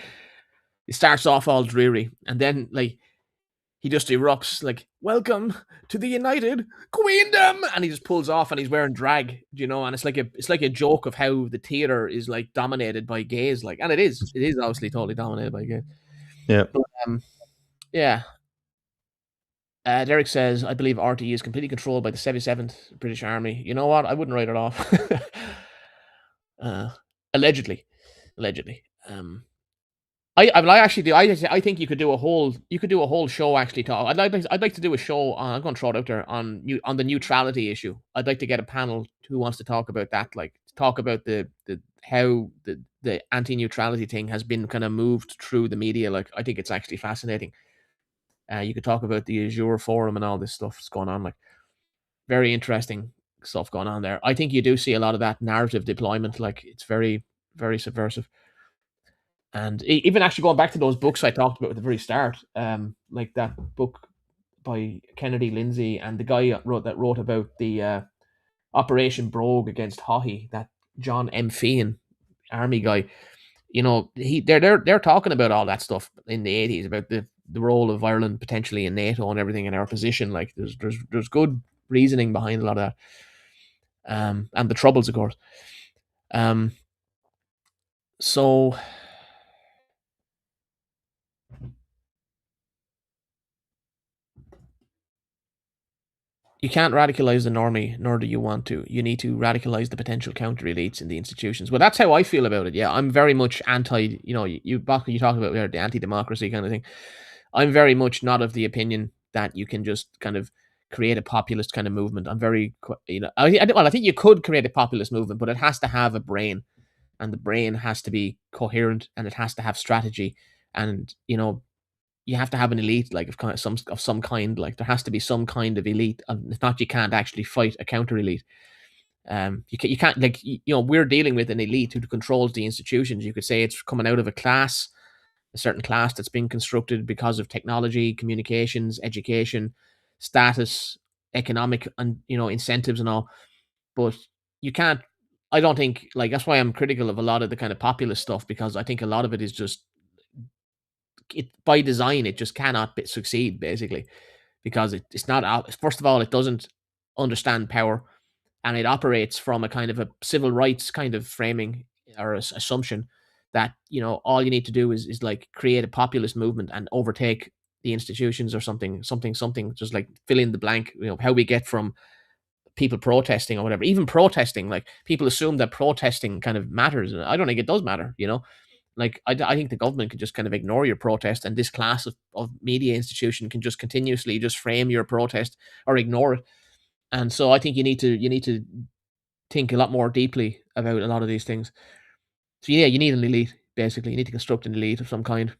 it starts off all dreary, and then like he just erupts like, "Welcome to the United Queendom," and he just pulls off, and he's wearing drag, and it's like a joke of how the theater is like dominated by gays, like, and it is obviously totally dominated by gays. Yeah, but yeah. Derek says, I believe RTÉ is completely controlled by the 77th British Army. You know what? I wouldn't write it off. Allegedly. I actually do. I think you could do a whole show actually. I'd like to do a show on. I'm going to throw it out there on the neutrality issue. I'd like to get a panel who wants to talk about that. Like, talk about how the anti-neutrality thing has been kind of moved through the media. Like, I think it's actually fascinating. You could talk about the Azure forum and all this stuff that's going on. Like, very interesting stuff going on there. I think you do see a lot of that narrative deployment. Like, it's very, very subversive. And even actually going back to those books I talked about at the very start, like that book by Kennedy Lindsay and the guy that wrote about the Operation Brogue against Haughey, that John M. Feehan, army guy. They're talking about all that stuff in the 80s about the role of Ireland potentially in NATO and everything, and our position. Like there's good reasoning behind a lot of that, and the troubles, of course. So you can't radicalize the normie, nor do you want to. You need to radicalize the potential counter elites in the institutions. Well, that's how I feel about it. Yeah, I'm very much anti. Bosco, you talked about the anti-democracy kind of thing. I'm very much not of the opinion that you can just kind of create a populist kind of movement. I'm very, I think you could create a populist movement, but it has to have a brain, and the brain has to be coherent, and it has to have strategy, and you have to have an elite, like of some kind. Like there has to be some kind of elite. If not, you can't actually fight a counter elite. You can't like we're dealing with an elite who controls the institutions. You could say it's coming out of a certain class that's been constructed because of technology, communications, education, status, economic, and incentives and all. But you can't. I don't think like that's why I'm critical of a lot of the kind of populist stuff, because I think a lot of it is just by design. It just cannot succeed basically because it's not. First of all, it doesn't understand power, and it operates from a kind of a civil rights kind of framing or assumption that all you need to do is like create a populist movement and overtake the institutions or something, just like fill in the blank. How we get from people protesting or whatever, even protesting, like people assume that protesting kind of matters. I don't think it does matter. Like I think the government can just kind of ignore your protest, and this class of media institution can just continuously just frame your protest or ignore it. And so I think you need to think a lot more deeply about a lot of these things. So yeah, you need an elite. Basically, you need to construct an elite of some kind,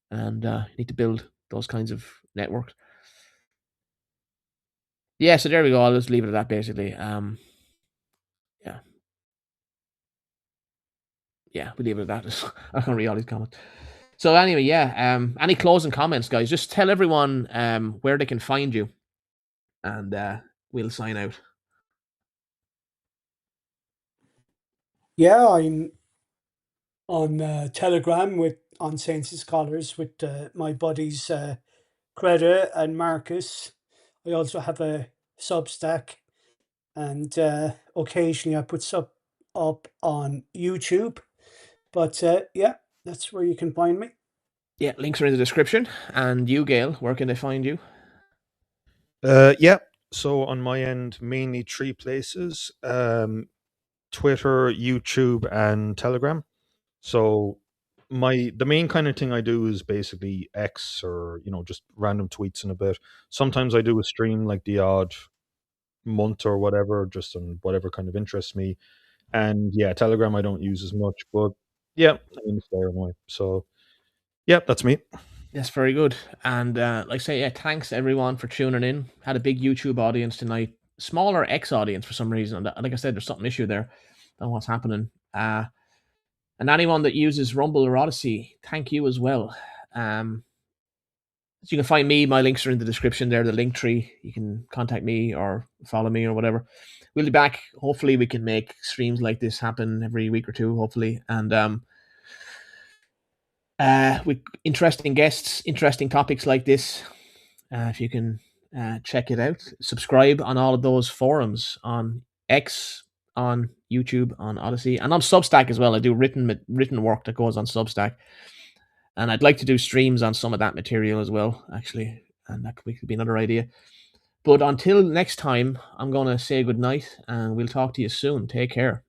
and you need to build those kinds of networks. Yeah, so there we go. I'll just leave it at that. Basically, yeah, we leave it at that. I can't read all these comments. So anyway, yeah. Any closing comments, guys? Just tell everyone where they can find you, and we'll sign out. Yeah, I'm on Telegram on Saints Scholars with my buddies Greta and Marcus. I also have a Substack, and occasionally I put stuff up on YouTube. But yeah, that's where you can find me. Yeah, links are in the description. And you, Gael, where can they find you? Yeah. So on my end, mainly 3 places: Twitter, YouTube, and Telegram. So the main kind of thing I do is basically X, or just random tweets in a bit. Sometimes I do a stream like the odd month or whatever, just on whatever kind of interests me. And yeah, Telegram I don't use as much, but yeah, I mean it's there anyway. So yeah, that's me. Yes, very good. And like I say, yeah, thanks everyone for tuning in. Had a big YouTube audience tonight, smaller X audience for some reason. Like I said, there's something issue there. Don't know what's happening. And anyone that uses Rumble or Odyssey, thank you as well. So you can find me. My links are in the description there, the link tree. You can contact me or follow me or whatever. We'll be back. Hopefully we can make streams like this happen every week or two, hopefully. And with interesting guests, interesting topics like this. If you can check it out, subscribe on all of those forums on X, on YouTube, on Odyssey, and on Substack as well. I do written work that goes on Substack, and I'd like to do streams on some of that material as well, actually, and that could be another idea. But until next time, I'm going to say good night, and we'll talk to you soon. Take care.